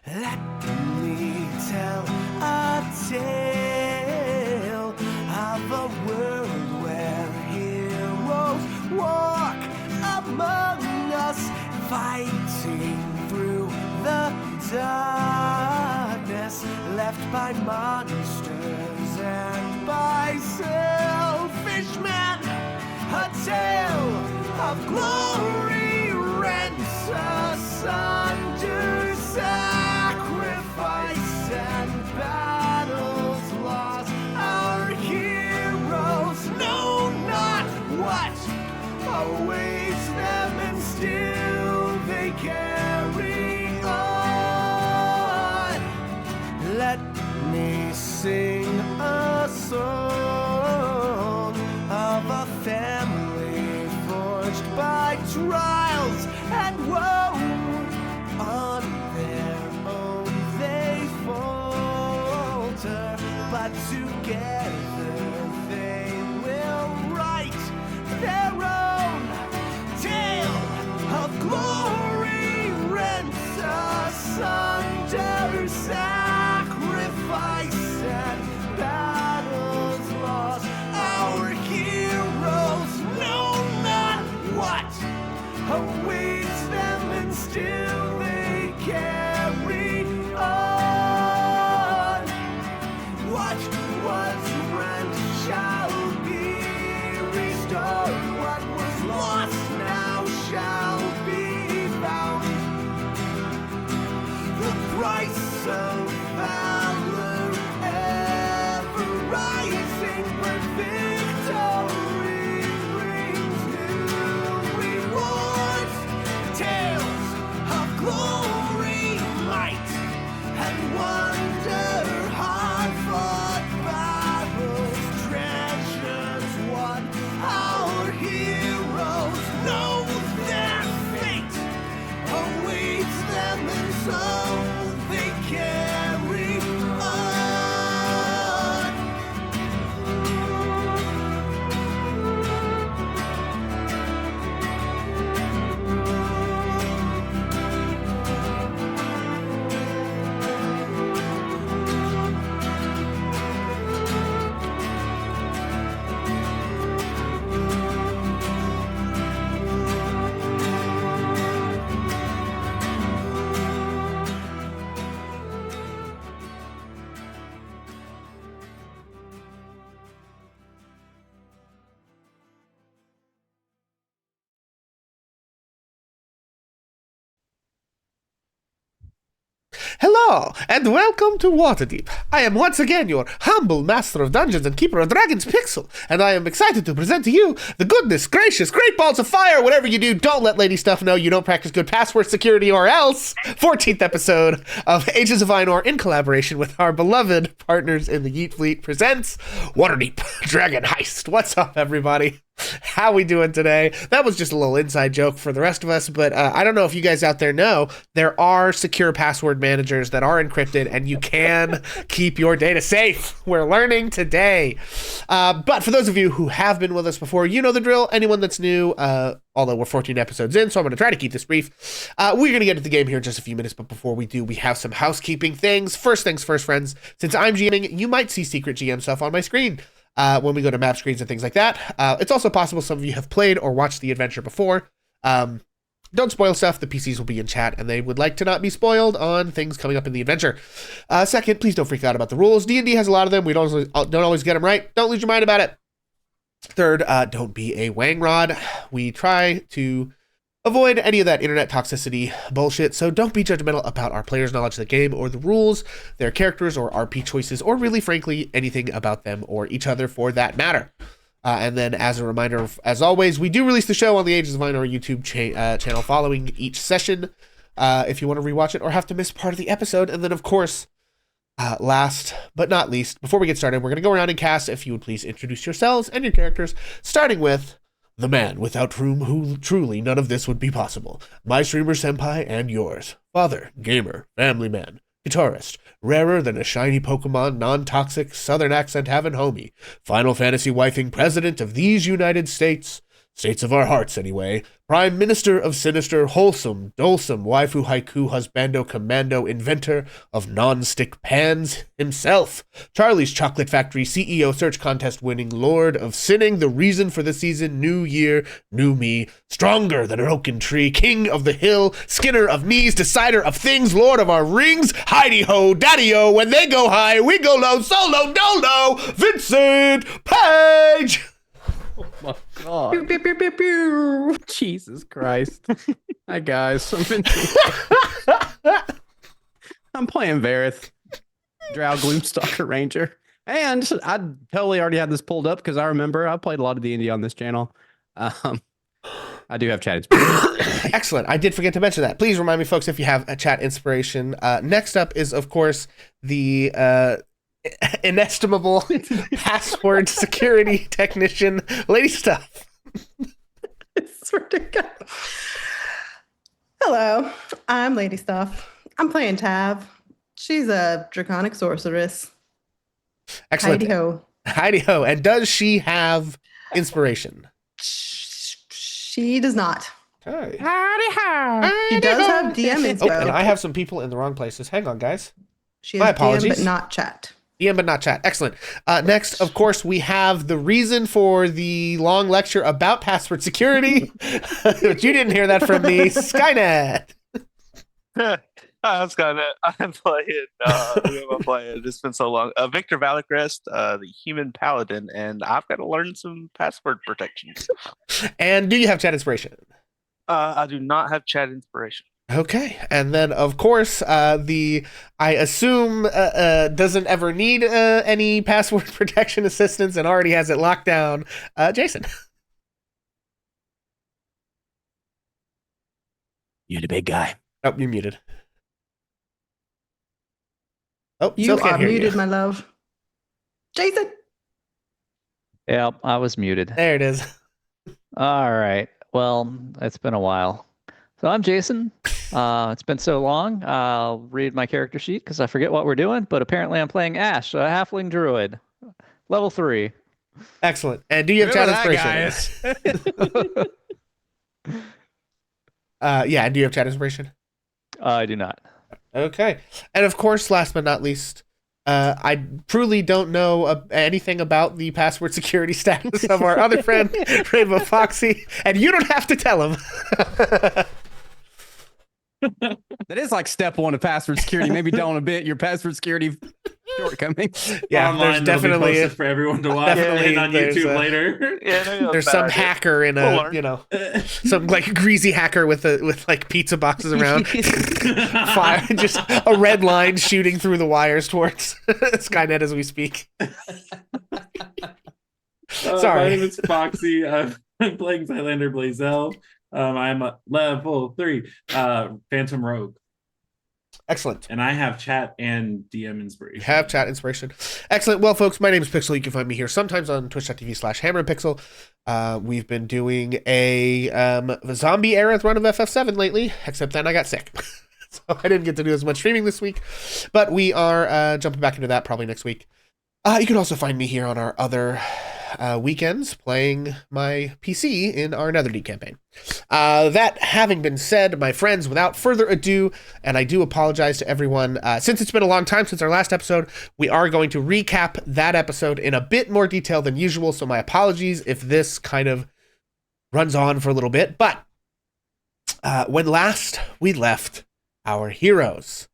Let me tell a tale of a world where heroes walk among us, fighting through the darkness left by monsters and by selfish men. A tale of glory rents asunder, sacrifice and battles lost. Our heroes know not what awaits them, and still they carry on. Let me sing a song of a family forged by trials and woe. On their own they falter, but together they will write their own tale of glory rent asunder, sacrifice and battles lost. Our heroes know not what awaits them, and still they carry on. What was rent shall be restored. What was lost now shall be found. The price of valor ever rising, but victory brings new rewards. Tales of glory, might, and wonder, hard-fought battles, treasures won. Our heroes know their fate awaits them, and so they carry on. Hello, and welcome to Waterdeep. I am once again your humble master of dungeons and keeper of Dragon's Pixel, and I am excited to present to you the goodness gracious great balls of fire. Whatever you do, don't let Lady Stuff know you don't practice good password security, or else 14th episode of Ages of Ainur in collaboration with our beloved partners in the Yeet Fleet presents Waterdeep Dragon Heist. What's up, everybody? How we doing today? That was just a little inside joke for the rest of us, but I don't know if you guys out there know, there are secure password managers that are encrypted, and you can keep your data safe. We're learning today. But for those of you who have been with us before, you know the drill. Anyone that's new, although we're 14 episodes in, so I'm going to try to keep this brief. We're going to get into the game here in just a few minutes, but before we do, we have some housekeeping things. First things first, friends. Since I'm GMing, you might see secret GM stuff on my screen. When we go to map screens and things like that. It's also possible some of you have played or watched the adventure before. Don't spoil stuff. The PCs will be in chat, and they would like to not be spoiled on things coming up in the adventure. Second, please don't freak out about the rules. D&D has a lot of them. We don't always get them right. Don't lose your mind about it. Third, don't be a wangrod. We try to avoid any of that internet toxicity bullshit, so don't be judgmental about our players' knowledge of the game or the rules, their characters or RP choices, or really, frankly, anything about them or each other for that matter. And then, as a reminder, as always, we do release the show on the Ages of Ainur YouTube channel following each session, if you want to rewatch it or have to miss part of the episode. And then, of course, last but not least, before we get started, we're going to go around and cast. If you would please introduce yourselves and your characters, starting with the man without whom who truly none of this would be possible. My streamer senpai and yours. Father, gamer, family man, guitarist, rarer than a shiny Pokemon, non-toxic, southern accent having homie, Final Fantasy wifing president of these United States, states of our hearts anyway, Prime Minister of Sinister, wholesome, dulsome, waifu haiku, husbando, commando, inventor of non-stick pans himself, Charlie's Chocolate Factory CEO search contest winning Lord of Sinning, the reason for the season, new year, new me, stronger than an oaken tree, king of the hill, skinner of knees, decider of things, lord of our rings, hidey-ho, daddy-o, when they go high, we go low, solo, dolo, Vincent Page! Oh my god. Pew, pew, pew, pew, pew. Jesus Christ. Hi guys. I'm playing Vareth, Drow Gloomstalker Ranger. And I totally already had this pulled up because I remember I played a lot of D&D on this channel. I do have chat inspiration. Excellent. I did forget to mention that. Please remind me, folks, if you have a chat inspiration. Next up is, of course, the inestimable password security technician, Lady Stuff. It's ridiculous. Hello, I'm Lady Stuff. I'm playing Tav. She's a draconic sorceress. Excellent. Heidi-ho. Heidi-ho. And does she have inspiration? She does not. Okay. She does have DM Oh, info. and I have some people in the wrong places. Hang on, guys. She My has DM apologies. but not chat. DM but not chat. Excellent. Next, of course, we have the reason for the long lecture about password security. But you didn't hear that from me. Skynet. I'm Skynet. I'm playing. Who am I playing? It's been so long. Victor Valacrest, the human paladin, and I've got to learn some password protections. And do you have chat inspiration? I do not have chat inspiration. Okay, and then of course I assume doesn't ever need any password protection assistance and already has it locked down. Jason. You're the big guy. Oh, you're muted. Oh, You still can't are hear muted, you. my love. Jason. Yep, I was muted. There it is. All right. Well, it's been a while. So I'm Jason. It's been so long. I'll read my character sheet because I forget what we're doing, but apparently I'm playing Ash, a halfling druid. Level 3. Excellent. And do you have chat inspiration? Yeah, and do you have chat inspiration? I do not. Okay. And of course, last but not least, I truly don't know anything about the password security status of our other friend, Rainbow Foxy, and you don't have to tell him. That is like step one of password security. Maybe don't admit your password security shortcomings. Yeah, Online, there's definitely posted for everyone to watch definitely and on there's YouTube a- later. Yeah, there's some hacker in some like greasy hacker with like pizza boxes around, fire, just a red line shooting through the wires towards Skynet as we speak. My Sorry. name is Foxy. I'm playing Highlander Blazel. I'm a level 3 Phantom Rogue, Excellent. and I have chat and DM inspiration. You have chat inspiration. Excellent. Well, folks, my name is Pixel. You can find me here sometimes on twitch.tv/HammerandPixel. We've been doing a zombie era run of FF7 lately, except then I got sick. So I didn't get to do as much streaming this week. But we are jumping back into that probably next week. You can also find me here on our other weekends playing my PC in our Netherdeep campaign. That having been said, my friends, without further ado, and I do apologize to everyone, since it's been a long time since our last episode, we are going to recap that episode in a bit more detail than usual, so my apologies if this kind of runs on for a little bit. But when last we left our heroes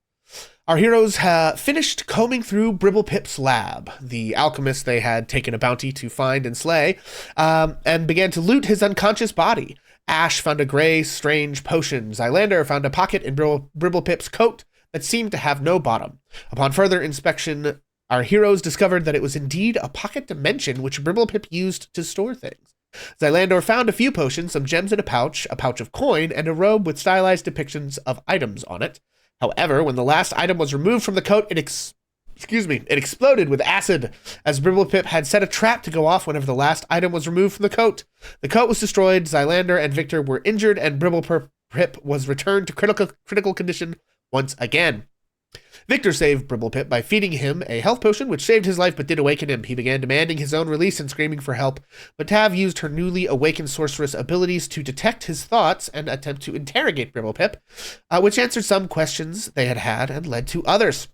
finished combing through Bribblepip's lab, the alchemist they had taken a bounty to find and slay, and began to loot his unconscious body. Ash found a gray, strange potion. Xylander found a pocket in Bribblepip's coat that seemed to have no bottom. Upon further inspection, our heroes discovered that it was indeed a pocket dimension which Bribblepip used to store things. Xylander found a few potions, some gems in a pouch of coin, and a robe with stylized depictions of items on it. However, when the last item was removed from the coat, it exploded with acid, as Bribblepip had set a trap to go off whenever the last item was removed from the coat. The coat was destroyed, Xylander and Victor were injured, and Bribblepip was returned to critical condition once again. Victor saved Bribblepip by feeding him a health potion, which saved his life but did awaken him. He began demanding his own release and screaming for help, but Tav used her newly awakened sorceress abilities to detect his thoughts and attempt to interrogate Bribblepip, which answered some questions they had and led to others.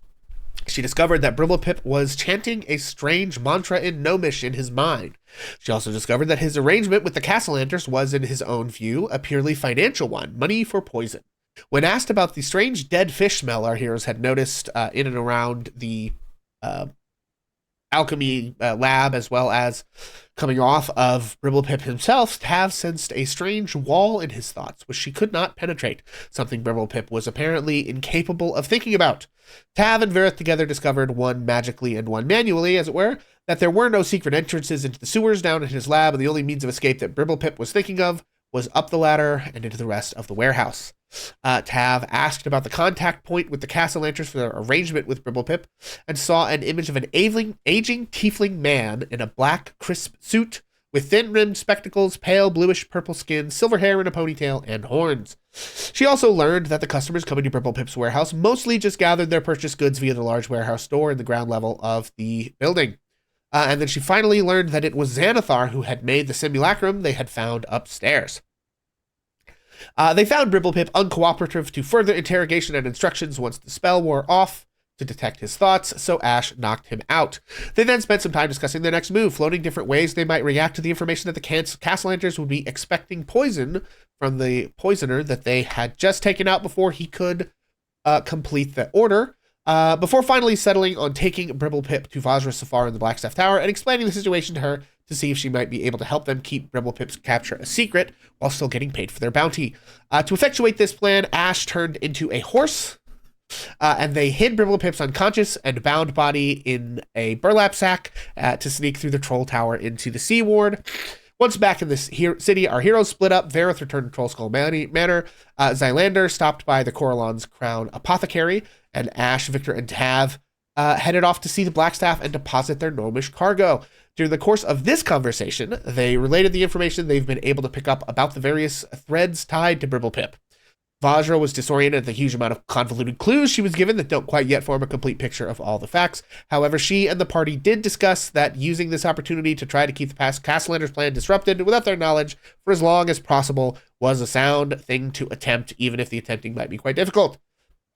She discovered that Bribblepip was chanting a strange mantra in Gnomish in his mind. She also discovered that his arrangement with the Castellanters was, in his own view, a purely financial one, money for poison. When asked about the strange dead fish smell our heroes had noticed in and around the alchemy lab, as well as coming off of Bribblepip himself, Tav sensed a strange wall in his thoughts, which she could not penetrate, something Bribblepip was apparently incapable of thinking about. Tav and Verith together discovered, one magically and one manually, as it were, that there were no secret entrances into the sewers down in his lab, and the only means of escape that Bribblepip was thinking of was up the ladder and into the rest of the warehouse. Tav asked about the contact point with the Castellanters for their arrangement with Bribblepip, and saw an image of an aging tiefling man in a black, crisp suit with thin-rimmed spectacles, pale bluish-purple skin, silver hair in a ponytail, and horns. She also learned that the customers coming to Bribblepip's warehouse mostly just gathered their purchased goods via the large warehouse store in the ground level of the building. And then she finally learned that it was Xanathar who had made the simulacrum they had found upstairs. They found Bribblepip uncooperative to further interrogation and instructions once the spell wore off to detect his thoughts, so Ash knocked him out. They then spent some time discussing their next move, floating different ways they might react to the information that the Castellanters would be expecting poison from the poisoner that they had just taken out before he could complete the order. Before finally settling on taking Bribblepip to Vajra Safar in the Blackstaff Tower and explaining the situation to her to see if she might be able to help them keep Bribblepip's capture a secret while still getting paid for their bounty. To effectuate this plan, Ash turned into a horse, and they hid Bribblepip's unconscious and bound body in a burlap sack to sneak through the Troll Tower into the Sea Ward. Once back in the city, our heroes split up. Verith returned to Trollskull Manor. Xylander stopped by the Coralon's Crown Apothecary, and Ash, Victor, and Tav headed off to see the Blackstaff and deposit their gnomish cargo. During the course of this conversation, they related the information they've been able to pick up about the various threads tied to Bribblepip. Vajra was disoriented at the huge amount of convoluted clues she was given that don't quite yet form a complete picture of all the facts. However, she and the party did discuss that using this opportunity to try to keep the past Castellander's plan disrupted without their knowledge for as long as possible was a sound thing to attempt, even if the attempting might be quite difficult.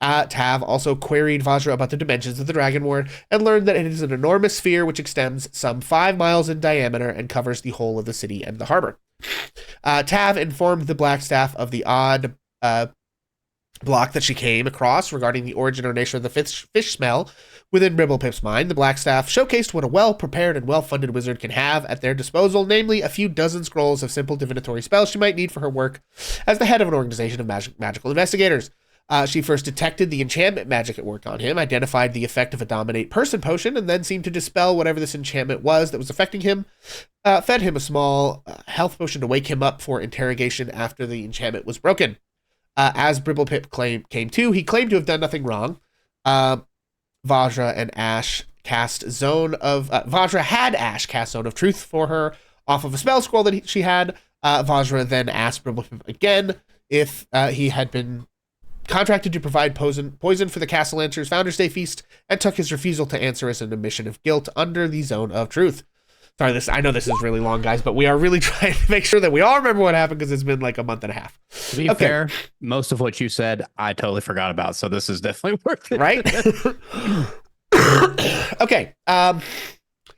Tav also queried Vajra about the dimensions of the Dragon Ward and learned that it is an enormous sphere which extends some 5 miles in diameter and covers the whole of the city and the harbor. Tav informed the Blackstaff of the odd block that she came across regarding the origin or nature of the fish smell within Bribblepip's mind. The Blackstaff showcased what a well-prepared and well-funded wizard can have at their disposal, namely a few dozen scrolls of simple divinatory spells she might need for her work as the head of an organization of magical investigators. She first detected the enchantment magic at work on him, identified the effect of a dominate person potion, and then seemed to dispel whatever this enchantment was that was affecting him, fed him a small health potion to wake him up for interrogation after the enchantment was broken. As Bribblepip came to, he claimed to have done nothing wrong. Vajra and Ash cast Vajra had Ash cast Zone of Truth for her off of a spell scroll that she had. Vajra then asked Bribblepip again if he had been contracted to provide poison for the Castellanters' Founders Day feast, and took his refusal to answer as an admission of guilt under the Zone of Truth. Sorry, I know this is really long, guys, but we are really trying to make sure that we all remember what happened because it's been like a month and a half. To be fair, most of what you said, I totally forgot about, so this is definitely worth it. Right? Okay.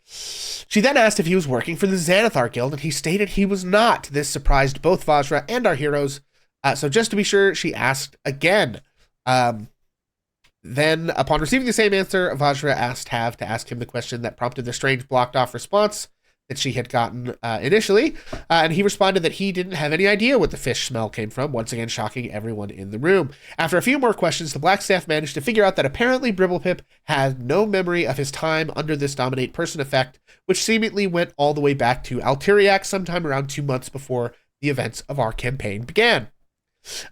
She then asked if he was working for the Xanathar Guild, and he stated he was not. This surprised both Vajra and our heroes. So just to be sure, she asked again. Then, upon receiving the same answer, Vajra asked Tav to ask him the question that prompted the strange blocked-off response that she had gotten initially, and he responded that he didn't have any idea what the fish smell came from, once again shocking everyone in the room. After a few more questions, the Blackstaff managed to figure out that apparently Bribblepip had no memory of his time under this dominate person effect, which seemingly went all the way back to Altiriac sometime around 2 months before the events of our campaign began.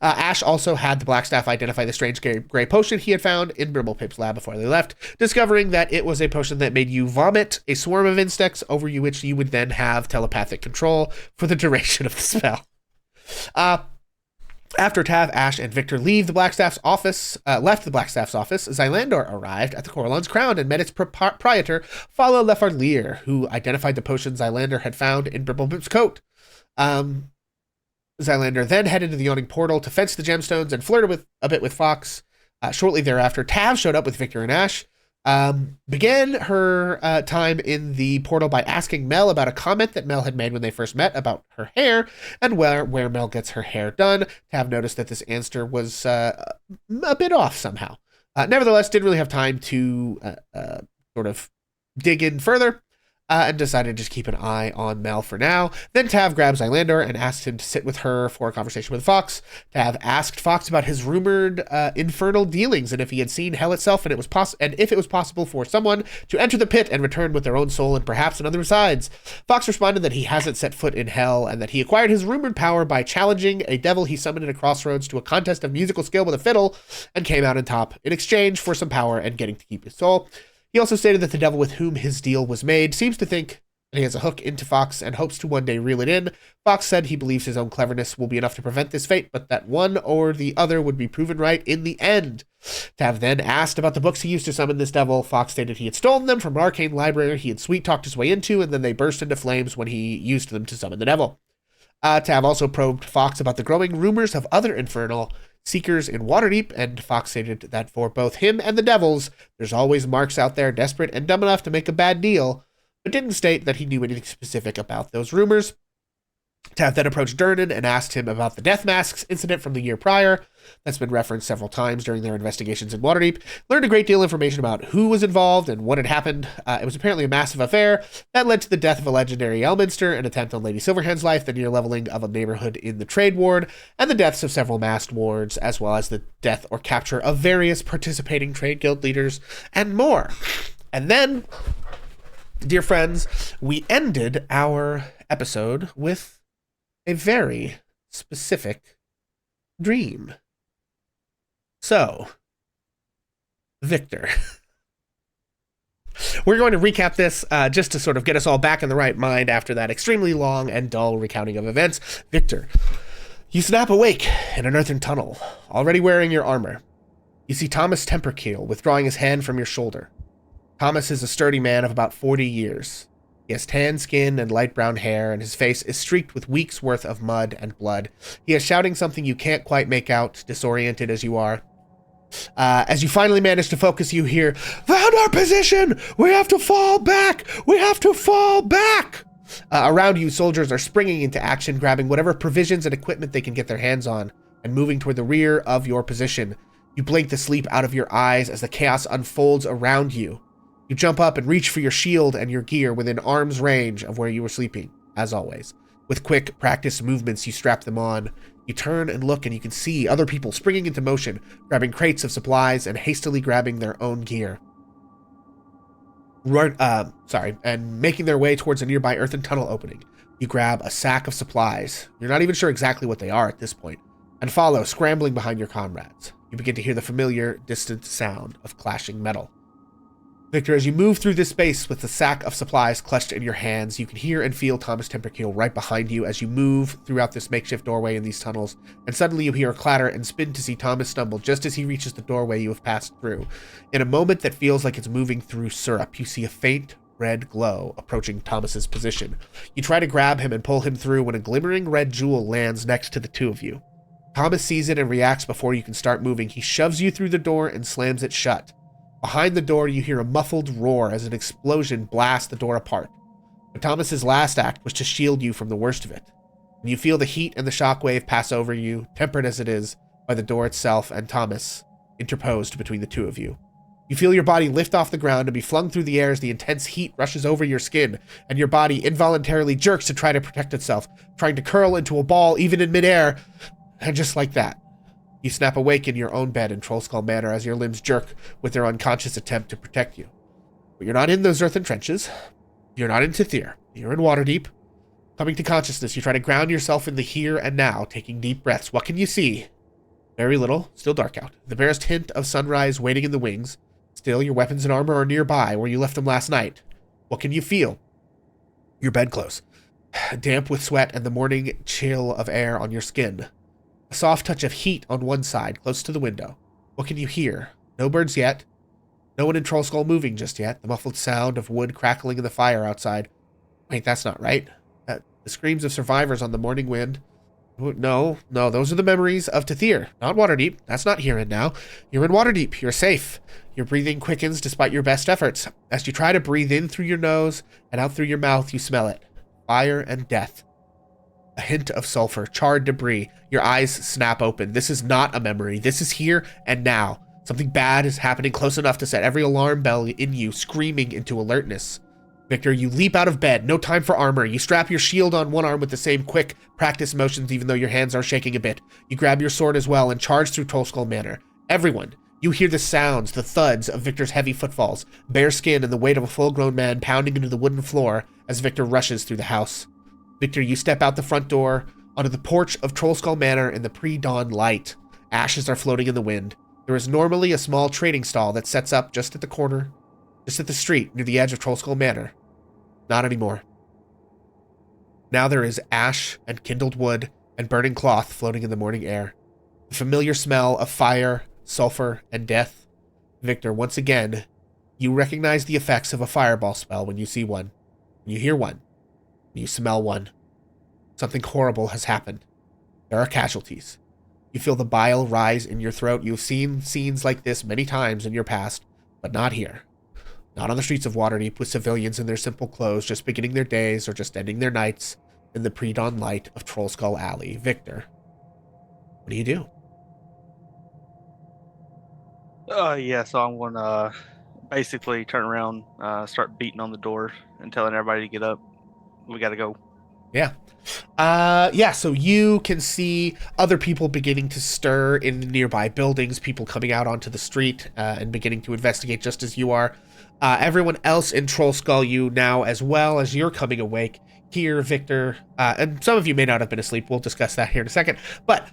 Ash also had the Blackstaff identify the strange gray potion he had found in Bribblepip's lab before they left, discovering that it was a potion that made you vomit a swarm of insects over you, which you would then have telepathic control for the duration of the spell. After Tav, Ash, and Victor left the Blackstaff's office, Xylander arrived at the Coralon's Crown and met its proprietor, Fala Lefarlier, who identified the potion Xylander had found in Bribblebimp's coat. Xylander then headed to the yawning portal to fence the gemstones and flirted a bit with Fox. Shortly thereafter, Tav showed up with Victor and Ash. Began her time in the portal by asking Mel about a comment that Mel had made when they first met about her hair and where Mel gets her hair done. Tav noticed that this answer was a bit off somehow. Nevertheless, didn't really have time to sort of dig in further. And decided to just keep an eye on Mel for now. Then Tav grabs Xylander and asked him to sit with her for a conversation with Fox. Tav asked Fox about his rumored infernal dealings and if he had seen hell itself, and if it was possible for someone to enter the pit and return with their own soul and perhaps on other sides. Fox responded that he hasn't set foot in hell and that he acquired his rumored power by challenging a devil he summoned at a crossroads to a contest of musical skill with a fiddle and came out on top in exchange for some power and getting to keep his soul. He also stated that the devil with whom his deal was made seems to think that he has a hook into Fox and hopes to one day reel it in. Fox said he believes his own cleverness will be enough to prevent this fate, but that one or the other would be proven right in the end. Tav then asked about the books he used to summon this devil. Fox stated he had stolen them from an arcane library he had sweet-talked his way into, and then they burst into flames when he used them to summon the devil. Tav also probed Fox about the growing rumors of other infernal seekers in Waterdeep, and Fox stated that for both him and the devils, there's always marks out there desperate and dumb enough to make a bad deal, but didn't state that he knew anything specific about those rumors. Tav then approached Durnan and asked him about the death masks incident from the year prior. That's been referenced several times during their investigations in Waterdeep. Learned a great deal of information about who was involved and what had happened. It was apparently a massive affair that led to the death of a legendary Elminster, an attempt on Lady Silverhand's life, the near leveling of a neighborhood in the Trade Ward, and the deaths of several masked wards, as well as the death or capture of various participating trade guild leaders, and more. And then, dear friends, we ended our episode with a very specific dream. So, Victor, we're going to recap this just to sort of get us all back in the right mind after that extremely long and dull recounting of events. Victor, you snap awake in an earthen tunnel, already wearing your armor. You see Thomas Temperkeel withdrawing his hand from your shoulder. Thomas is a sturdy man of about 40 years. He has tan skin and light brown hair, and his face is streaked with weeks' worth of mud and blood. He is shouting something you can't quite make out, disoriented as you are. As you finally manage to focus, you hear, "Found our position! We have to fall back! We have to fall back!" Around you, soldiers are springing into action, grabbing whatever provisions and equipment they can get their hands on, and moving toward the rear of your position. You blink the sleep out of your eyes as the chaos unfolds around you. You jump up and reach for your shield and your gear within arm's range of where you were sleeping, as always. With quick, practiced movements, you strap them on. You turn and look, and you can see other people springing into motion, grabbing crates of supplies and hastily grabbing their own gear. And making their way towards a nearby earthen tunnel opening. You grab a sack of supplies. You're not even sure exactly what they are at this point, and follow, scrambling behind your comrades. You begin to hear the familiar, distant sound of clashing metal. Victor, as you move through this space with the sack of supplies clutched in your hands, you can hear and feel Thomas Temperkeel right behind you as you move throughout this makeshift doorway in these tunnels, and suddenly you hear a clatter and spin to see Thomas stumble just as he reaches the doorway you have passed through. In a moment that feels like it's moving through syrup, you see a faint red glow approaching Thomas's position. You try to grab him and pull him through when a glimmering red jewel lands next to the two of you. Thomas sees it and reacts before you can start moving. He shoves you through the door and slams it shut. Behind the door, you hear a muffled roar as an explosion blasts the door apart. But Thomas's last act was to shield you from the worst of it. And you feel the heat and the shockwave pass over you, tempered as it is by the door itself and Thomas, interposed between the two of you. You feel your body lift off the ground and be flung through the air as the intense heat rushes over your skin, and your body involuntarily jerks to try to protect itself, trying to curl into a ball even in midair. And just like that, you snap awake in your own bed in Trollskull Manor as your limbs jerk with their unconscious attempt to protect you. But you're not in those earthen trenches. You're not in Tithir. You're in Waterdeep. Coming to consciousness, you try to ground yourself in the here and now, taking deep breaths. What can you see? Very little. Still dark out. The barest hint of sunrise waiting in the wings. Still, your weapons and armor are nearby, where you left them last night. What can you feel? Your bedclothes, damp with sweat and the morning chill of air on your skin. A soft touch of heat on one side, close to the window. What can you hear? No birds yet. No one in Troll Skull moving just yet. The muffled sound of wood crackling in the fire outside. Wait, that's not right. The screams of survivors on the morning wind. No, those are the memories of Tathir, not Waterdeep. That's not here and now. You're in Waterdeep. You're safe. Your breathing quickens despite your best efforts. As you try to breathe in through your nose and out through your mouth, you smell it. Fire and death. A hint of sulfur, charred debris. Your eyes snap open. This is not a memory. This is here and now. Something bad is happening close enough to set every alarm bell in you screaming into alertness. Victor, you leap out of bed. No time for armor. You strap your shield on one arm with the same quick, practice motions even though your hands are shaking a bit. You grab your sword as well and charge through Troll Skull Manor. Everyone, you hear the sounds, the thuds of Victor's heavy footfalls, bare skin and the weight of a full-grown man pounding into the wooden floor as Victor rushes through the house. Victor, you step out the front door onto the porch of Troll Skull Manor in the pre-dawn light. Ashes are floating in the wind. There is normally a small trading stall that sets up just at the corner, just at the street near the edge of Troll Skull Manor. Not anymore. Now there is ash and kindled wood and burning cloth floating in the morning air. The familiar smell of fire, sulfur, and death. Victor, once again, you recognize the effects of a fireball spell when you see one, when you hear one, when you smell one. Something horrible has happened. There are casualties. You feel the bile rise in your throat. You've seen scenes like this many times in your past, but not here. Not on the streets of Waterdeep with civilians in their simple clothes just beginning their days or just ending their nights in the pre-dawn light of Troll Skull Alley. Victor, what do you do? So I'm gonna basically turn around, start beating on the door and telling everybody to get up. We gotta go. So you can see other people beginning to stir in the nearby buildings, people coming out onto the street and beginning to investigate just as you are. Everyone else in Troll Skull, you now, as well as you're coming awake, hear Victor, and some of you may not have been asleep, we'll discuss that here in a second, but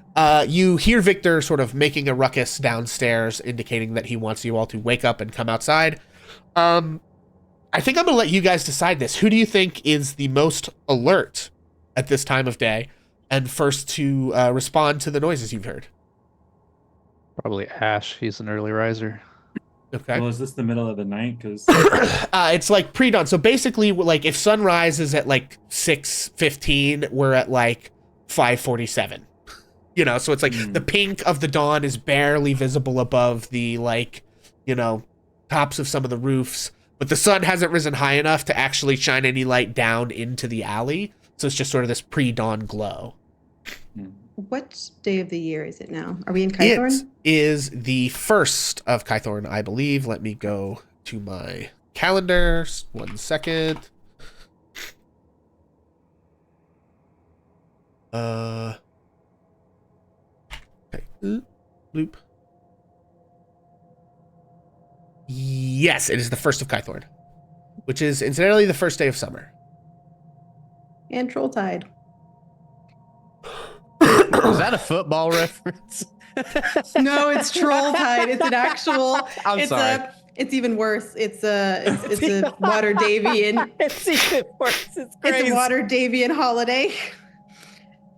you hear Victor sort of making a ruckus downstairs, indicating that he wants you all to wake up and come outside. I think I'm going to let you guys decide this. Who do you think is the most alert at this time of day and first to respond to the noises you've heard? Probably Ash. He's an early riser. Okay. Well, is this the middle of the night? Because it's like pre-dawn. So basically, like if sunrise is at like 6:15, we're at like 5:47. You know, so it's like the pink of the dawn is barely visible above the tops of some of the roofs, but the sun hasn't risen high enough to actually shine any light down into the alley. So it's just sort of this pre-dawn glow. What day of the year is it now? Are we in Kythorn? It is the 1st of Kythorn, I believe. Let me go to my calendar. 1 second. Okay. Loop. Yes, it is the 1st of Kythorn, which is incidentally the first day of summer. And Trolltide. Is that a football reference? No, it's Trolltide. It's an actual. I'm sorry. It's even worse. It's a Waterdavian. It's even worse. It's It's crazy. a Waterdavian holiday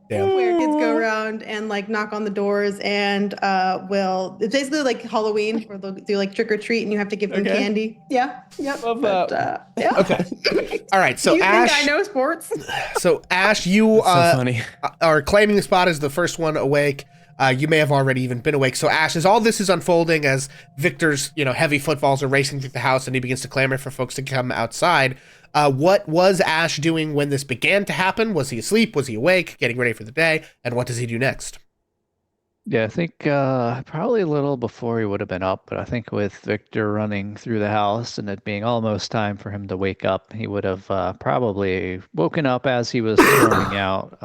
Damn. where kids go around and like knock on the doors and it's basically like Halloween where they'll do like trick or treat and you have to give them Okay. candy. Yeah. Yep. Love But, that. yeah. Okay. All right. So you Ash. think I know sports? So Ash, you So funny. are claiming the spot as the first one awake. You may have already even been awake. So Ash, as all this is unfolding, as Victor's heavy footfalls are racing through the house, and he begins to clamor for folks to come outside. What was Ash doing when this began to happen? Was he asleep? Was he awake? Getting ready for the day? And what does he do next? Yeah, I think probably a little before he would have been up, but I think with Victor running through the house and it being almost time for him to wake up, he would have probably woken up as he was storming out.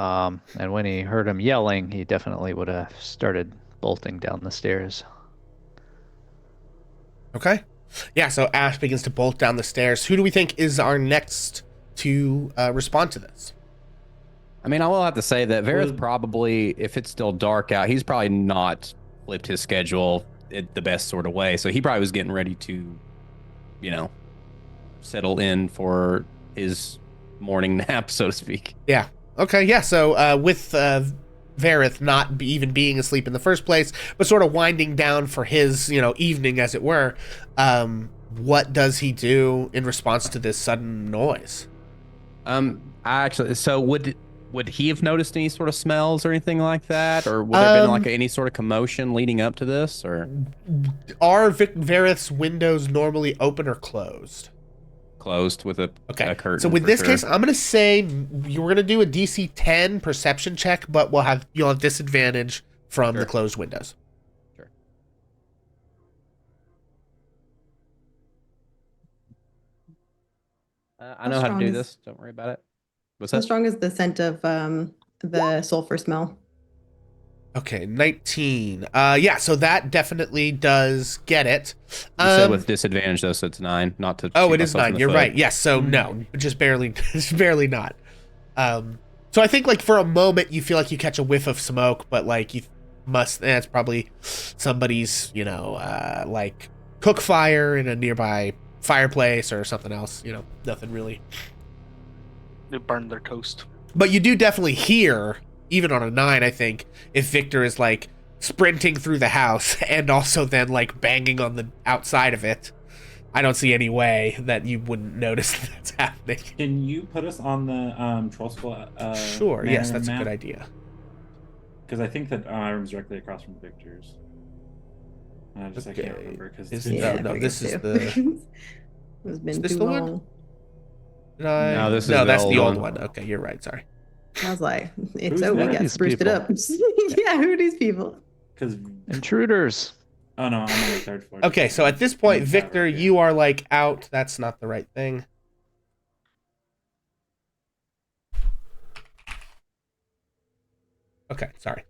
And when he heard him yelling, he definitely would have started bolting down the stairs. Okay. Yeah, so Ash begins to bolt down the stairs. Who do we think is our next to respond to this? I mean, I will have to say that Vareth probably, if it's still dark out, he's probably not flipped his schedule in the best sort of way. So he probably was getting ready to, settle in for his morning nap, so to speak. Yeah. Okay, yeah, so with Varith not even being asleep in the first place, but sort of winding down for his, evening, as it were. What does he do in response to this sudden noise? So would he have noticed any sort of smells or anything like that, or would there have been like any sort of commotion leading up to this, or are Varith's windows normally open or closed? closed with a curtain? So with this case, I'm gonna say you're gonna do a DC 10 perception check, but you'll have disadvantage from the closed windows. Sure. I know how to do this. Don't worry about it. What's How that? strong is the scent of the sulfur smell? Okay, 19. Yeah, so that definitely does get it. You said with disadvantage though, so it's 9. Not to. Oh, shoot it is myself in 9. the You're foot. right. Yes. So no, just barely, just barely not. So I think like for a moment you feel like you catch a whiff of smoke, but like you must. It's probably somebody's, like cook fire in a nearby fireplace or something else. Nothing really. They burned their toast. But you do definitely hear, even on a 9, I think, if Victor is like sprinting through the house and also then like banging on the outside of it. I don't see any way that you wouldn't notice that's happening. Can you put us on the troll skull? Sure, yes, that's a good idea. Because I think that our room's directly across from Victor's. I can't remember because This is It's been this too the one? long. No, this is that's the the old old one. one. Okay, you're right. Sorry. I was like, it's Who's so we that? got These spruced it people. up. Yeah, who are these people? Because Intruders. oh no, I'm on the 3rd floor. Okay, so at this point, Right Victor, here. you are like out. That's not the right thing. Okay, sorry.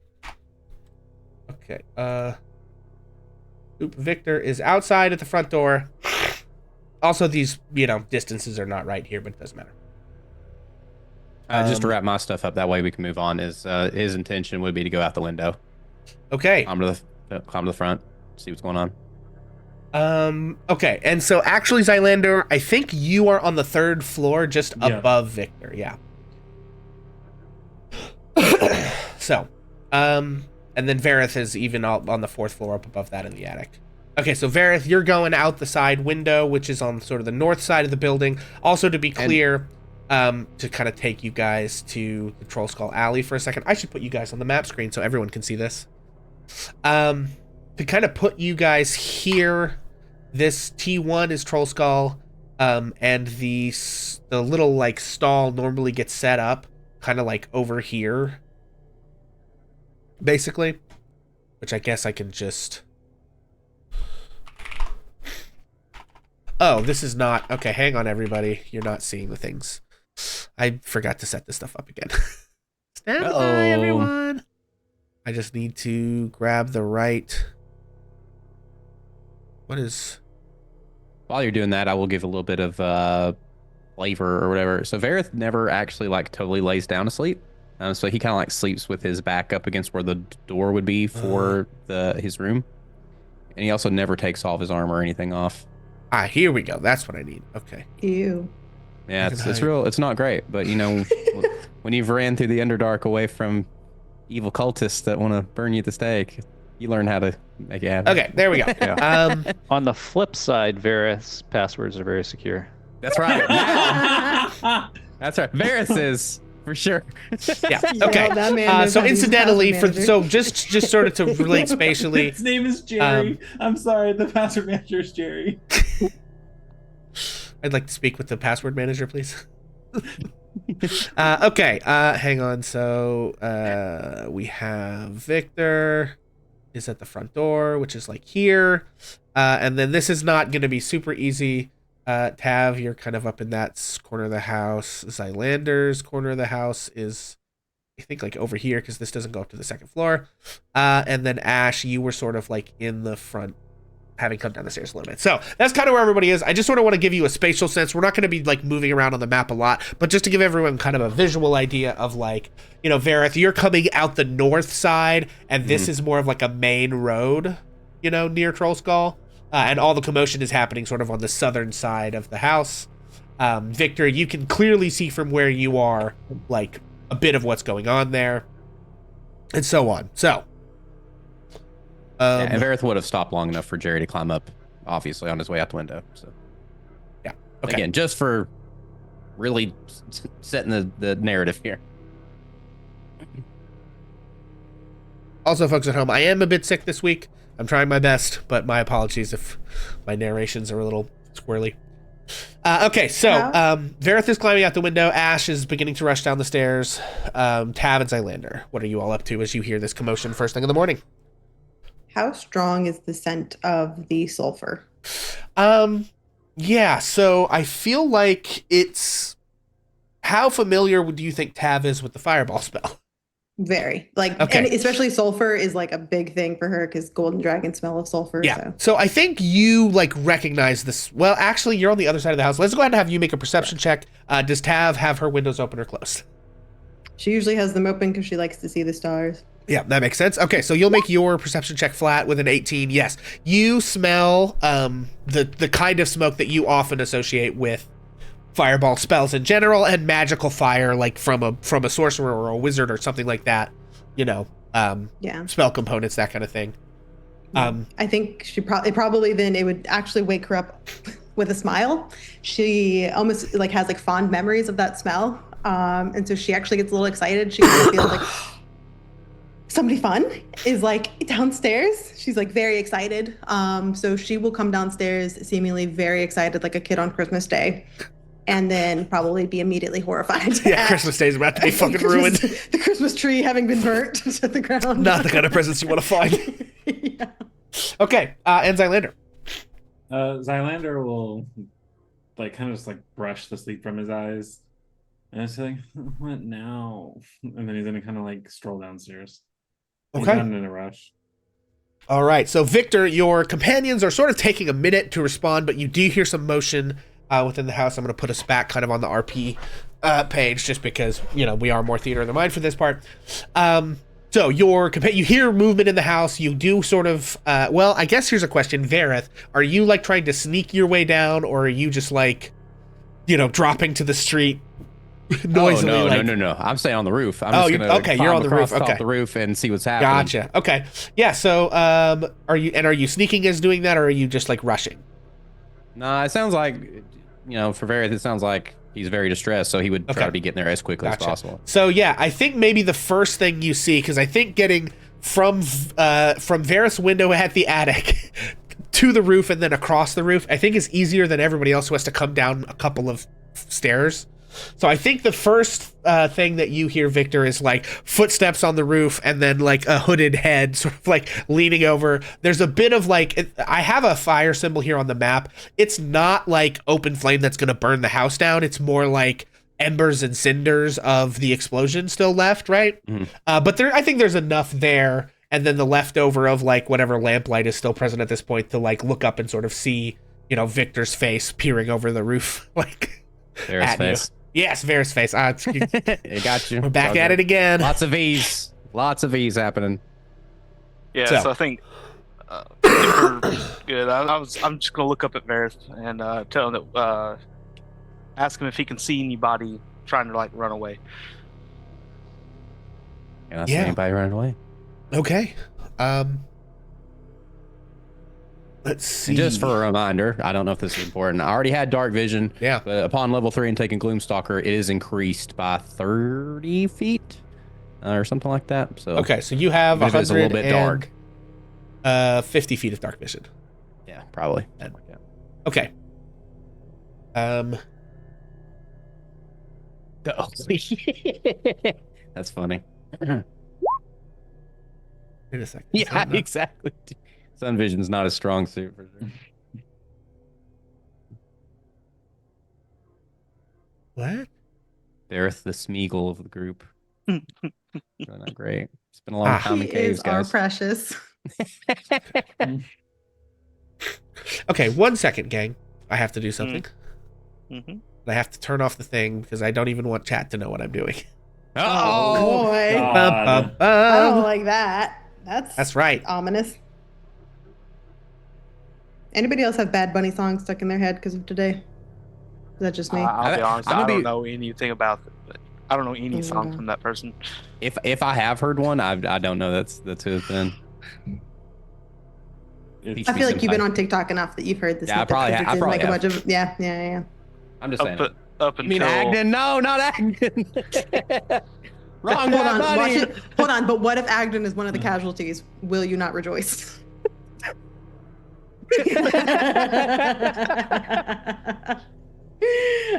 Okay, Victor is outside at the front door. Also, these, distances are not right here, but it doesn't matter. Just to wrap my stuff up, that way we can move on. His intention would be to go out the window. Okay. Climb to the front, see what's going on. Okay, and so actually, Zylander, I think you are on the 3rd floor, just above Victor, yeah. So, and then Varith is even on the 4th floor up above that in the attic. Okay, so Varith, you're going out the side window, which is on sort of the north side of the building. Also, to be clear, to kind of take you guys to the Troll Skull Alley for a second, I should put you guys on the map screen so everyone can see this. To kind of put you guys here, this T1 is Troll Skull, and the little like stall normally gets set up kind of like over here, basically, which I guess I can just. Oh, this is not okay. Hang on, everybody. You're not seeing the things. I forgot to set this stuff up again. Stand by, everyone. I just need to grab the right. What is? While you're doing that, I will give a little bit of flavor or whatever. So Varith never actually like totally lays down to sleep. So he kind of like sleeps with his back up against where the door would be for his room, and he also never takes all of his armor or anything off. Ah, here we go. That's what I need. Okay. Ew. Yeah, it's real. It's not great, but when you've ran through the Underdark away from evil cultists that want to burn you at the stake, you learn how to make it happen. Okay, there we go. Yeah. On the flip side, Varith's passwords are very secure. That's right. That's right. Varith is for sure. Yeah. Okay. that man So knows how to use incidentally, password manager. just sort of to relate spatially. His name is Jerry. I'm sorry, the password manager is Jerry. I'd like to speak with the password manager, please. Okay. Hang on. So we have Victor is at the front door, which is like here, and then this is not going to be super easy. Tav, you're kind of up in that corner of the house. Zylander's corner of the house is, I think, like over here because this doesn't go up to the 2nd floor. And then Ash, you were sort of like in the front, having come down the stairs a little bit. So that's kind of where everybody is. I just sort of want to give you a spatial sense. We're not going to be like moving around on the map a lot, but just to give everyone kind of a visual idea of like, Varith, you're coming out the north side, and this is more of like a main road, near Troll Skull. And all the commotion is happening sort of on the southern side of the house. Victor, you can clearly see from where you are, like, a bit of what's going on there. and so on. So, And Vareth would have stopped long enough for Jerry to climb up, obviously, on his way out the window. So, yeah. Okay. Again, just for really setting the narrative here. Also, folks at home, I am a bit sick this week. I'm trying my best, but my apologies if my narrations are a little squirrely. Okay, so Vareth is climbing out the window. Ash is beginning to rush down the stairs. Tav and Zylander, what are you all up to as you hear this commotion first thing in the morning? How strong is the scent of the sulfur? Yeah, so I feel like it's... How familiar do you think Tav is with the fireball spell? Very. Like, Okay. and especially sulfur is like a big thing for her because golden dragon smell of sulfur. Yeah. So I think you like recognize this. Well, actually, you're on the other side of the house. Let's go ahead and have you make a perception check. Does Tav have her windows open or closed? She usually has them open because she likes to see the stars. Yeah, that makes sense. Okay, so you'll make your perception check flat with an 18. Yes, you smell the kind of smoke that you often associate with fireball spells in general and magical fire, like from a sorcerer or a wizard or something like that. You know, Yeah. spell components, that kind of thing. I think she probably then it would actually wake her up with a smile. She almost like has like fond memories of that smell. And so she actually gets a little excited. She kind of feels like somebody fun is like downstairs. She's like very excited. So she will come downstairs seemingly very excited, like a kid on Christmas Day. And then probably be immediately horrified. Yeah, Christmas Day is about to be fucking ruined. The Christmas tree having been burnt to the ground. Not the kind of presents you want to find. Yeah. Okay, and Zylander. Zylander will like kind of just like brush the sleep from his eyes. And it's like, what now? And then he's gonna kind of like stroll downstairs. He's Okay. not in a rush. All right. So, Victor, your companions are sort of taking a minute to respond, but you do hear some motion within the house. I'm going to put us back kind of on the RP page just because, you know, we are more theater of the mind for this part. So, you hear movement in the house. You do sort of, well, I guess here's a question. Vareth, are you like trying to sneak your way down, or are you just like, you know, dropping to the street noisily? Oh, no. I'm staying on the roof. I'm just gonna okay, you're on the roof. Okay. Top the roof and see what's happening. Gotcha. Okay. Yeah. So, are you sneaking as doing that, or are you just like rushing? Nah, it sounds like, you know, for Vareth, it sounds like he's very distressed, so he would try to be getting there as quickly as possible. So yeah, I think maybe the first thing you see, because I think getting from Vareth's window at the attic to the roof and then across the roof, I think is easier than everybody else who has to come down a couple of stairs. So I think the first thing that you hear, Victor, is like footsteps on the roof and then like a hooded head sort of like leaning over. There's a bit of like, I have a fire symbol here on the map. It's not like open flame that's going to burn the house down. It's more like embers and cinders of the explosion still left, right? Mm-hmm. But I think there's enough there. And then the leftover of like whatever lamplight is still present at this point to like look up and sort of see, you know, Victor's face peering over the roof. Like Vareth's face. Yes, Vareth's face. It got you. We're back at it again. Lots of V's. Lots of V's happening. Yeah, So. so I think we're good. I'm just gonna look up at Vareth and tell him that ask him if he can see anybody trying to like run away. Can I see anybody running away? Okay. Let's see. And just for a reminder, I don't know if this is important. I already had dark vision. Yeah. But upon level 3 and taking Gloomstalker, it is increased by 30 feet or something like that. So okay, so you have even if it's a little bit dark. 50 feet of dark vision. Yeah, probably. Okay. That's funny. Wait a second. Yeah, exactly. Sun vision's not a strong suit for sure. What? Vareth, the Smeagol of the group. Not great. It's been a long time in He caves, is our guys. precious. Okay, 1 second, gang. I have to do something. Mm-hmm. I have to turn off the thing because I don't even want chat to know what I'm doing. Oh boy. God. I don't like that. That's right. Ominous. Anybody else have Bad Bunny songs stuck in their head because of today? Is that just me? I'll be honest, I'm gonna I don't be- know anything about it. But I don't know any Oh, songs wow. from that person. If I have heard one, I don't know that's who it's been. It's, I feel like you've been Senpai. on TikTok enough that you've heard this. Yeah, I probably because I it's in, probably like a have. bunch of yeah. I'm just saying. Up You mean until Agden? No, not Agden. Wrong Hold guy, on, buddy. watch it. Hold on, but what if Agden is one of the casualties? Will you not rejoice?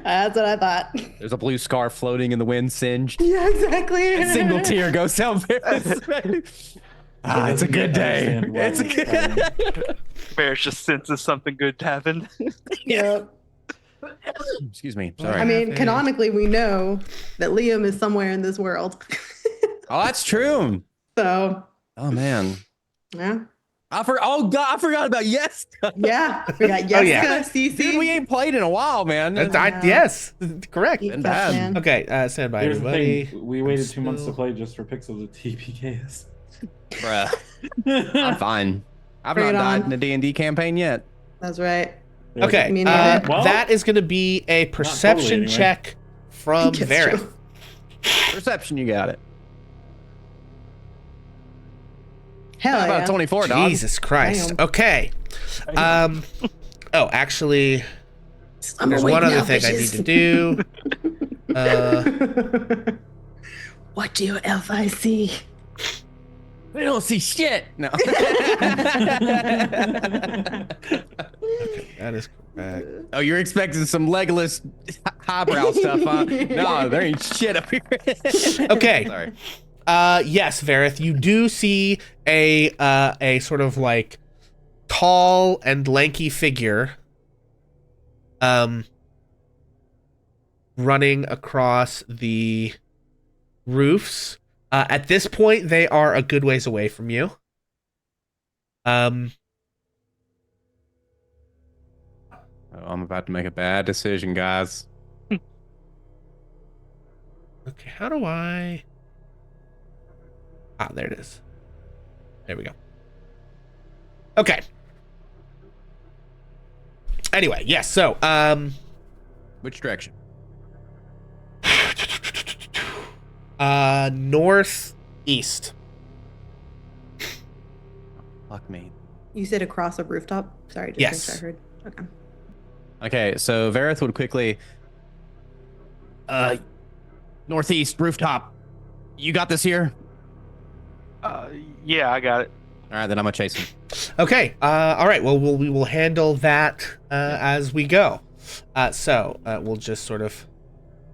That's what I thought. There's a blue scarf floating in the wind, singed. Yeah, exactly. A single tear goes down Varys' face. It's a good day. Understand why It's a he's good. Ferris just senses something good to happen. Yep. Excuse me. I Sorry. mean, canonically, we know that Liam is somewhere in this world. Oh, that's true. So, Oh man. yeah. Oh god, I forgot about Yes. Yeah. We got Jessica, Oh, yeah. Cece. Dude, we ain't played in a while, man. Yes, correct. Eat Been guts, bad. man. Okay, stand by, Here's everybody. the thing: we waited 2 months to Still- play just for Pixel to TPKs. Bruh. I'm fine. I've Bring not it died on. in a D&D campaign yet. That's right. Okay, Me neither. Well, that is going to be a perception anyway. check from That's Vareth. true. Perception, you got it. Hell How about yeah. 24, dog? Jesus Christ. Damn. Okay. Oh, actually, I'm there's awake one other now, thing I need bitches. to do. What do your elf see? We don't see shit. No. That is correct. Oh, you're expecting some Legolas highbrow stuff, huh? No, there ain't shit up here. Okay. Sorry. Yes, Vareth, you do see a sort of like tall and lanky figure running across the roofs. At this point, they are a good ways away from you. Oh, I'm about to make a bad decision, guys. Okay, how do I... Ah, there it is. There we go. Okay. Anyway, yes, so, Which direction? northeast. Fuck me. You said across a rooftop? Sorry, just Yes. make sure I heard. Okay. Okay, so Vareth would quickly... northeast, rooftop. You got this here? Yeah, I got it. All right, then I'm gonna chase him. Okay, all right, well, we will handle that as we go. So we'll just sort of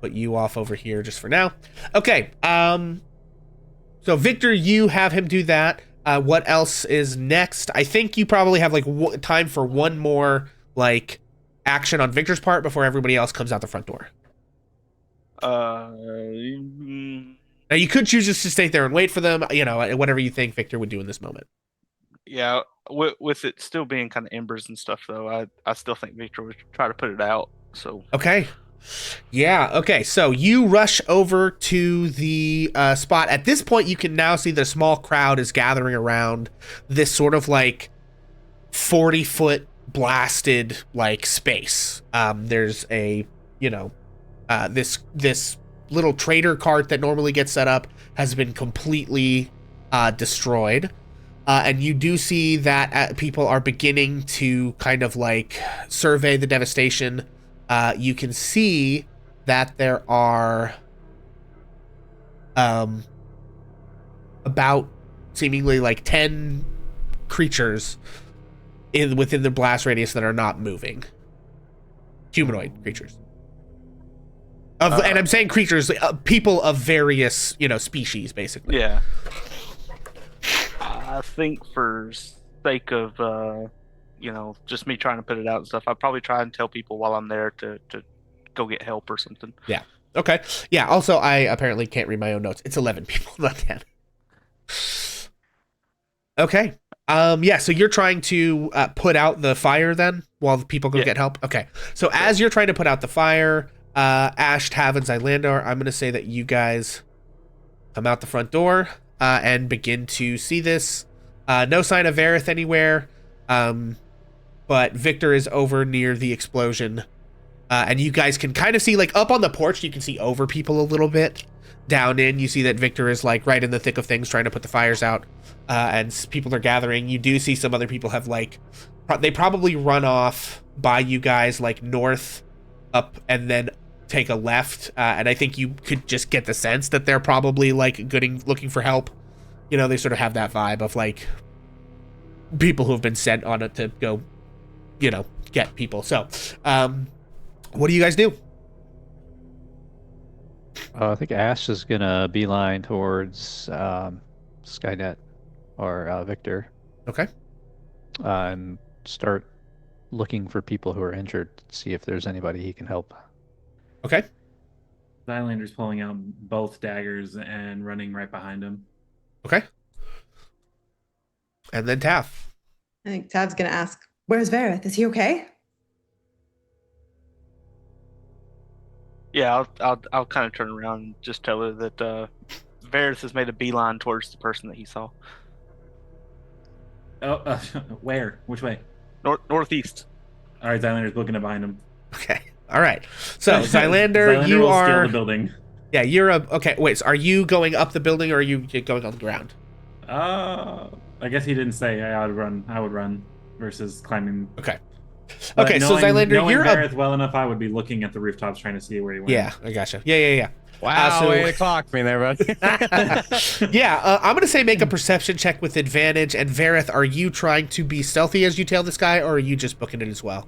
put you off over here just for now. Okay, so Victor, you have him do that. What else is next? I think you probably have like time for one more like action on Victor's part before everybody else comes out the front door. Now you could choose just to stay there and wait for them, you know, whatever you think Victor would do in this moment. Yeah, with it still being kind of embers and stuff, though, I still think Victor would try to put it out. So Okay. Yeah, okay. So you rush over to the spot. At this point, you can now see the small crowd is gathering around this sort of like 40-foot blasted like space. There's a, you know, this little trader cart that normally gets set up has been completely destroyed. And you do see that people are beginning to kind of like survey the devastation. You can see that there are about seemingly like 10 creatures within the blast radius that are not moving. Humanoid creatures. And I'm saying creatures, people of various, you know, species, basically. yeah, I think for sake of you know, just me trying to put it out and stuff, I'd probably try and tell people while I'm there to go get help or something. Yeah. Okay. Yeah. Also, I apparently can't read my own notes. It's 11 people, not 10. Okay. Yeah. So you're trying to put out the fire then, while the people go get help. Okay. So as you're trying to put out the fire, Ash, Tav, and Zylandar, I'm going to say that you guys come out the front door and begin to see this. No sign of Vareth anywhere. But Victor is over near the explosion And you guys can kind of see, like, up on the porch, you can see over people a little bit. Down in, you see that Victor is, like, right in the thick of things, trying to put the fires out. And people are gathering. You do see some other people have, like, they probably run off by you guys, like, north, up, and then take a left. And I think you could just get the sense that they're probably, like, looking for help. You know, they sort of have that vibe of, like, people who have been sent on it to go, you know, get people. So, what do you guys do? I think Ash is gonna beeline towards Skynet or Victor Okay. and start looking for people who are injured, see if there's anybody he can help. Okay. Zylander's pulling out both daggers and running right behind him. Okay. And then Taff. I think Tav's gonna ask, "Where's Vareth? Is he okay?" Yeah, I'll kind of turn around and just tell her that Varys has made a beeline towards the person that he saw. Oh, where? Which way? Northeast. All right, Zylander's looking it behind him. Okay. All right. So, Zylander, you will are... scale the building. Yeah, you're a... Okay, wait, so are you going up the building or are you going on the ground? I guess he didn't say I would run versus climbing. Okay. But Okay, so Zylander, knowing you're Vareth well enough, I would be looking at the rooftops trying to see where he went. Yeah, I gotcha. Yeah. Wow, so- way to clock me there, bud. Yeah, I'm going to say make a perception check with advantage. And Vareth, are you trying to be stealthy as you tail this guy, or are you just booking it as well?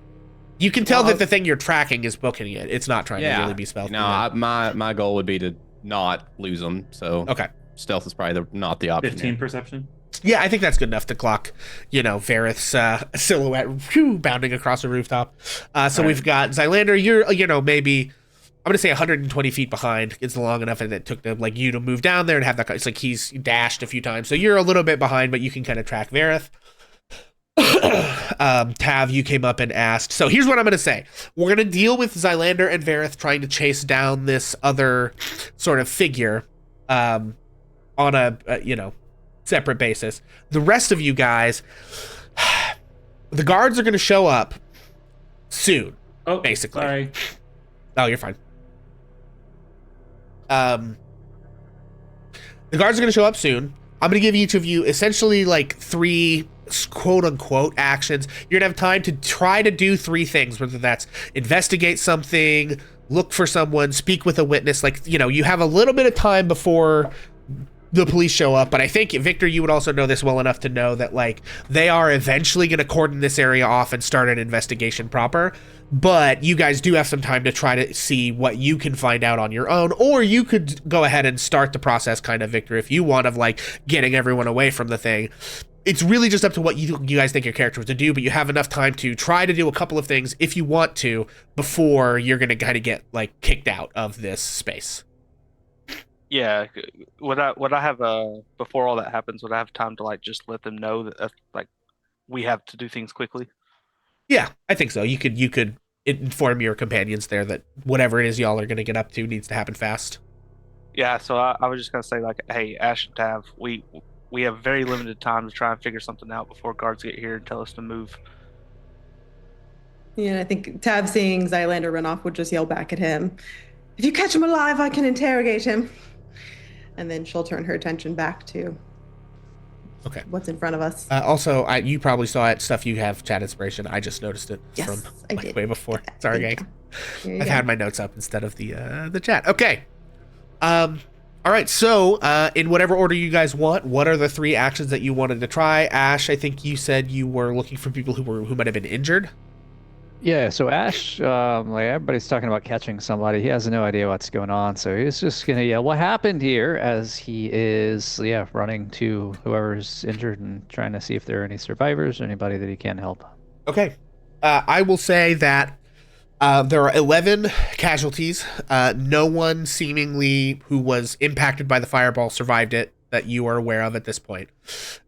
You can tell that the thing you're tracking is booking it. It's not trying to really be stealthy. No, my goal would be to not lose them. So Okay. stealth is probably not the option. 15 perception. Yeah, I think that's good enough to clock, you know, Vareth's silhouette bounding across the rooftop. So we've got Zylander, you're, you know, maybe, I'm going to say 120 feet behind. It's long enough and it took like you to move down there and have that. It's like he's dashed a few times. So you're a little bit behind, but you can kind of track Vareth. Tav, you came up and asked. So here's what I'm going to say. We're going to deal with Zylander and Vareth trying to chase down this other sort of figure on a, you know, separate basis. The rest of you guys, the guards are going to show up soon. Oh, basically. Sorry. Oh, you're fine. The guards are going to show up soon. I'm going to give each of you essentially like 3 quote unquote actions. You're going to have time to try to do 3 things, whether that's investigate something, look for someone, speak with a witness. Like, you know, you have a little bit of time before the police show up, but I think, Victor, you would also know this well enough to know that, like, they are eventually going to cordon this area off and start an investigation proper, but you guys do have some time to try to see what you can find out on your own, or you could go ahead and start the process, kind of, Victor, if you want, of, like, getting everyone away from the thing. It's really just up to what you guys think your character is to do, but you have enough time to try to do a couple of things, if you want to, before you're going to kind of get, like, kicked out of this space. Yeah, would I have before all that happens? Would I have time to like just let them know that like we have to do things quickly? Yeah, I think so. You could inform your companions there that whatever it is y'all are going to get up to needs to happen fast. Yeah, so I was just gonna say like, hey, Ash and Tav, we have very limited time to try and figure something out before guards get here and tell us to move. Yeah, I think Tav, seeing Zylander run off, would just yell back at him, "If you catch him alive, I can interrogate him." And then she'll turn her attention back to what's in front of us. Also, you probably saw it, stuff you have chat inspiration. I just noticed it from I like did. way before. Sorry, gang. I've go. had my notes up instead of the chat. Okay. All right. So, in whatever order you guys want, what are the 3 actions that you wanted to try? Ash, I think you said you were looking for people who might have been injured. Yeah, so Ash, like everybody's talking about catching somebody. He has no idea what's going on, so he's just gonna yell, "What happened here?" as he is, running to whoever's injured and trying to see if there are any survivors or anybody that he can help. Okay. I will say that there are 11 casualties. No one seemingly who was impacted by the fireball survived it that you are aware of at this point.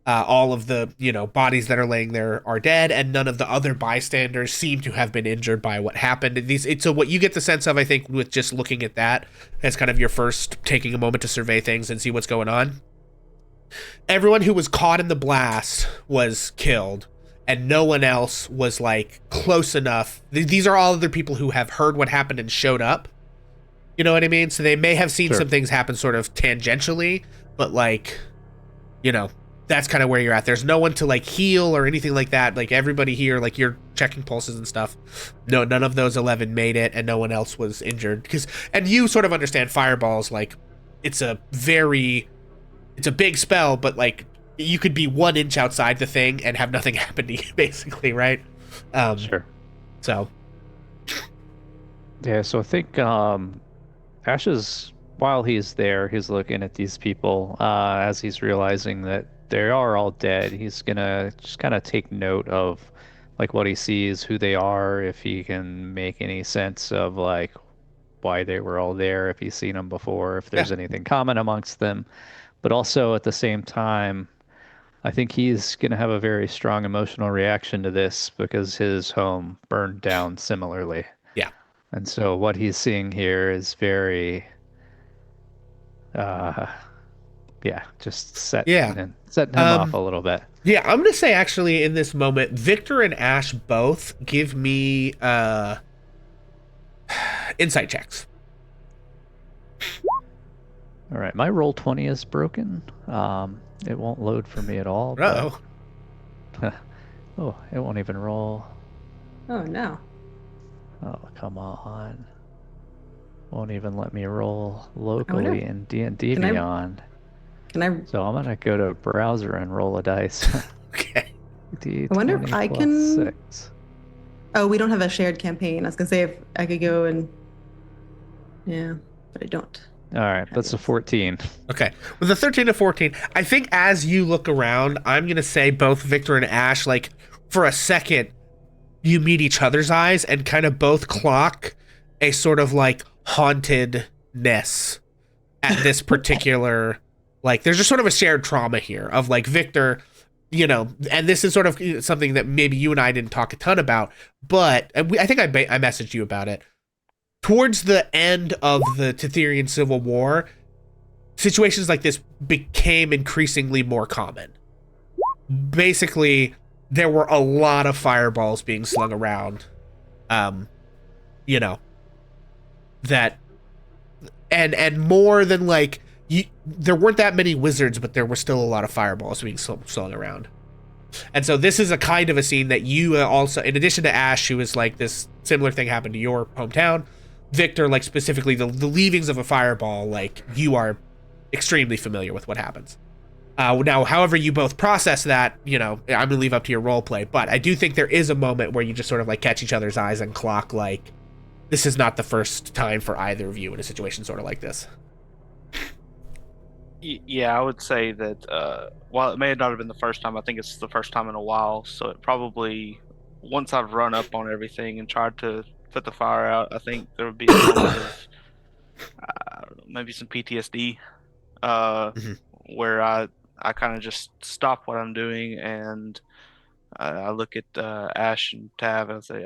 All of the, bodies that are laying there are dead, and none of the other bystanders seem to have been injured by what happened. So what you get the sense of, I think, with just looking at that as kind of your first taking a moment to survey things and see what's going on. Everyone who was caught in the blast was killed, and no one else was like close enough. These are all other people who have heard what happened and showed up. You know what I mean? So they may have seen Sure. some things happen sort of tangentially, but like, you know, that's kind of where you're at. There's no one to like heal or anything like that. Like everybody here, like you're checking pulses and stuff. No, none of those 11 made it, and no one else was injured. And you sort of understand fireballs. Like it's a big spell, but like you could be 1 inch outside the thing and have nothing happen to you, basically, right? Sure. So Yeah, so I think Ash is, while he's there, he's looking at these people as he's realizing that they are all dead. He's gonna just kind of take note of like what he sees, who they are, if he can make any sense of like why they were all there, if he's seen them before, if there's Yeah. anything common amongst them. But also at the same time, I think he's going to have a very strong emotional reaction to this because his home burned down similarly. yeah. And so what he's seeing here is very, yeah, just Yeah. setting him off a little bit. Yeah, I'm gonna say actually in this moment, Victor and Ash both give me insight checks. All right, my roll 20 is broken. It won't load for me at all. Uh-oh. But, oh, it won't even roll. Oh no. Oh, come on. Won't even let me roll locally in D&D Can I- Beyond. Can I? So I'm gonna go to browser and roll a dice. Okay. D20 I wonder if I plus can- 6. Oh, we don't have a shared campaign. I was gonna say if I could go and. Yeah, but I don't. All right, that's a 14. Okay. With a 13 to 14, I think as you look around, I'm gonna say both Victor and Ash, like for a second, you meet each other's eyes and kind of both clock a sort of like hauntedness at this particular. Like, there's just sort of a shared trauma here of like Victor, you know, and this is sort of something that maybe you and I didn't talk a ton about, but I think I messaged you about it. Towards the end of the Tetherian Civil War, situations like this became increasingly more common. Basically, there were a lot of fireballs being slung around, you know, that, and more than like, there weren't that many wizards, but there were still a lot of fireballs being slung around. And so this is a kind of a scene that you also, in addition to Ash, who is like this similar thing happened to your hometown, Victor, like specifically the leavings of a fireball, like you are extremely familiar with what happens. Now, however you both process that, you know, I'm gonna leave up to your role play, but I do think there is a moment where you just sort of like catch each other's eyes and clock like, this is not the first time for either of you in a situation sort of like this. Yeah, I would say that while it may not have been the first time, I think it's the first time in a while. So it probably, once I've run up on everything and tried to put the fire out, I think there would be a moment of I don't know, maybe some PTSD, where I kind of just stop what I'm doing and I look at Ash and Tav and I say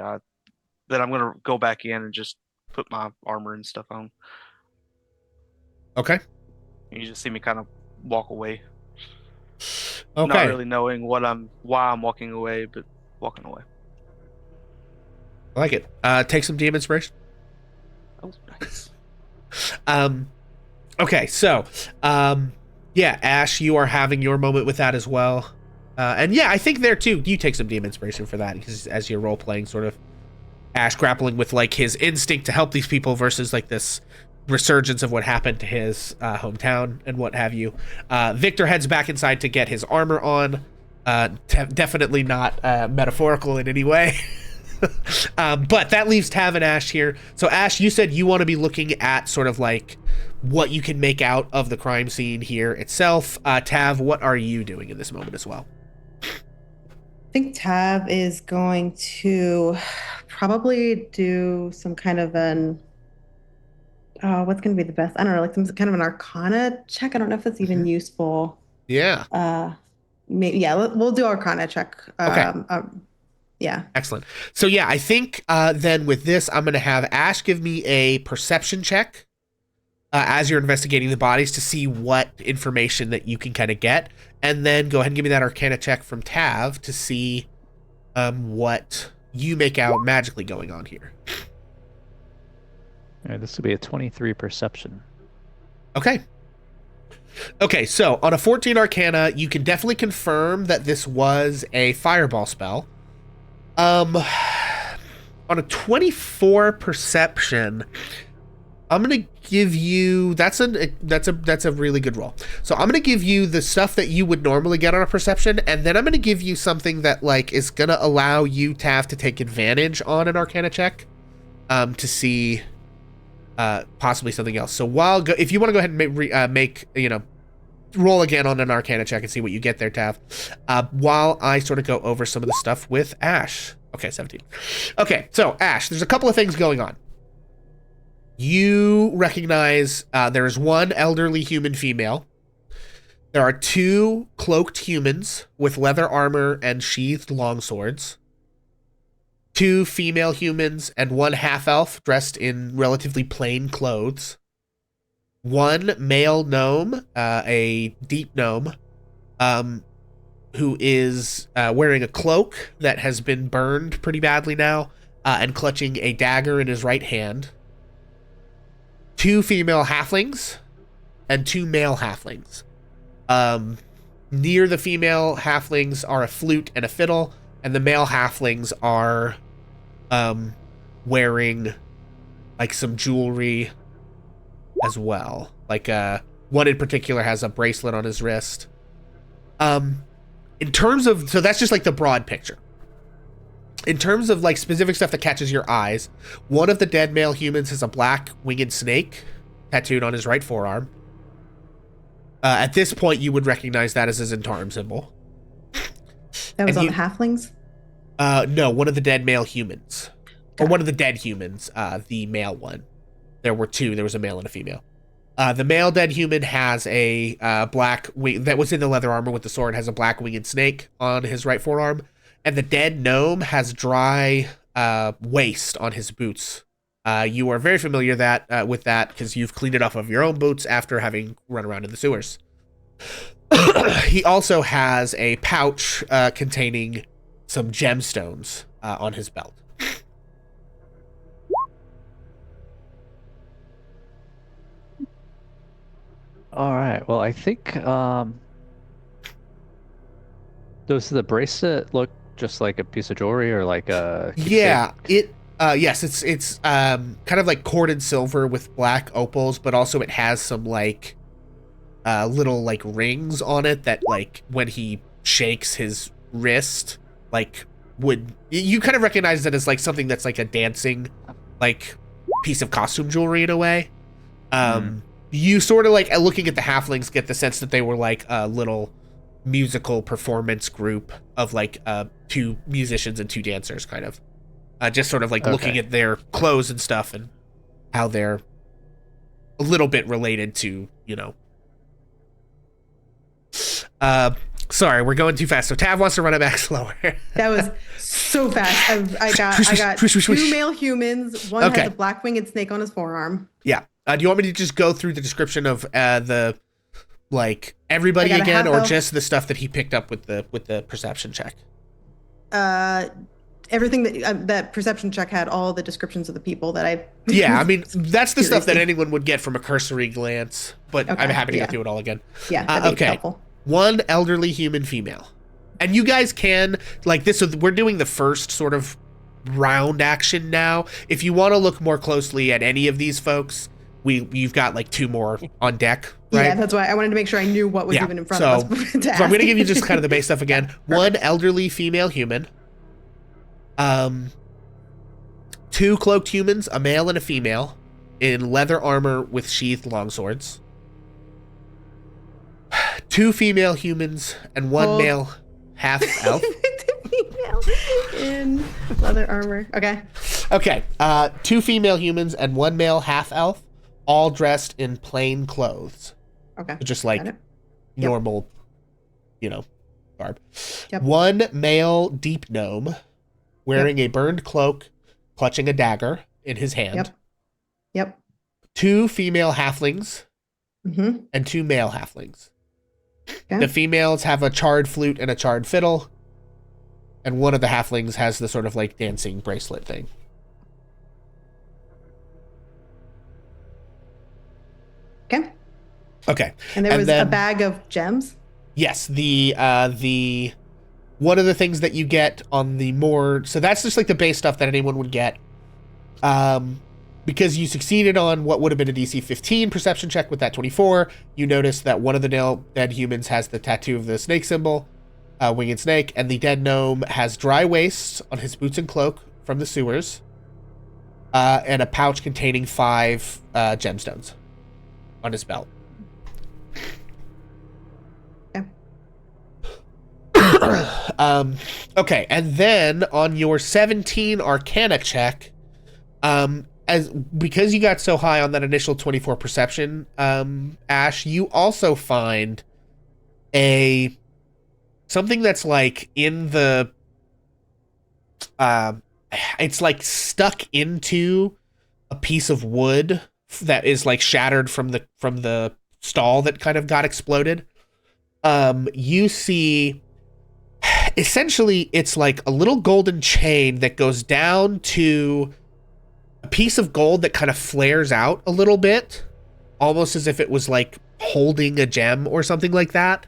that I'm gonna go back in and just put my armor and stuff on. Okay. You just see me kind of walk away. Okay. Not really knowing why I'm walking away, but walking away. I like it. Take some DM inspiration. Oh, nice. Okay, so, yeah, Ash, you are having your moment with that as well. And yeah, I think there too, you take some DM inspiration for that, because as you're role playing, sort of Ash grappling with like his instinct to help these people versus like this resurgence of what happened to his hometown and what have you. Victor heads back inside to get his armor on. Definitely not metaphorical in any way. But that leaves Tav and Ash here. So Ash, you said you want to be looking at sort of like what you can make out of the crime scene here itself. Tav, what are you doing in this moment as well? I think Tav is going to probably do some kind of an what's going to be the best? I don't know, like some kind of an Arcana check. I don't know if that's even useful. Yeah. Maybe, yeah, we'll do Arcana check. Okay. Yeah. Excellent. So yeah, I think then with this, I'm going to have Ash give me a perception check as you're investigating the bodies to see what information that you can kind of get. And then go ahead and give me that Arcana check from Tav to see what you make out magically going on here. All right, this will be a 23 perception. Okay. Okay, so on a 14 Arcana, you can definitely confirm that this was a fireball spell. On a 24 perception, I'm gonna give you that's a really good roll. So I'm gonna give you the stuff that you would normally get on a perception, and then I'm gonna give you something that like is gonna allow you to have to take advantage on an Arcana check, to see possibly something else. So if you want to go ahead and make roll again on an Arcana check and see what you get there, Tav, while I sort of go over some of the stuff with Ash. Okay, 17. Okay, so Ash, there's a couple of things going on. You recognize there is one elderly human female. There are two cloaked humans with leather armor and sheathed longswords. Two female humans and one half-elf dressed in relatively plain clothes. One male gnome, a deep gnome, who is wearing a cloak that has been burned pretty badly now, and clutching a dagger in his right hand. Two female halflings and two male halflings. Near the female halflings are a flute and a fiddle, and the male halflings are wearing like some jewelry as well. Like one in particular has a bracelet on his wrist. In terms of, so that's just like the broad picture. In terms of like specific stuff that catches your eyes, one of the dead male humans has a black winged snake tattooed on his right forearm. At this point, you would recognize that as his Zentarum symbol. That was on the halflings? No, one of the dead male humans. Or one of the dead humans, the male one. There were two. There was a male and a female. The male dead human has a black wing that was in the leather armor with the sword, has a black winged snake on his right forearm. And the dead gnome has dry waste on his boots. You are very familiar with that because you've cleaned it off of your own boots after having run around in the sewers. He also has a pouch containing some gemstones on his belt. All right. Well, I think does the bracelet look just like a piece of jewelry or like a keepsake? Yeah, yes, it's kind of like corded silver with black opals, but also it has some like little like rings on it that like when he shakes his wrist, like you kind of recognize it as like something that's like a dancing like piece of costume jewelry in a way. You sort of like looking at the halflings get the sense that they were like a little musical performance group of like two musicians and two dancers, kind of just sort of like looking at their clothes and stuff and how they're a little bit related to, sorry, we're going too fast. So Tav wants to run it back slower. That was so fast. I got two male humans. One has a black winged snake on his forearm. Yeah. Do you want me to just go through the description of the like everybody again, or just the stuff that he picked up with the perception check? Everything that perception check had, all the descriptions of the people that I. Yeah, I mean that's the stuff that anyone would get from a cursory glance, but I'm happy to go through it all again. Yeah. That'd be helpful. One elderly human female, and you guys can like this. So we're doing the first sort of round action now. If you want to look more closely at any of these folks, you've got like two more on deck. Right? Yeah, that's why I wanted to make sure I knew what was even in front of us. So I'm going to give you just kind of the base stuff again. One elderly female human. Two cloaked humans, a male and a female, in leather armor with sheathed longswords. Two female humans and one male half-elf. Female in leather armor. Okay. Two female humans and one male half-elf, all dressed in plain clothes. Okay. Just like normal, garb. Yep. One male deep gnome wearing a burned cloak, clutching a dagger in his hand. Yep. Two female halflings and two male halflings. Okay. The females have a charred flute and a charred fiddle. and one of the halflings has the sort of like dancing bracelet thing. Okay. Okay. And there was a then- bag of gems. Yes, the one of the things that you get on the more, so that's just like the base stuff that anyone would get. Because you succeeded on what would have been a DC 15 perception check with that 24, you notice that one of the dead humans has the tattoo of the snake symbol, winged snake, and the dead gnome has dry wastes on his boots and cloak from the sewers, and a pouch containing 5 gemstones on his belt. Okay, and then on your 17 Arcana check, because you got so high on that initial 24 perception, Ash, you also find something that's like in the it's like stuck into a piece of wood that is like shattered from the stall that kind of got exploded. You see, essentially it's like a little golden chain that goes down to a piece of gold that kind of flares out a little bit, almost as if it was like holding a gem or something like that,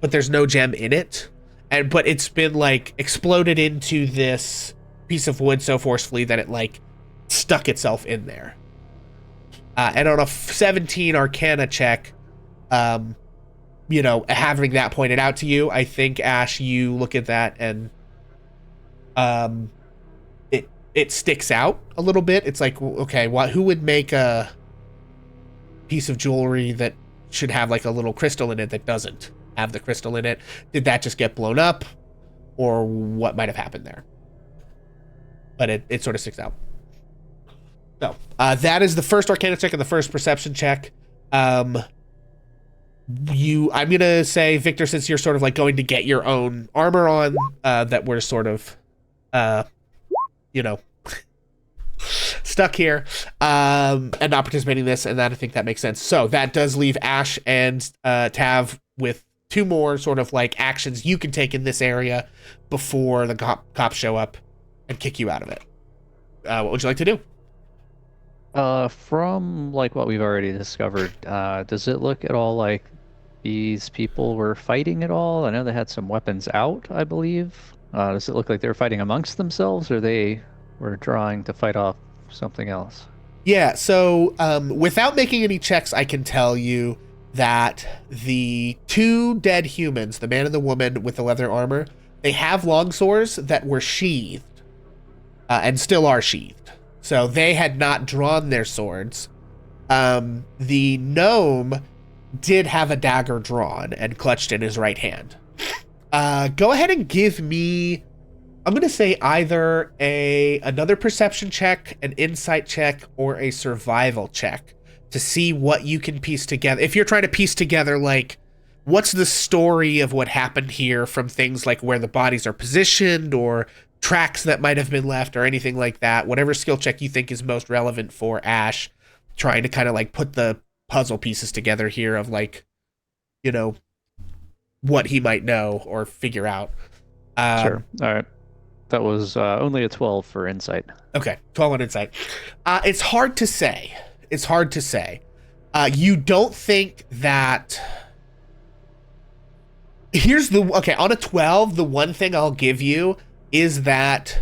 but there's no gem in it. But it's been like exploded into this piece of wood so forcefully that it like stuck itself in there. And on a 17 Arcana check, having that pointed out to you, I think, Ash, you look at that and it sticks out a little bit. It's like, okay, who would make a piece of jewelry that should have like a little crystal in it that doesn't have the crystal in it? Did that just get blown up, or what might have happened there? But it sort of sticks out. So that is the first Arcana check and the first perception check. I'm gonna say, Victor, since you're sort of like going to get your own armor on, that we're sort of stuck here, and not participating in this, and that I think that makes sense. So that does leave Ash and Tav with 2 more sort of like actions you can take in this area before the cops show up and kick you out of it. What would you like to do? From like what we've already discovered, does it look at all like these people were fighting at all? I know they had some weapons out, I believe. Does it look like they were fighting amongst themselves, or they were trying to fight off something else? Yeah, so without making any checks, I can tell you that the 2 dead humans, the man and the woman with the leather armor, they have long swords that were sheathed, and still are sheathed. So they had not drawn their swords. The gnome did have a dagger drawn and clutched in his right hand. Go ahead and give me, I'm going to say either another perception check, an insight check, or a survival check to see what you can piece together. If you're trying to piece together, like, what's the story of what happened here from things like where the bodies are positioned or tracks that might have been left or anything like that, whatever skill check you think is most relevant for Ash, trying to kind of like put the puzzle pieces together here of like, what he might know or figure out. Sure. All right. That was only a 12 for insight. Okay, 12 on insight. It's hard to say. You don't think that... on a 12, the one thing I'll give you is that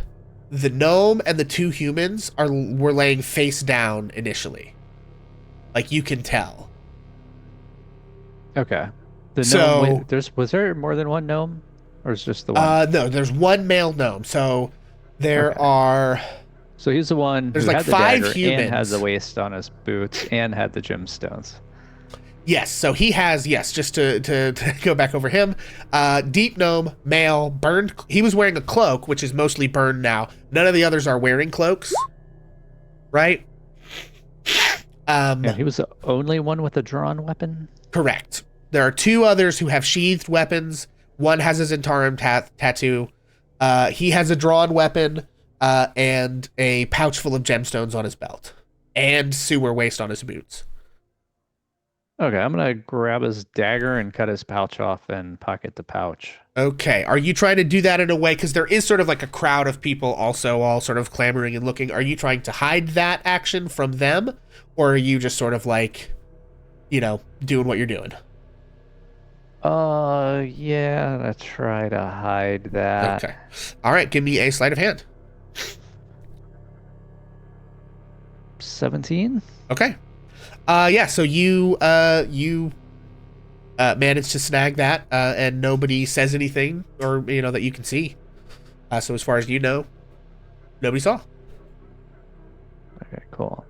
the gnome and the 2 humans were laying face down initially. Like, you can tell. Okay. The gnome, was there more than one gnome? Or is just the one? No, there's one male gnome. So there are... So he's the one There's who like had the 5 dagger humans. and had the waist on his boots and had the gemstones. Yes, so he has, just to go back over him, deep gnome, male, burned. He was wearing a cloak, which is mostly burned now. None of the others are wearing cloaks, right? Yeah, he was the only one with a drawn weapon? Correct. There are 2 others who have sheathed weapons. One has his Zentarum tattoo. He has a drawn weapon and a pouch full of gemstones on his belt. And sewer waste on his boots. Okay, I'm gonna grab his dagger and cut his pouch off and pocket the pouch. Okay. Are you trying to do that in a way? Because there is sort of like a crowd of people also all sort of clamoring and looking. Are you trying to hide that action from them? Or are you just sort of like, doing what you're doing? Yeah, I'm gonna try to hide that. Okay. All right. Give me a sleight of hand. 17? Okay. Yeah. So you manage to snag that, and nobody says anything, or that you can see. So as far as you know, nobody saw. Okay, cool.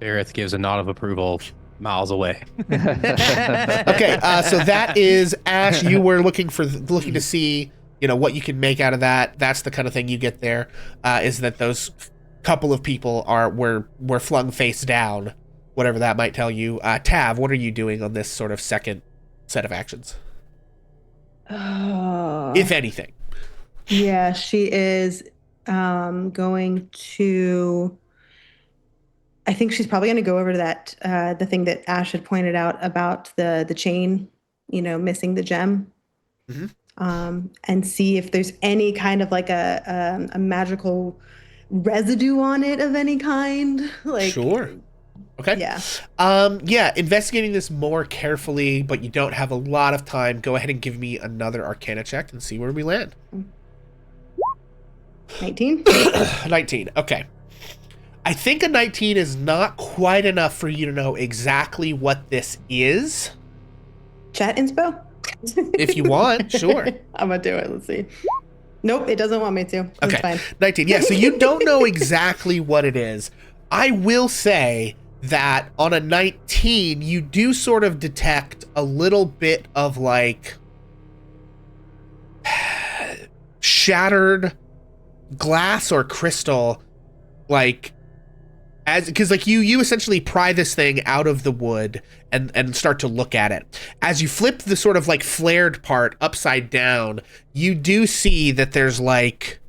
Vareth gives a nod of approval miles away. Okay. So that is Ash. You were looking to see, what you can make out of that. That's the kind of thing you get there. Is that those couple of people were flung face down, whatever that might tell you. Tav, what are you doing on this sort of second set of actions, if anything? Yeah, she is going to. I think she's probably going to go over to that the thing that Ash had pointed out about the chain, missing the gem, Mhm. and see if there's any kind of like a magical residue on it of any kind. Like, Sure. Okay. yeah. Yeah, investigating this more carefully, but you don't have a lot of time. Go ahead and give me another Arcana check and see where we land. 19. 19. Okay. I think a 19 is not quite enough for you to know exactly what this is. Chat inspo. If you want, sure. I'm gonna do it. Let's see. Nope, it doesn't want me to. It's Okay. fine. 19. Yeah, so you don't know exactly what it is. I will say that on a 19, you do sort of detect a little bit of like shattered glass or crystal, like because like you essentially pry this thing out of the wood and start to look at it. As you flip the sort of like flared part upside down, you do see that there's like,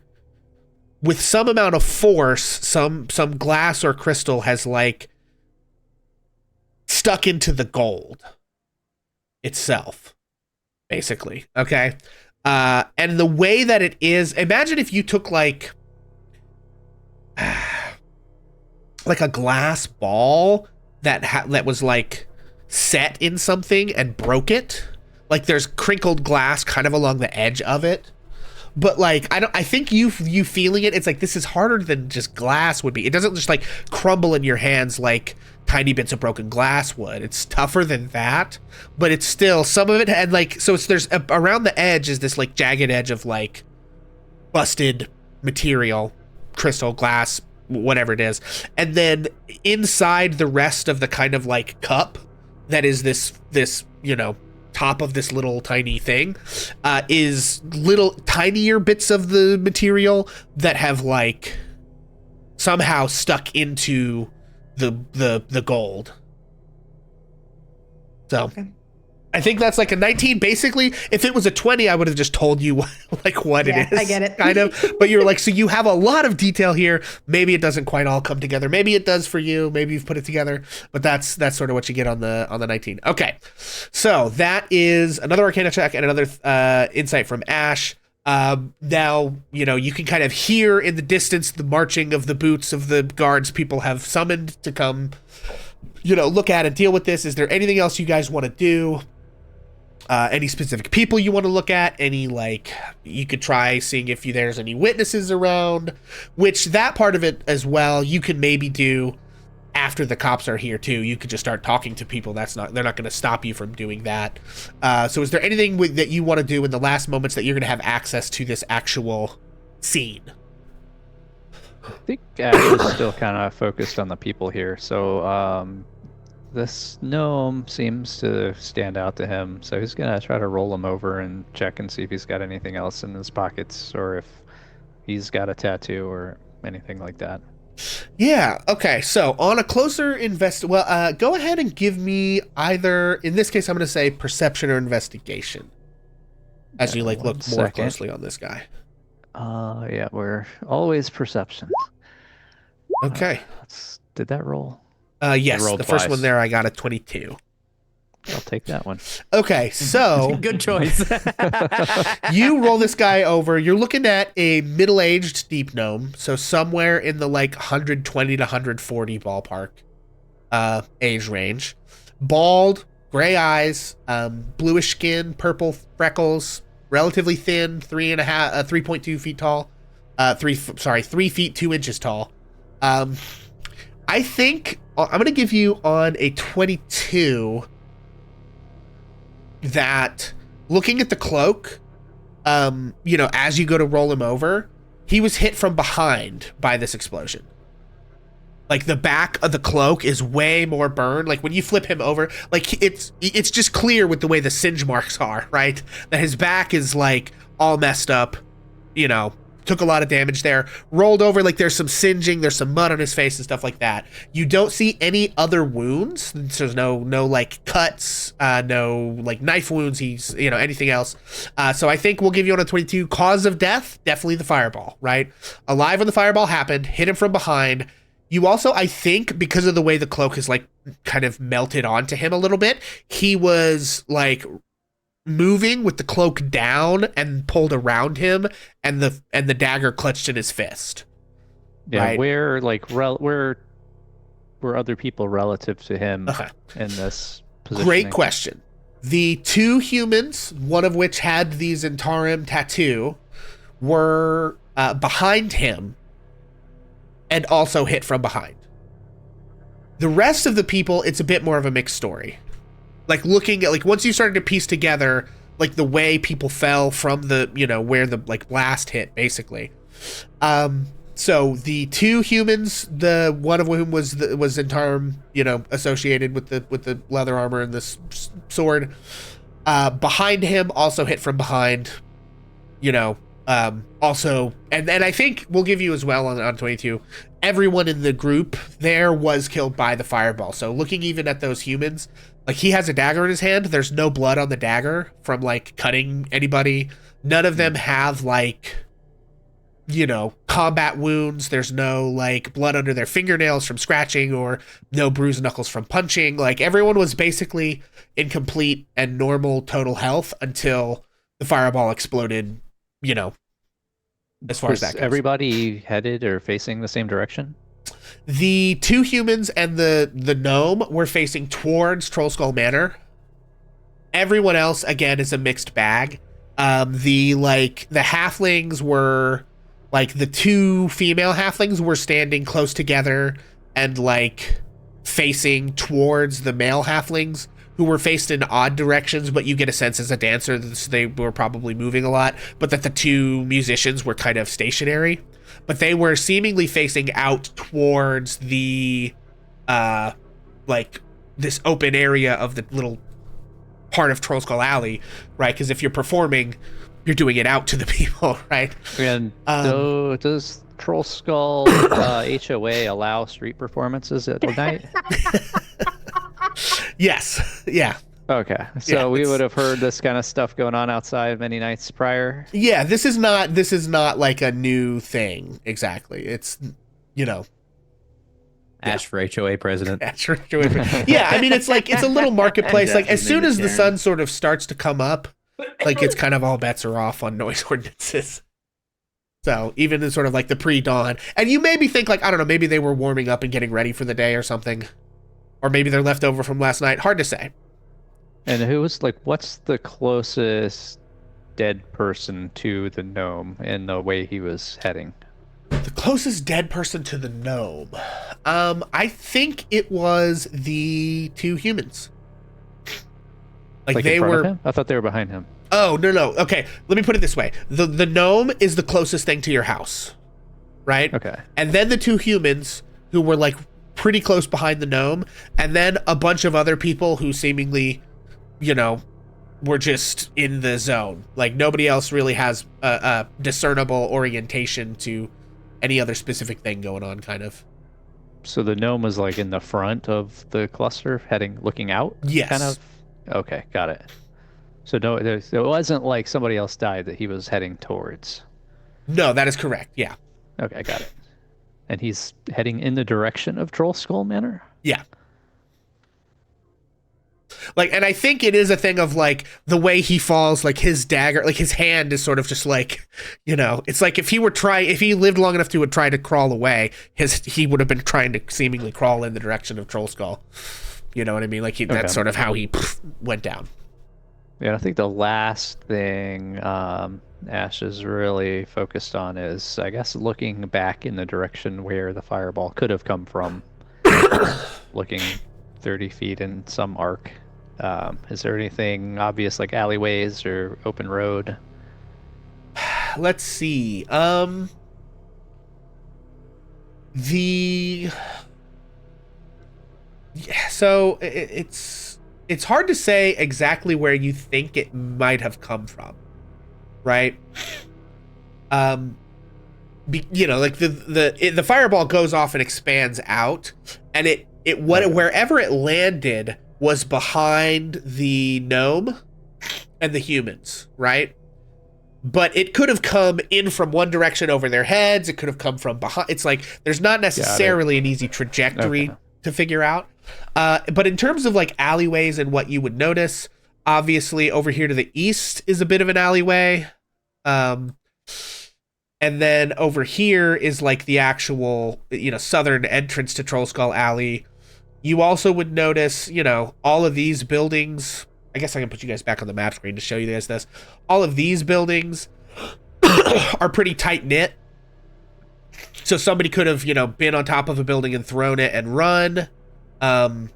with some amount of force, some glass or crystal has like stuck into the gold itself, basically. Okay. And the way that it is, imagine if you took like a glass ball that was like set in something and broke it. Like there's crinkled glass kind of along the edge of it. But like I think you feeling it, it's like this is harder than just glass would be. It doesn't just like crumble in your hands like tiny bits of broken glass would. It's tougher than that, but it's still some of it, and like so there's around the edge is this like jagged edge of like busted material, crystal, glass, whatever it is. And then inside the rest of the kind of like cup that is this top of this little tiny thing is little tinier bits of the material that have like somehow stuck into the gold. So Okay. I think that's like a 19. Basically, if it was a 20, I would have just told you what Yeah, it is. I get it. Kind of. But you're like, so you have a lot of detail here. Maybe it doesn't quite all come together. Maybe it does for you. Maybe you've put it together. But that's sort of what you get on the 19. Okay. So that is another Arcana check and another insight from Ash. Now, you can kind of hear in the distance the marching of the boots of the guards people have summoned to come, look at and deal with this. Is there anything else you guys want to do? Any specific people you want to look at? Any, like, you could try seeing if there's any witnesses around, which that part of it as well, you can maybe do after the cops are here too. You could just start talking to people. They're not going to stop you from doing that. So is there anything that you want to do in the last moments that you're going to have access to this actual scene? I think Ash is still kind of focused on the people here. So this gnome seems to stand out to him. So he's going to try to roll him over and check and see if he's got anything else in his pockets or if he's got a tattoo or anything like that. Yeah. Okay. So on a closer go ahead and give me either, in this case, I'm going to say perception or investigation as you like look more closely on this guy. Yeah, we're always perception. Okay. Did that roll? Yes, rolled the first twice. one there I got a 22. I'll take that one. Okay, so Good choice. you roll this guy over. You're looking at a middle-aged deep gnome, so somewhere in the like 120 to 140 ballpark age range. Bald, gray eyes, bluish skin, purple freckles, relatively thin, 3.2 feet tall. 3 feet 2 inches tall. I think I'm gonna give you on a 22 that, looking at the cloak, as you go to roll him over, he was hit from behind by this explosion. Like, the back of the cloak is way more burned. Like, when you flip him over, like, it's just clear with the way the singe marks are, right? That his back is, like, all messed up, took a lot of damage there. Rolled over, like, there's some singeing, there's some mud on his face and stuff like that. You don't see any other wounds. There's no like, cuts, no, like, knife wounds, anything else. So I think we'll give you on a 22. Cause of death, definitely the fireball, right? Alive when the fireball happened, hit him from behind. You also, I think, because of the way the cloak is, like, kind of melted onto him a little bit, he was, like, moving with the cloak down and pulled around him, and the dagger clutched in his fist. Yeah, right? where were other people relative to him in this position? Great question. The two humans, one of which had the Zentarim tattoo, were behind him and also hit from behind. The rest of the people, it's a bit more of a mixed story. Like, looking at, like, once you started to piece together, like, the way people fell from the, where the, like, blast hit, basically. So the two humans, the one of whom was Zentarim, associated with the leather armor and this sword, behind him also hit from behind, also, and I think we'll give you as well on 22, everyone in the group there was killed by the fireball. So looking even at those humans, like, he has a dagger in his hand. There's no blood on the dagger from, like, cutting anybody. None of them have, like, combat wounds. There's no, like, blood under their fingernails from scratching, or no bruised knuckles from punching. Like, everyone was basically in complete and normal total health until the fireball exploded, as far as that goes. Everybody headed or facing the same direction? The two humans and the gnome were facing towards Trollskull Manor. Everyone else, again, is a mixed bag. The halflings were, like, the two female halflings were standing close together and, like, facing towards the male halflings, who were faced in odd directions, but you get a sense as a dancer that they were probably moving a lot, but that the two musicians were kind of stationary. But they were seemingly facing out towards the, like, this open area of the little part of Trollskull Alley, right? Because if you're performing, you're doing it out to the people, right? And does Trollskull HOA allow street performances at night? Yes. Yeah. Okay, so we would have heard this kind of stuff going on outside many nights prior. Yeah, this is not like a new thing exactly. It's, Ash for HOA president. Yeah, I mean, it's like, it's a little marketplace. Like, as soon as the sun sort of starts to come up, like, it's kind of all bets are off on noise ordinances. So even in sort of like the pre-dawn, and you maybe think, like, I don't know, maybe they were warming up and getting ready for the day or something, or maybe they're left over from last night. Hard to say. And what's the closest dead person to the gnome in the way he was heading? The closest dead person to the gnome. I think it was the two humans. Like they in front were. of him? I thought they were behind him. Oh, no. Okay, let me put it this way. The gnome is the closest thing to your house, right? Okay. And then the two humans who were, like, pretty close behind the gnome, and then a bunch of other people who seemingly, were just in the zone. Like, nobody else really has a discernible orientation to any other specific thing going on, kind of. So the gnome was, like, in the front of the cluster, looking out? Yes. Kind of? Okay, got it. So no, it wasn't like somebody else died that he was heading towards. No, that is correct, yeah. Okay, got it. And he's heading in the direction of Trollskull Manor? Yeah. Like, and I think it is a thing of like the way he falls, like his dagger, like his hand is sort of just like, it's like if he lived long enough to would try to crawl away, he would have been trying to seemingly crawl in the direction of Troll Skull. You know what I mean? Like that's sort of how he went down. Yeah, I think the last thing Ash is really focused on is, I guess, looking back in the direction where the fireball could have come from, looking 30 feet in some arc. Is there anything obvious, like alleyways or open road? Let's see. So it's hard to say exactly where you think it might have come from, right? Like the fireball goes off and expands out, and wherever it landed was behind the gnome and the humans, right? But it could have come in from one direction over their heads. It could have come from behind. It's like there's not necessarily an easy trajectory to figure out. But in terms of like alleyways and what you would notice, obviously over here to the east is a bit of an alleyway. And then over here is like the actual, southern entrance to Troll Skull Alley. You also would notice, all of these buildings. I guess I can put you guys back on the map screen to show you guys this. All of these buildings are pretty tight knit. So somebody could have, been on top of a building and thrown it and run. Okay,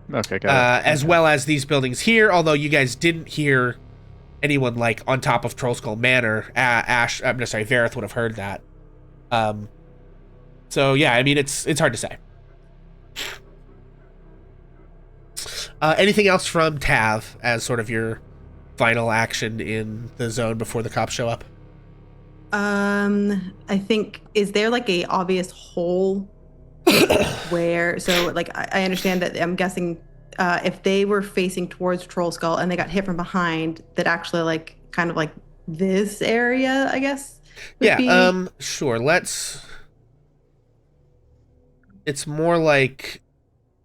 got it. As well as these buildings here, although you guys didn't hear anyone like on top of Troll Skull Manor. Vareth would have heard that. So yeah, I mean it's hard to say. Anything else from Tav as sort of your final action in the zone before the cops show up? I think, is there like a obvious hole where, so like I understand that, I'm guessing if they were facing towards Troll Skull and they got hit from behind, that actually like kind of like this area, I guess. Sure. It's more like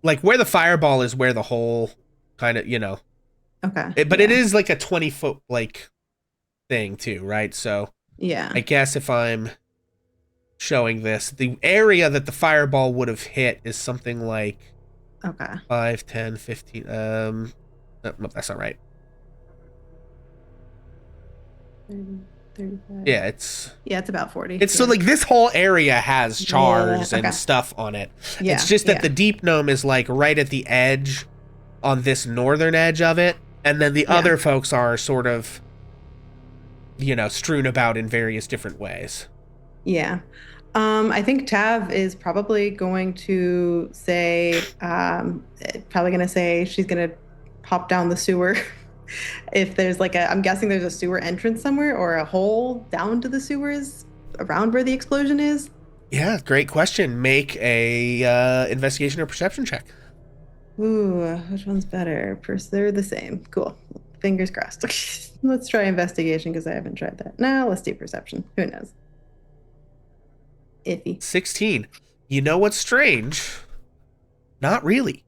where the fireball is where the hole kind of, Okay. But it is like a 20-foot like thing too, right? So yeah, I guess if I'm showing this, the area that the fireball would have hit is something like 5, 10, 15. No, that's not right. 30, 35. Yeah, it's about 40. It's so like this whole area has chars and stuff on it. Yeah, it's just that the deep gnome is like right at the edge on this northern edge of it, and then the other folks are sort of strewn about in various different ways. Yeah. I think Tav is probably going to say, she's going to hop down the sewer. If there's like I'm guessing there's a sewer entrance somewhere or a hole down to the sewers around where the explosion is. Yeah, great question. Make a investigation or perception check. Ooh, which one's better? They're the same. Cool. Fingers crossed. Let's try investigation because I haven't tried that. No, let's do perception. Who knows? Iffy. 16. You know what's strange? Not really.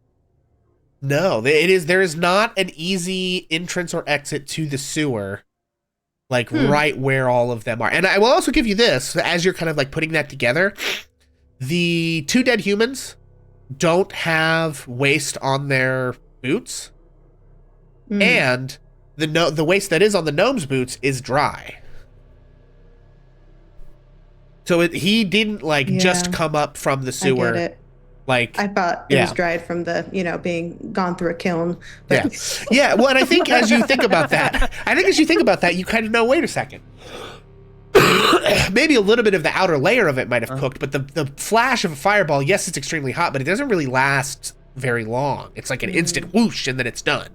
No, there is not an easy entrance or exit to the sewer, like right where all of them are. And I will also give you this, as you're kind of like putting that together, the 2 dead humans don't have waste on their boots, and the waste that is on the gnome's boots is dry. So he didn't just come up from the sewer. I get it. Like, I thought it was dried from the, being gone through a kiln. But... Yeah. Well, and I think as you think about that, you kind of know, wait a second. Maybe a little bit of the outer layer of it might have cooked, but the flash of a fireball, yes, it's extremely hot, but it doesn't really last very long. It's like an instant whoosh and then it's done.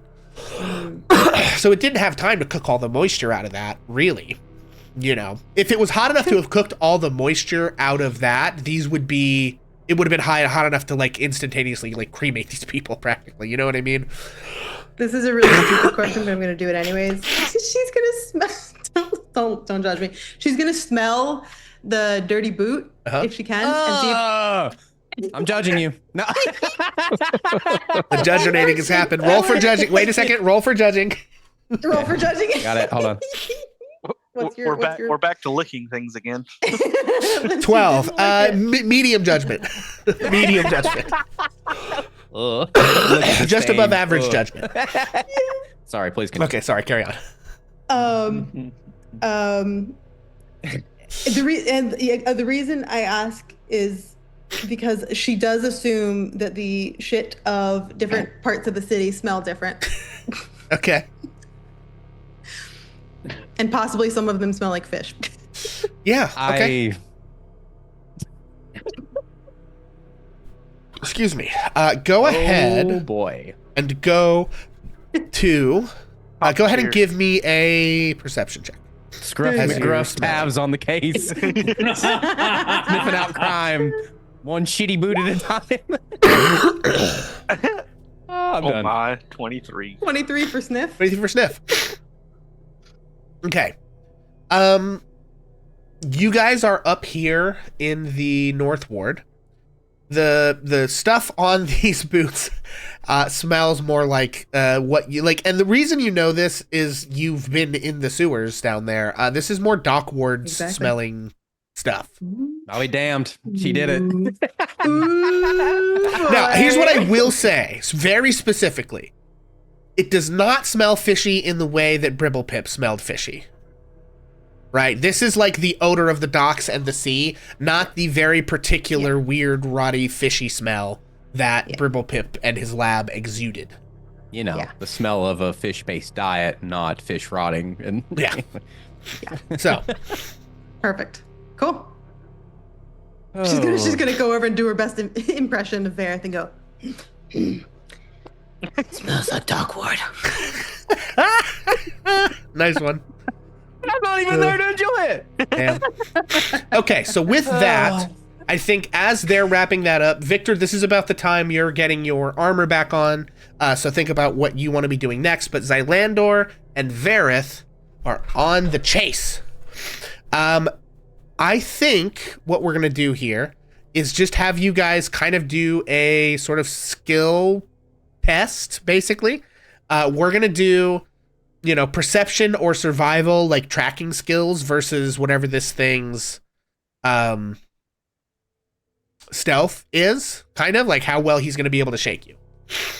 So it didn't have time to cook all the moisture out of that, really. If it was hot enough to have cooked all the moisture out of that, it would have been hot enough to like instantaneously like cremate these people practically. You know what I mean? This is a really stupid question, but I'm going to do it anyways. She's going to smell. Don't judge me. She's going to smell the dirty boot if she can, and see if I'm judging you. No. The judginating has happened. Roll for judging. Wait a second. Roll for judging. roll for judging. Got it. Hold on. We're back to licking things again. 12. Medium judgment. Medium judgment. Just above average judgment. Sorry, please continue. Okay, sorry. Carry on. The reason I ask is because she does assume that the shit of different parts of the city smell different. Okay. And possibly some of them smell like fish. Yeah. Okay. I Excuse me. Go ahead. Oh boy. And go to. Go ahead and Cheers. give me a perception check. Scruff As you're McGruff smelling. tabs on the case. Sniffing out crime. One shitty boot at a time. I'm Oh done. my, 23. 23 for sniff. Anything for sniff? Okay. You guys are up here in the North Ward. The stuff on these boots smells more like what you like, and the reason you know this is you've been in the sewers down there. This is more dock wards Exactly. smelling stuff. I'll be damned. She did it. Now, here's what I will say, very specifically. It does not smell fishy in the way that Bribblepip smelled fishy. Right? This is like the odor of the docks and the sea, not the very particular weird, rotty, fishy smell that Bribblepip and his lab exuded. You know, Yeah. the smell of a fish-based diet, not fish rotting. And Yeah. So, Perfect. Cool. She's gonna go over and do her best impression of Vareth and go. Smells like dock ward. nice one. I'm not even there to enjoy it. Damn. Okay, so with that, I think as they're wrapping that up, Victor, this is about the time you're getting your armor back on. So think about what you want to be doing next. But Xylandor and Vareth are on the chase. I think what we're going to do here is just have you guys kind of do a sort of skill test, basically. We're going to do, you know, perception or survival, like tracking skills versus whatever this thing's stealth is, kind of like how well he's going to be able to shake you.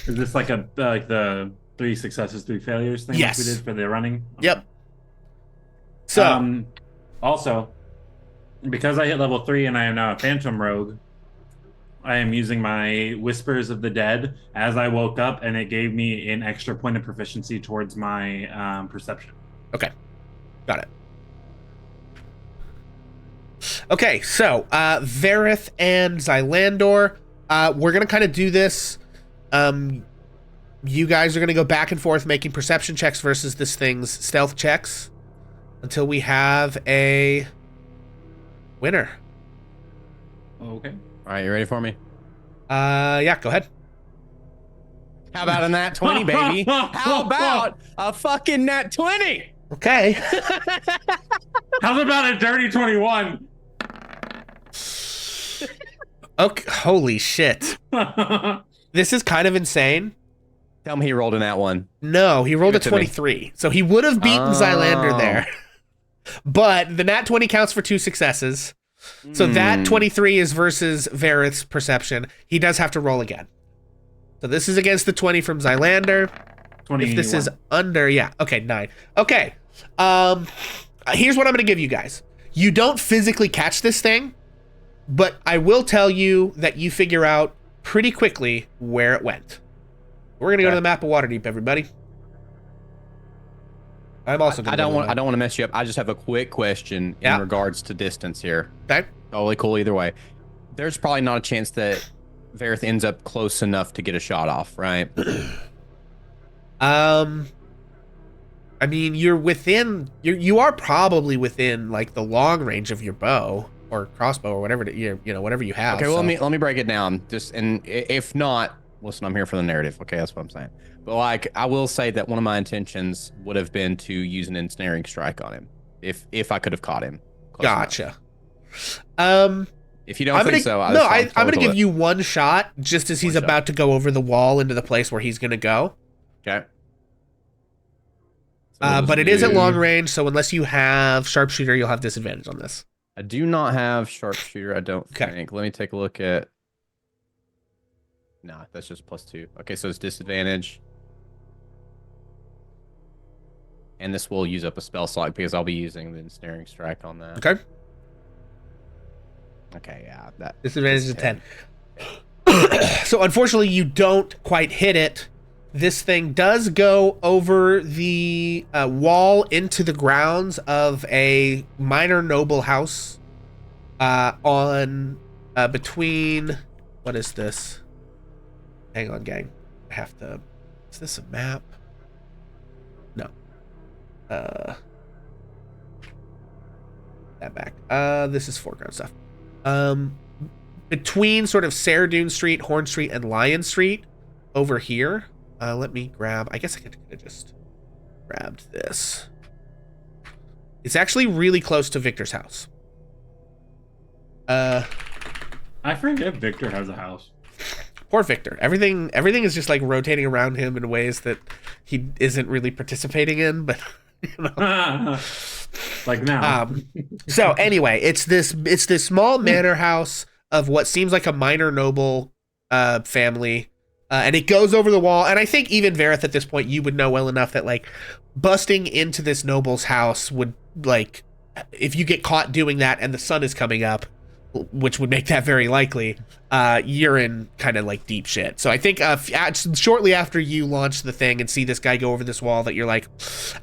Is this like the 3 successes, 3 failures thing Yes. like we did for the running? Yep. So, Also, because I hit level 3 and I am now a phantom rogue, I am using my Whispers of the Dead as I woke up, and it gave me an extra point of proficiency towards my perception. okay. Got it. Okay, so Vareth and Xylandor, we're going to kind of do this. You guys are going to go back and forth making perception checks versus this thing's stealth checks until we have a winner. Okay. All right, you ready for me? Yeah, go ahead. How about a nat 20, baby? How about a fucking nat 20? Okay. How's about a dirty 21? Okay. Holy shit. This is kind of insane. Tell me he rolled a nat 1. No, he rolled a Give it to me. 23. So he would have beaten Xylander Oh. there. But the nat 20 counts for 2 successes. So that 23 is versus Vareth's perception. He does have to roll again. So this is against the 20 from Xylander. 21. If this is under, yeah. Okay, 9. Okay. Here's what I'm going to give you guys. You don't physically catch this thing, but I will tell you that you figure out pretty quickly where it went. We're going to go to the map of Waterdeep, everybody. I'm also I gonna don't go want to to mess you up. I just have a quick question Yeah. in regards to distance here. Okay. Totally cool either way. There's probably not a chance that Vareth ends up close enough to get a shot off, right? I mean, you're within. You are probably within like the long range of your bow or crossbow or whatever whatever you have. Okay, well so. let me break it down. Just and if not, listen, I'm here for the narrative. Okay, that's what I'm saying. But like, I will say that one of my intentions would have been to use an ensnaring strike on him, if I could have caught him. Close enough. Gotcha. If you don't think so, I'm gonna give you one shot just as he's about to go over the wall into the place where he's gonna go. Okay. So But it is at long range, so unless you have sharpshooter, you'll have disadvantage on this. I do not have sharpshooter, I don't think. Let me take a look at... Nah, that's just +2. Okay, so it's disadvantage. And this will use up a spell slot because I'll be using the ensnaring strike on that. Okay. Okay, yeah. That disadvantage is 10. So unfortunately, you don't quite hit it. This thing does go over the wall into the grounds of a minor noble house on between... What is this? Hang on, gang. I have to... Is this a map? No. That back. This is foreground stuff. Between sort of Saradoon Street, Horn Street, and Lion Street over here. Let me grab... I guess I could have just grabbed this. It's actually really close to Victor's house. I forget Victor has a house. Poor Victor. Everything is just like rotating around him in ways that he isn't really participating in, but you know. Like now. So anyway, it's this small manor house of what seems like a minor noble family. And it goes over the wall. And I think even Vareth at this point, you would know well enough that like busting into this noble's house would, like, if you get caught doing that and the sun is coming up, which would make that very likely, you're in kind of like deep shit. So I think shortly after you launch the thing and see this guy go over this wall that you're like,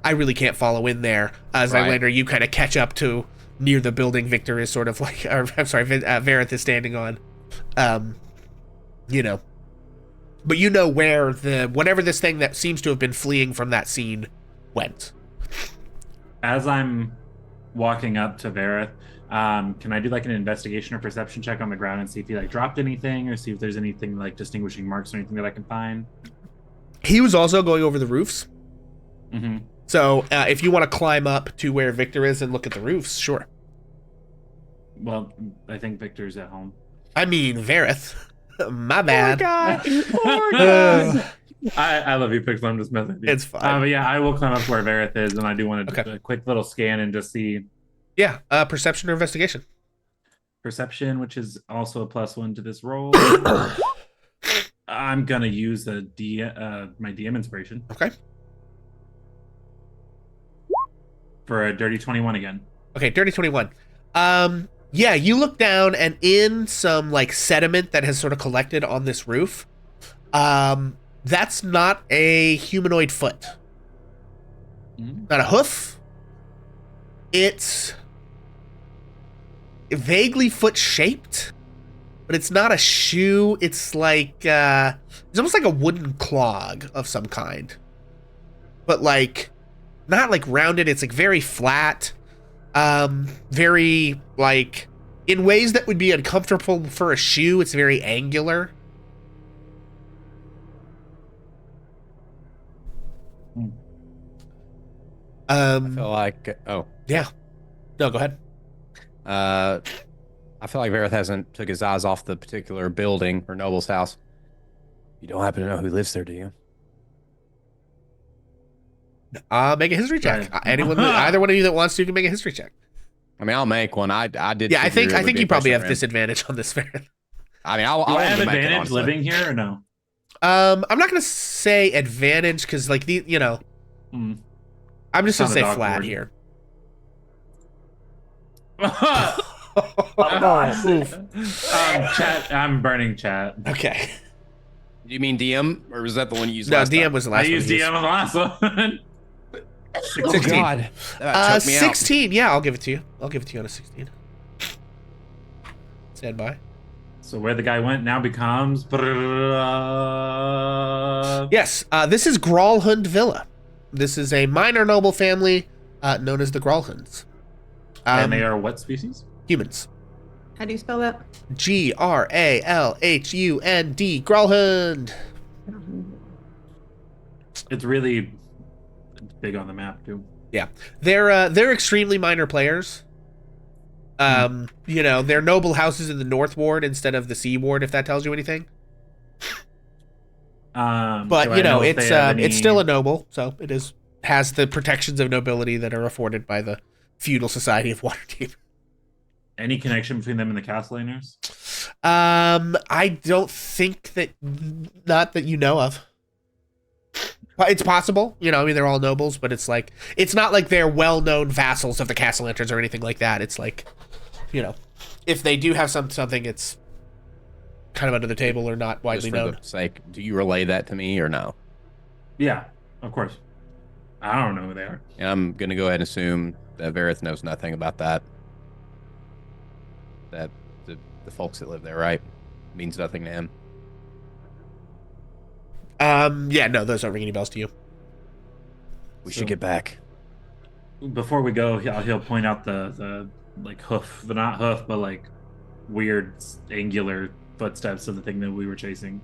I really can't follow in there. Zylander, you kind of catch up to near the building Victor is sort of like, or I'm sorry, Vareth is standing on, you know. But you know where whatever this thing that seems to have been fleeing from that scene went. As I'm walking up to Vareth, can I do like an investigation or perception check on the ground and see if he like dropped anything or see if there's anything like distinguishing marks or anything that I can find? He was also going over the roofs. Mm-hmm. So if you want to climb up to where Victor is and look at the roofs, sure. Well, I think Victor's at home. I mean, Vareth. My bad. Poor guy. I love you, Pixel. I'm just messing with you. It's fine. But yeah, I will climb up where Vareth is, and I do want to do a quick little scan and just see. Yeah, perception or investigation. Perception, which is also a +1 to this roll. I'm gonna use my DM inspiration. Okay. For a dirty 21 again. Okay, dirty 21. Yeah, you look down and in some like sediment that has sort of collected on this roof, that's not a humanoid foot. Not a hoof. It's vaguely foot shaped, but it's not a shoe. It's like it's almost like a wooden clog of some kind, but like not like rounded. It's like very flat. Very like in ways that would be uncomfortable for a shoe. It's very angular. I feel like yeah. No, go ahead. I feel like Vareth hasn't took his eyes off the particular building or noble's house. You don't happen to know who lives there, do you? Make a history check. Either one of you that wants to can make a history check. I mean, I'll make one. I did. Yeah, I think you probably have disadvantage on this, Vareth. I mean, I'll have make advantage it, living here or no? I'm not gonna say advantage because like I'm just gonna say flat here. Chat. I'm burning chat. Okay. Do you mean DM, or was that the one you used? No, last DM time? was the last one. I used DM on the last one. 16. Oh God. That choked me 16. Yeah, I'll give it to you. I'll give it to you on a 16. Stand by. So where the guy went now becomes. Yes, this is Gralhund Villa. This is a minor noble family known as the Gralhunds. And they are what species? Humans. How do you spell that? Gralhund. Gralhund. It's really big on the map too. Yeah, they're extremely minor players. They're noble houses in the North Ward instead of the Sea Ward, if that tells you anything. But do I know if they have it's still a any- noble, so it has the protections of nobility that are afforded by the feudal society of Waterdeep. any connection between them and the Castellaners? I don't think not that you know of. It's possible, they're all nobles, but it's not like they're well-known vassals of the Castellaners or anything like that. It's like, if they do have something, it's kind of under the table or not widely Just for known. the sake, do you relay that to me or no? Yeah, of course. I don't know who they are. I'm gonna go ahead and assume that Vareth knows nothing about that. That the folks that live there, right, means nothing to him. Yeah, no, those don't ring any bells to you. We should get back. Before we go, he'll point out the like hoof, but not hoof, but like weird angular footsteps of the thing that we were chasing.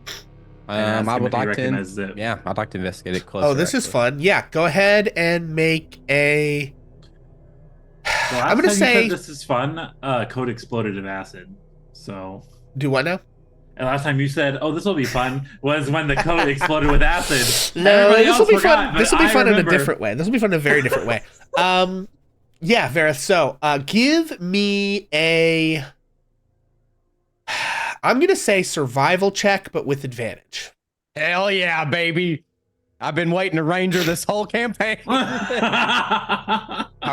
And ask I him would if he like recognizes to. it. Yeah, I'd like to investigate it closer. Oh, this is actually. fun. Yeah, go ahead and make a. The last I'm gonna time you say said this is fun. Code exploded of acid. So do what now? and last time you said, "Oh, this will be fun," was when the code exploded with acid. No, Everybody this will else be forgot, fun. but This will be I fun in a remember. different way. This will be fun in a very different way. Yeah, Vareth. So, give me a. I'm gonna say survival check, but with advantage. Hell yeah, baby! I've been waiting to ranger this whole campaign. All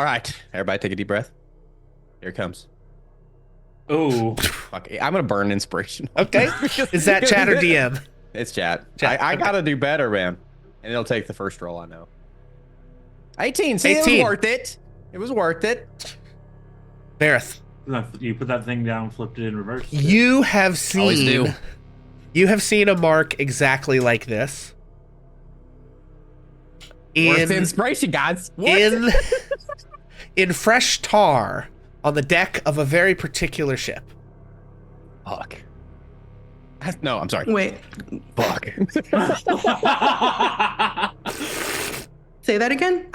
right, everybody, take a deep breath. Here it comes. Ooh. Fuck, I'm gonna burn inspiration. Okay, is that chat or DM? It's chat. Chat, I okay. gotta do better, man. And it'll take the first roll, I know. 18. See, 18. it was worth it. It was worth it. Vareth, You put that thing down, flipped it in reverse. you have Always seen. do. You have seen a mark exactly like this. Worth the inspiration, guys. in in fresh tar on the deck of a very particular ship. Fuck. No, I'm sorry. Wait, Fuck. say that again.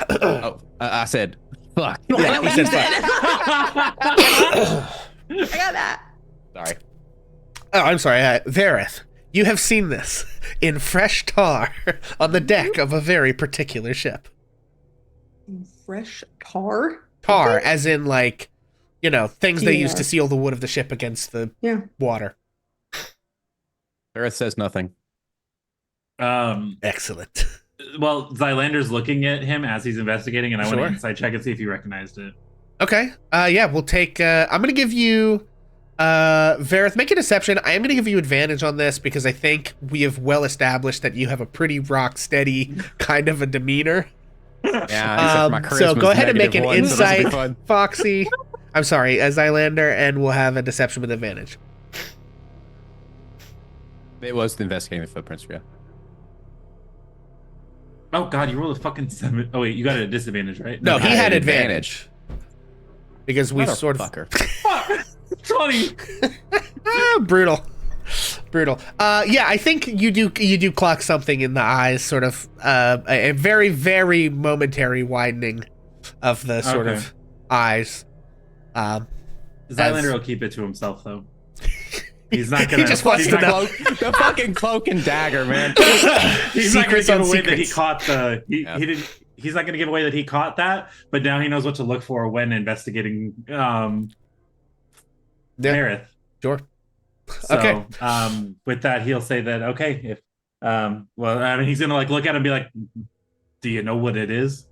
Oh, I said, fuck. Yeah, he said fuck. I got that. Sorry. Oh, I'm sorry, Vareth. You have seen this in fresh tar on the deck of a very particular ship. Fresh tar. Tar, as in things they use Yeah. to seal the wood of the ship against the Yeah. water. Gareth says nothing. Excellent. Well, Zylander's looking at him as he's investigating, and I want Sure. to inside check and see if he recognized it. Okay. Yeah, we'll take. I'm gonna give you, Vareth, make a deception. I am gonna give you advantage on this because I think we have well established that you have a pretty rock steady kind of a demeanor. Yeah, except for my So charisma's go ahead and make an -1, so this will be insight, fun. Foxy. I'm sorry, as Zylander, and we'll have a deception with advantage. It was the investigating the footprints, yeah. Oh God, you rolled a fucking 7. Oh wait, you got it at disadvantage, right? No, he I had had advantage because we sort of Motherfucker. Fuck. 20. brutal. Yeah, I think you do clock something in the eyes, sort of a very, very momentary widening of the sort Okay. of eyes. Zylander will keep it to himself though. He's not gonna. He just wants he's to not know. gonna- The fucking cloak and dagger, man. He's not gonna Secrets give on away that he secrets. caught the. Yeah. He didn't. He's not gonna give away that he caught that, but now he knows what to look for when investigating. Yeah. Gareth. Sure. So, Okay. With that, he'll say that okay. If well, I mean, he's gonna like look at it and be like, "Do you know what it is?"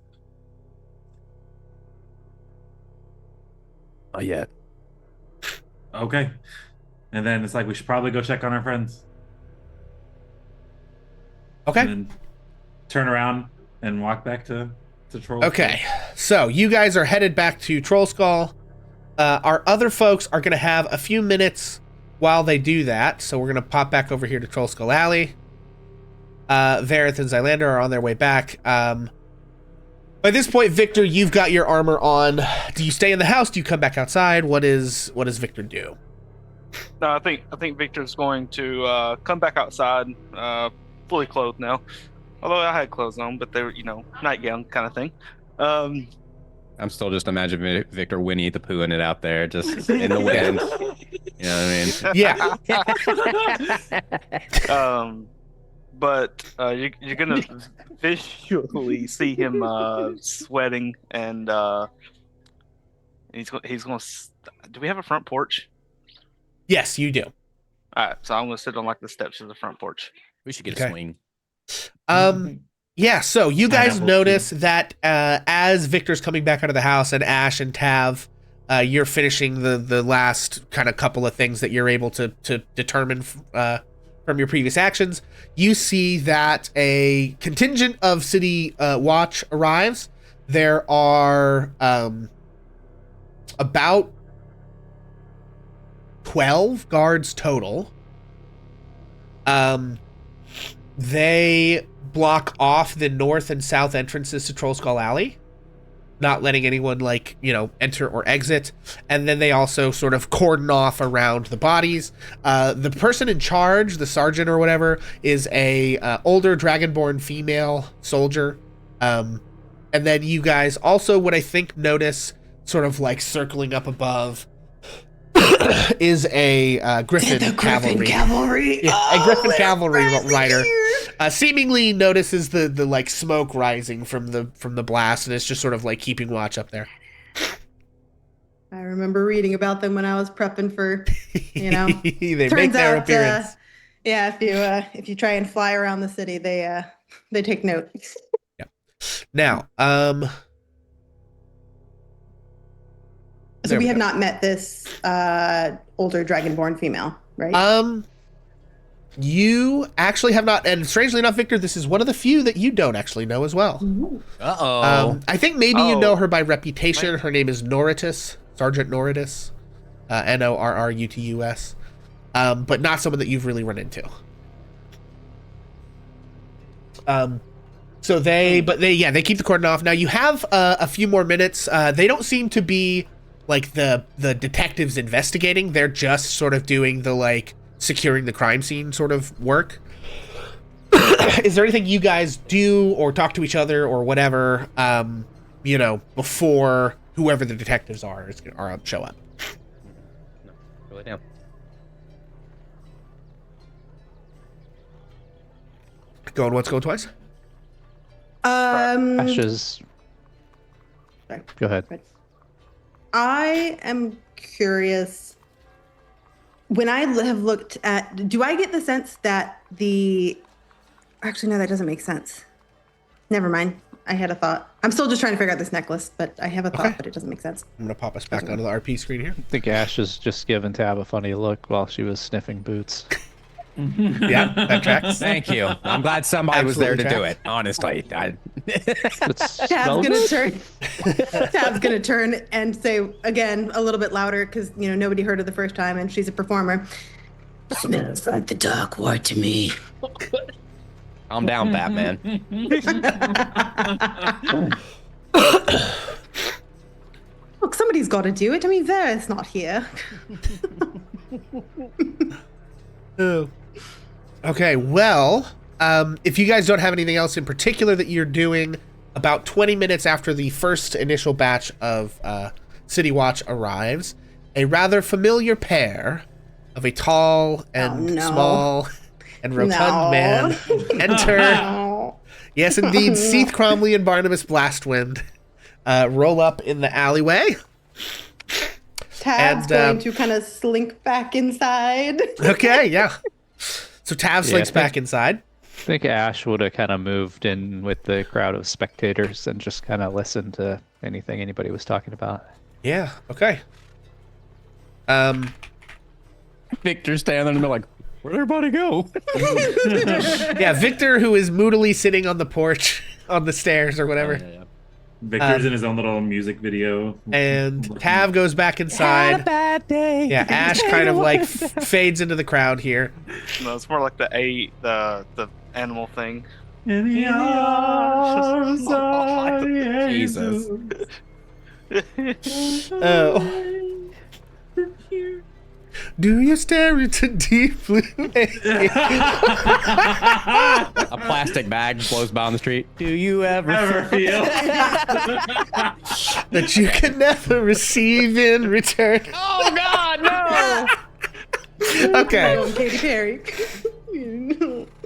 Not yet. Okay. And then it's like we should probably go check on our friends. Okay. And then turn around and walk back to Troll. Okay. So you guys are headed back to Troll Skull. Our other folks are going to have a few minutes while they do that. So we're going to pop back over here to Troll Skull Alley. Vareth and Zylander are on their way back. By this point, Victor, you've got your armor on. Do you stay in the house? Do you come back outside? What does Victor do? No, I think Victor's going to come back outside, fully clothed now. Although I had clothes on, but they were, nightgown kind of thing. I'm still just imagining Victor Winnie the Pooh in it out there, just in the wind. You know what I mean? Yeah. But you're gonna visually see him sweating, and he's gonna. Do we have a front porch? Yes, you do. All right, so I'm gonna sit on like the steps of the front porch. We should get Okay. a swing. Yeah, so you guys Pineapple notice that as Victor's coming back out of the house and Ash and Tav, you're finishing the last kind of couple of things that you're able to determine from your previous actions, you see that a contingent of City Watch arrives. There are about 12 guards total. They block off the north and south entrances to Troll Skull Alley, not letting anyone enter or exit. And then they also sort of cordon off around the bodies. The person in charge, the sergeant or whatever, is a older dragonborn female soldier. And then you guys also would, I think, notice sort of like circling up above is a Griffin cavalry. Yeah, a Griffin cavalry rider. Seemingly notices the like smoke rising from the blast, and it's just sort of like keeping watch up there. I remember reading about them when I was prepping for, They make their appearance. If you try and fly around the city, they take note. Yeah. Now, so we have not met this older dragonborn female, right? You actually have not, and strangely enough, Victor, this is one of the few that you don't actually know as well. Uh-oh. I think maybe you know her by reputation. Her name is Noritus, Sergeant Noritus, Norrutus, but not someone that you've really run into. So they keep the cordon off. Now you have a few more minutes. They don't seem to be like the detectives investigating. They're just sort of doing the like securing the crime scene sort of work. Is there anything you guys do or talk to each other or whatever, before whoever the detectives are show up? No, really down. Going once, going twice? Ash's. Sorry. Go ahead. I am curious. When I have looked at, do I get the sense that actually, no, that doesn't make sense. Never mind. I had a thought. I'm still just trying to figure out this necklace, but I have a thought, but it doesn't make sense. I'm going to pop us back onto the RP screen here. I think Ash is just giving Tab a funny look while she was sniffing boots. Yeah, that tracks. Thank you. I'm glad somebody was there to Absolutely do it. Honestly, Tab's gonna turn and say again a little bit louder because nobody heard her the first time and she's a performer. Smells like the dark ward to me. calm down, Batman. Look, somebody's got to do it. I mean, Varys not here. Oh. Okay, well, if you guys don't have anything else in particular that you're doing, about 20 minutes after the first initial batch of City Watch arrives, a rather familiar pair of a tall and small and rotund man enter. No. Yes, indeed, Seath Cromley and Barnabas Blastwind roll up in the alleyway. Tab's going to kind of slink back inside. Okay, yeah. So Tav slinks back inside. I think Ash would have kind of moved in with the crowd of spectators and just kind of listened to anything anybody was talking about. Yeah, okay. Victor's standing there like, where'd everybody go? Yeah, Victor, who is moodily sitting on the porch, on the stairs or whatever. Victor's in his own little music video. And Tav goes back inside. Had a bad day. Yeah, Ash kind of like fades into the crowd here. No, it's more like the animal thing. In the arms of Jesus. Oh. Do you stare into deep blue? A plastic bag blows by on the street. Do you Ever feel? That you can never receive in return. Oh God, no! Okay. Oh, Katy Perry.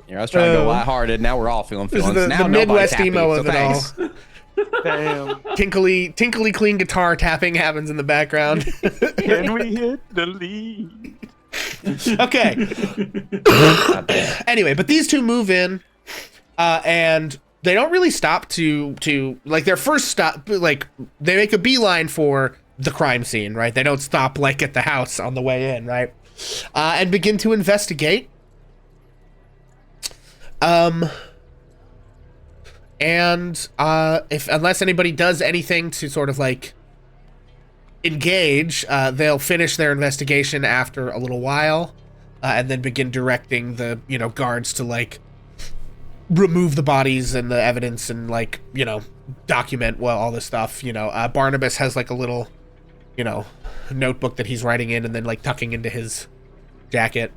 Yeah, I was trying to go lighthearted. Now we're all feeling This is feelings. the Now nobody's Midwest happy, emo so of it thanks. all. Damn. Tinkly clean guitar tapping happens in the background. Can we hit the lead? Okay. Anyway, but these two move in, and they don't really stop to like their first stop. Like they make a beeline for the crime scene, right? They don't stop like at the house on the way in, right? And begin to investigate. And unless anybody does anything to sort of like engage, they'll finish their investigation after a little while, and then begin directing the guards to like remove the bodies and the evidence and like document all this stuff. Barnabas has like a little notebook that he's writing in and then like tucking into his jacket.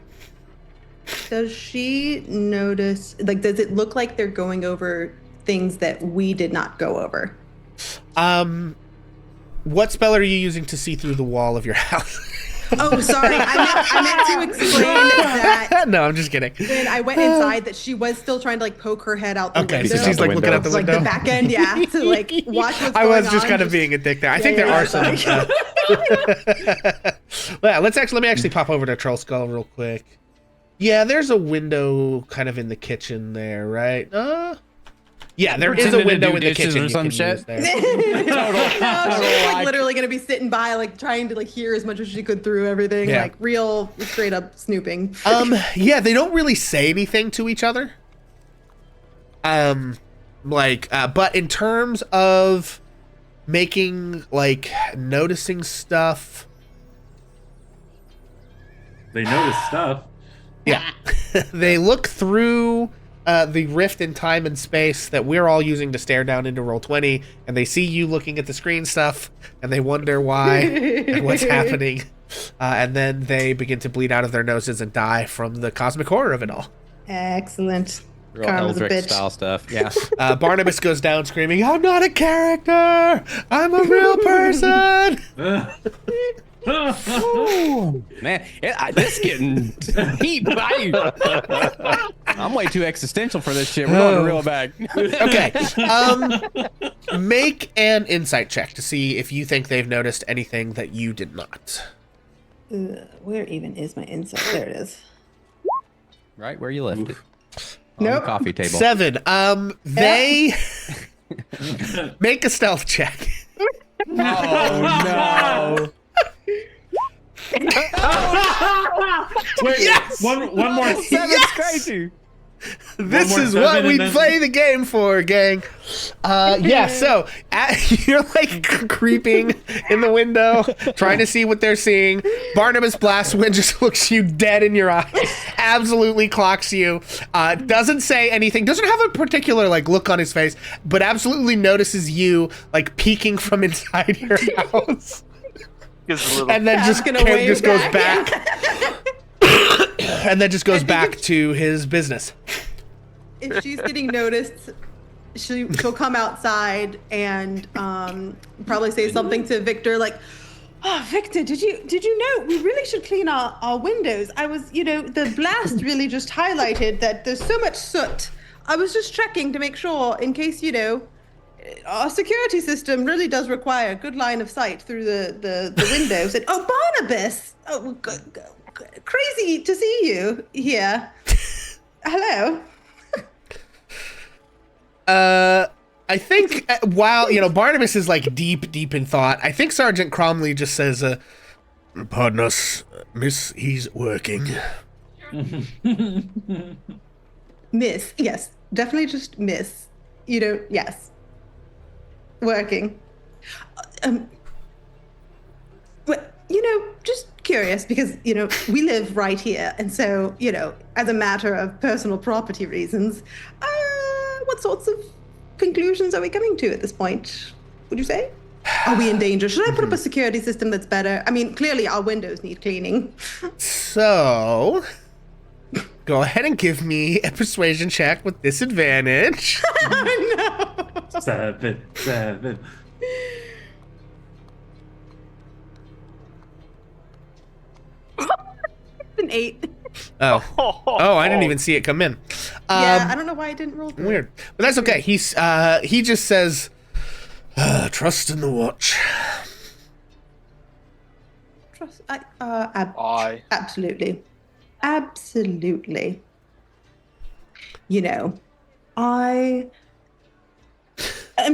Does she notice, like, does it look like they're going over things that we did not go over? What spell are you using to see through the wall of your house? Oh, sorry. I meant to explain that No, I'm just kidding. when I went inside that she was still trying to like poke her head out the Okay, window. so she's like looking out the like window. the back end, yeah, to like watch what's I going on. was just kind of being a dick there. I think yeah, there are sorry. some. Well, let me actually pop over to Troll Skull real quick. Yeah, there's a window kind of in the kitchen there, right? Yeah, there is a Pretending to window do in the dishes kitchen or you some can shit. use there. No, she's like like- literally gonna be sitting by, like trying to like hear as much as she could through everything, Yeah. like real straight up snooping. Yeah, they don't really say anything to each other. But in terms of making like noticing stuff, They notice stuff. yeah, they look through the rift in time and space that we're all using to stare down into Roll20, and they see you looking at the screen stuff, and they wonder why and what's happening, and then they begin to bleed out of their noses and die from the cosmic horror of it all. Excellent. Real Karma's a Eldritch bitch. style stuff. Yeah. Barnabas goes down screaming, "I'm not a character! I'm a real person!" Man, this is getting deep. I'm way too existential for this shit. We're going to reel it back. Okay. Make an insight check to see if you think they've noticed anything that you did not. Where even is my insight? There it is. Right where you left it. On Nope. the coffee table. 7. They make a stealth check. Oh, no. Yes! One more. That's crazy. This more is 7 what and we then- play the game for, gang. Yeah, so you're like creeping in the window, trying to see what they're seeing. Barnabas Blastwind just looks you dead in your eyes, absolutely clocks you, doesn't say anything, doesn't have a particular like look on his face, but absolutely notices you like peeking from inside your house. Gives a little. And then Pat's just gonna wave goes back. back. And then just goes back to his business. If she's getting noticed, she'll come outside and probably say something to Victor like, "Oh, Victor, did you know we really should clean our windows? I was, the blast really just highlighted that there's so much soot. I was just checking to make sure in case, our security system really does require a good line of sight through the windows." And oh, Barnabas, crazy to see you here. Hello. I think while Barnabas is like deep in thought, I think Sergeant Cromley just says, "Pardon us, miss, he's working." Miss, yes, definitely just miss. Yes. Working. But, just curious because, we live right here. And so, as a matter of personal property reasons, what sorts of conclusions are we coming to at this point, would you say? Are we in danger? Should I put up a security system that's better? I mean, clearly our windows need cleaning. So, go ahead and give me a persuasion check with disadvantage. Oh, no. 7. An 8. Oh, I didn't even see it come in. Yeah, I don't know why I didn't roll. Weird, but that's okay. He just says, "Trust in the watch." Trust. I. Absolutely. Absolutely. You know, I'm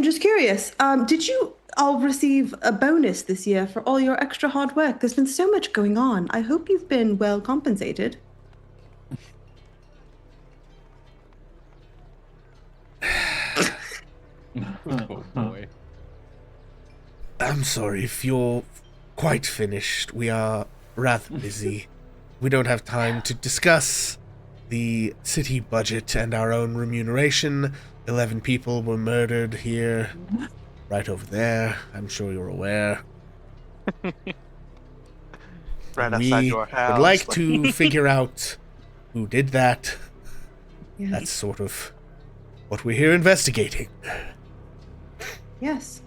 just curious. Did you all receive a bonus this year for all your extra hard work? There's been so much going on. I hope you've been well compensated. Oh boy. I'm sorry if you're quite finished. We are rather busy. We don't have time to discuss the city budget and our own remuneration. 11 people were murdered here, right over there. I'm sure you're aware. Right outside We your house. would like to figure out who did that. Yes. That's sort of what we're here investigating. Yes.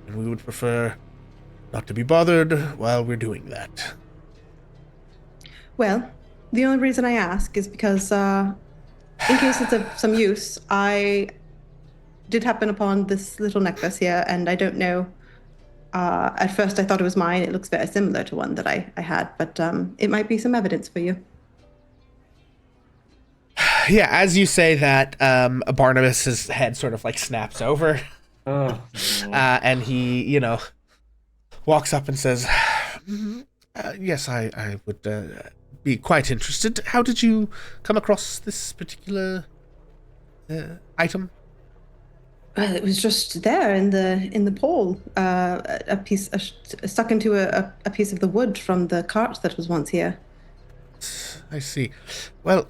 And we would prefer not to be bothered while we're doing that. Well, the only reason I ask is because, in case it's of some use, I did happen upon this little necklace here, and I don't know. At first, I thought it was mine. It looks very similar to one that I had, but it might be some evidence for you. Yeah, as you say that, Barnabas's head sort of like snaps over, Oh, no. and he, walks up and says, "Yes, I would be quite interested. How did you come across this particular item?" Well, it was just there in the pole, a piece stuck into a piece of the wood from the cart that was once here. I see. Well,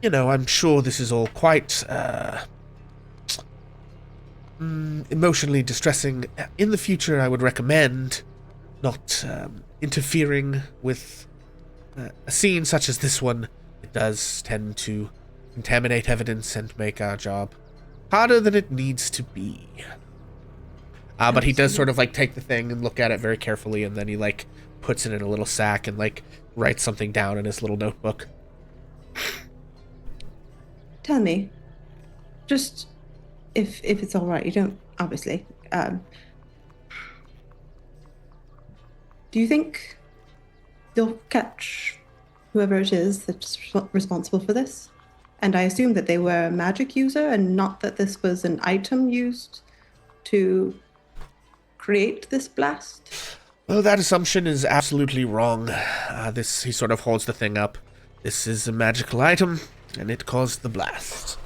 I'm sure this is all quite emotionally distressing. In the future, I would recommend not interfering with a scene such as this one. It does tend to contaminate evidence and make our job harder than it needs to be. But he does sort of like take the thing and look at it very carefully, and then he like puts it in a little sack and like writes something down in his little notebook. Tell me, just if it's all right, you don't obviously. Do you think they'll catch whoever it is that's responsible for this? And I assume that they were a magic user and not that this was an item used to create this blast? Well, that assumption is absolutely wrong. He sort of holds the thing up. This is a magical item, and it caused the blast.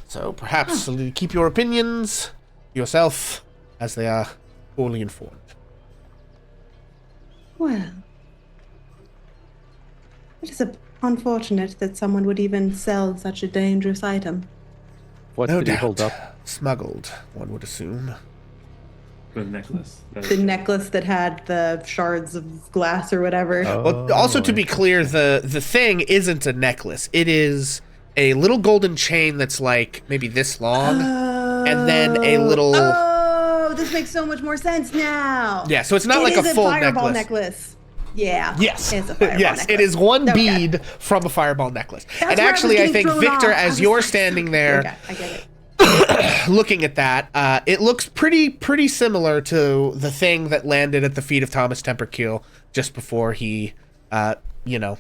So perhaps keep your opinions yourself, as they are poorly informed. Well, it is unfortunate that someone would even sell such a dangerous item. What No did he doubt. hold up? Smuggled, one would assume. The necklace. The necklace that had the shards of glass or whatever. Well, also to be clear, the thing isn't a necklace. It is a little golden chain that's like maybe this long, and then a little. Oh, this makes so much more sense now. Yeah, so it's not like It a is full fireball necklace. Yeah. Yes. It's a fireball Yes, necklace. it is one Okay. bead from a fireball necklace. That's And where I was actually, I getting think, thrown Victor, off. I as was you're like, standing there Okay, I get it. looking at that, it looks pretty similar to the thing that landed at the feet of Thomas Temperkill just before he, was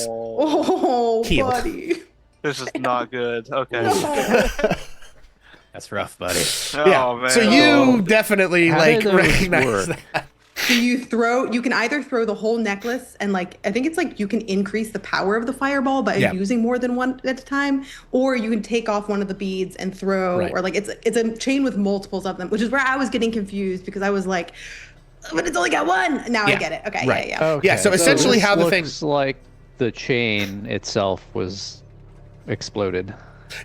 Oh, Healed. buddy. This is not good. Okay. That's rough, buddy. yeah. Oh man. So you definitely How like did those recognize work? that. So you can either throw the whole necklace and I think it's like you can increase the power of the fireball by Yeah. using more than one at a time, or you can take off one of the beads and throw, Right. or like it's a chain with multiples of them, which is where I was getting confused because I was like, but it's only got one. Now I Yeah. get it. Okay, Right. yeah. Yeah, so essentially this how the thing- looks like the chain itself was exploded.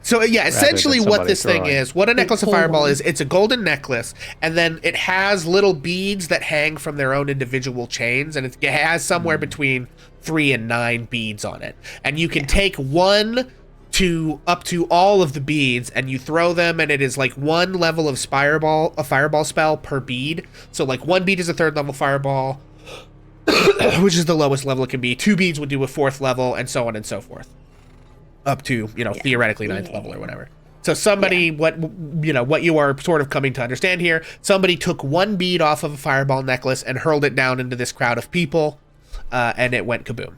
So yeah, essentially what somebody this thing throwing. is, what a necklace of hold fireball on. is, it's a golden necklace, and then it has little beads that hang from their own individual chains, and it has somewhere between 3 and 9 beads on it. And you can take one to up to all of the beads, and you throw them, and it is like 1 level of fireball spell per bead. So like 1 bead is a 3rd level fireball, which is the lowest level it can be. 2 beads would do a 4th level, and so on and so forth, up to, you know, theoretically 9th level or whatever. So somebody, what you are sort of coming to understand here, somebody took 1 bead off of a fireball necklace and hurled it down into this crowd of people, and it went kaboom.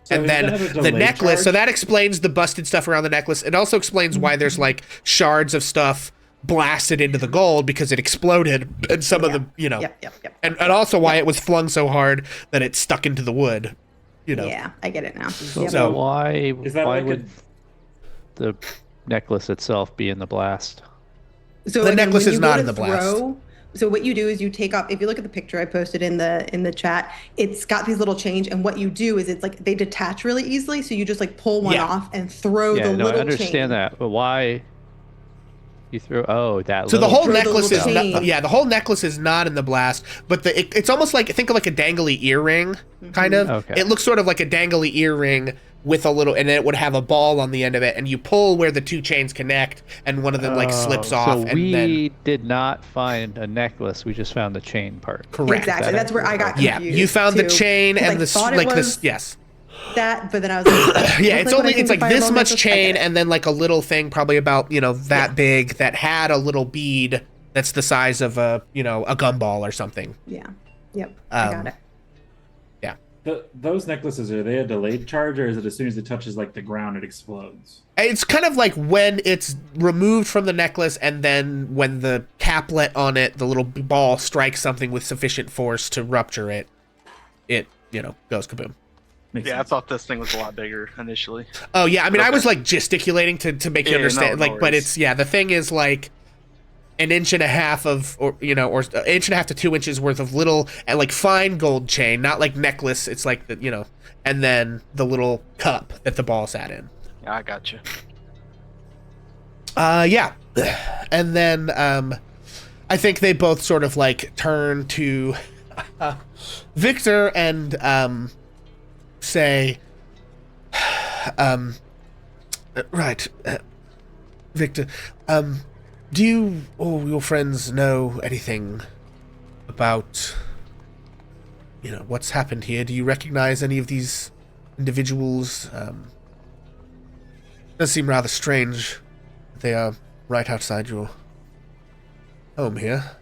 So And is then that a the delayed necklace, so charge? that explains the busted stuff around the necklace. It also explains why there's like shards of stuff blasted into the gold, because it exploded, and some of the, you know, Yep. and also why it was flung so hard that it stuck into the wood, you know. Yeah, I get it now. So- why Is that like would the necklace itself be in the blast? So The again, necklace when is you go not to in the blast. throw- So what you do is you take up. If you look at the picture I posted in the chat, it's got these little chains, and what you do is it's like they detach really easily. So you just like pull one Yeah. off and throw Yeah, the no, little I understand chain. that, but why you throw? Oh, that. So the little whole Throw the necklace is little not, chain. the whole necklace is not in the blast, but it's almost like, think of like a dangly earring, kind of. Okay. It looks sort of like a dangly earring with a little, and it would have a ball on the end of it, and you pull where the 2 chains connect, and one of them like slips off, So and we then did not find a necklace. We just found the chain part. correct. Exactly. That's where I got Yeah, confused. you found the too, chain 'cause and I the thought it like was this. Yes. that, but then I was like, Yeah, looks it's what I only think it's the like this fireball much necklace- I get chain, it. and then like a little thing, probably about, you know, that big, that had a little bead that's the size of a, you know, a gumball or something. Yeah. Yep. I got it. Yeah. Those necklaces, are they a delayed charge, or is it as soon as it touches like the ground it explodes? It's kind of like when it's removed from the necklace, and then when the caplet on it, the little ball strikes something with sufficient force to rupture it, it, you know, goes kaboom. Makes Yeah, I sense. thought this thing was a lot bigger initially. Oh yeah, I mean, I Okay. was like gesticulating to make you Yeah, understand, no like, but worries. it's, yeah, the thing is like an inch and a half of, or you know, or an inch and a half to 2 inches worth of little and like fine gold chain, not like necklace. It's like the, you know, and then the little cup that the ball sat in. Yeah, I got you. Yeah, and then I think they both sort of like turn to Victor and say, right, Victor, do you or your friends know anything about, you know, what's happened here? Do you recognize any of these individuals? Does seem rather strange. They are right outside your home here.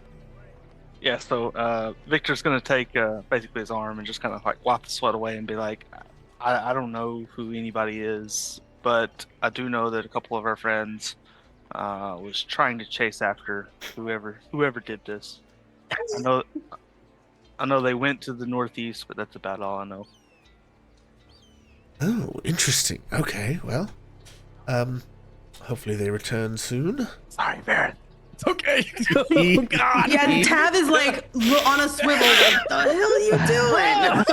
Yeah, so Victor's gonna take basically his arm and just kind of like wipe the sweat away and be like, I don't know who anybody is, but I do know that a couple of our friends was trying to chase after whoever did this. I know they went to the northeast, but that's about all I know. Oh, interesting. Okay, well, hopefully they return soon. Sorry, Barrett. It's okay. Oh, God. Yeah, Tav is like on a swivel. Like, the hell are you doing?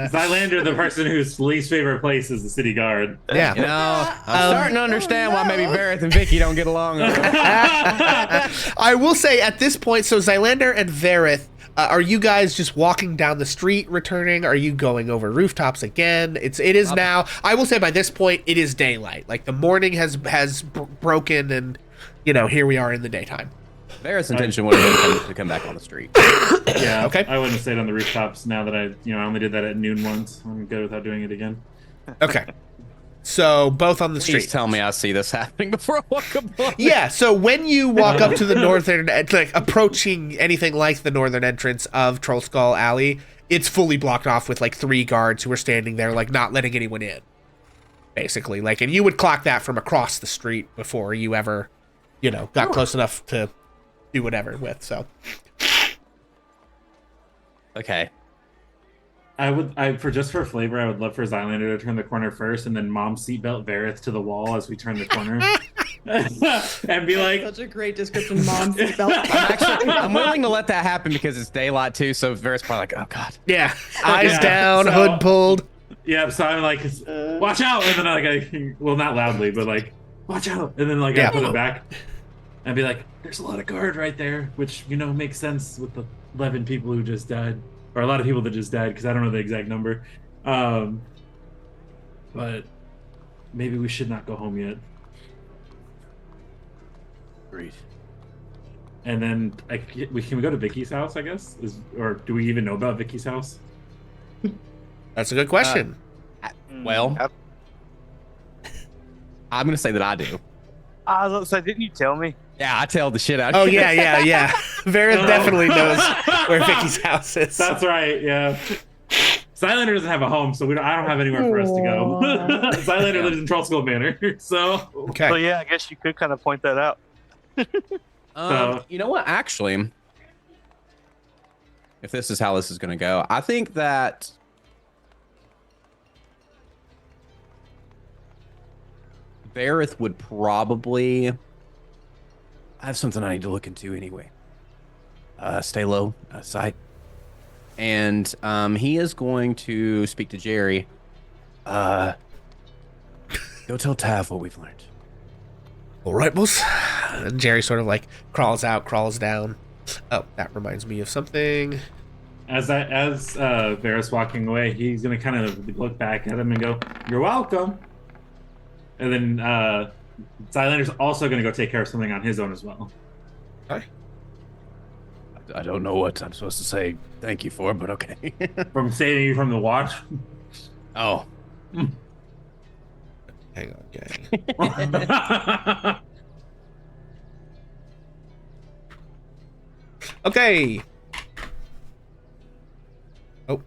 Zylander, the person whose least favorite place is the city guard. Yeah. You know, I'm starting to understand why maybe Vareth and Vicky don't get along. I will say at this point, so Zylander and Vareth, are you guys just walking down the street returning? Are you going over rooftops again? It is now. I will say by this point, it is daylight. Like the morning has broken, and you know, here we are in the daytime. Vareth's intention would have been to come back on the street. Yeah, Okay. I wouldn't have stayed on the rooftops now that I only did that at noon once. I'm good without doing it again. Okay. So both on the Please street. tell me I see this happening before I walk up on it. Yeah, so when you walk up to the northern, like approaching anything like the northern entrance of Troll Skull Alley, it's fully blocked off with like 3 guards who are standing there, like not letting anyone in. Basically, like, and you would clock that from across the street before you ever, you know, got close enough to do whatever with. So, Okay. For flavor, I would love for Zylander to turn the corner first, and then mom seatbelt Vareth to the wall as we turn the corner, and be like, Such a great description, Mom. Seatbelt. I'm willing to let that happen because it's daylight too, so Vareth's probably like, oh god. yeah, eyes Yeah, down, so- hood pulled. Yeah, so I'm like, watch out, and then I well, not loudly, but like, watch out, and then like I put it back and be like, there's a lot of guard right there, which makes sense with the 11 people who just died, or a lot of people that just died because I don't know the exact number, but maybe we should not go home yet. Agreed. And then can we go to Vicky's house? I guess or do we even know about Vicky's house? That's a good question. Well, I'm gonna say that I do. I was gonna say, didn't you tell me? Yeah, I tell the shit out. Oh yeah. Vareth definitely knows where Vicky's house is. That's right. Yeah. Zylander doesn't have a home, so I don't have anywhere for us to go. Zylander lives in Trollskull Manor, so. Okay. So yeah, I guess you could kind of point that out. You know what? Actually, if this is how this is gonna go, I think that Vareth would probably. I have something I need to look into anyway. Stay low, sight. And he is going to speak to Jerry. Go tell Tav what we've learned. All right, boss. And Jerry sort of like crawls out, crawls down. Oh, that reminds me of something. As Varys walking away, he's gonna kind of look back at him and go, "You're welcome." And then Zylander's also gonna go take care of something on his own as well. Okay. I don't know what I'm supposed to say thank you for, but okay. From saving you from the watch. Oh. Hang on, gang. Okay. Oh.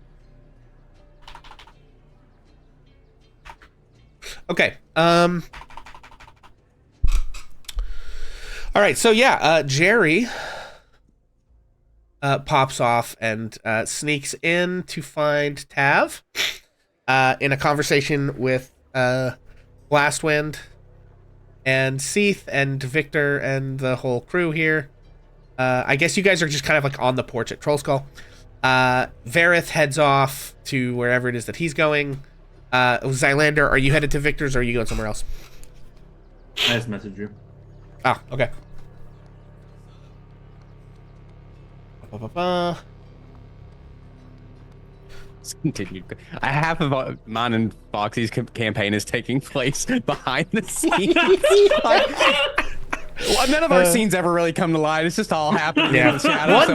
Okay. All right. So yeah, Jerry pops off and sneaks in to find Tav in a conversation with Blastwind and Seath and Victor and the whole crew here. I guess you guys are just kind of like on the porch at Trollskull. Vareth heads off to wherever it is that he's going. Zylander, are you headed to Victor's or are you going somewhere else? I just messaged you. Oh, okay. Ba-ba-ba. Continue. Half of mine and Foxy's campaign is taking place behind the scenes. None of our scenes ever really come to light. It's just all happening in the shadows.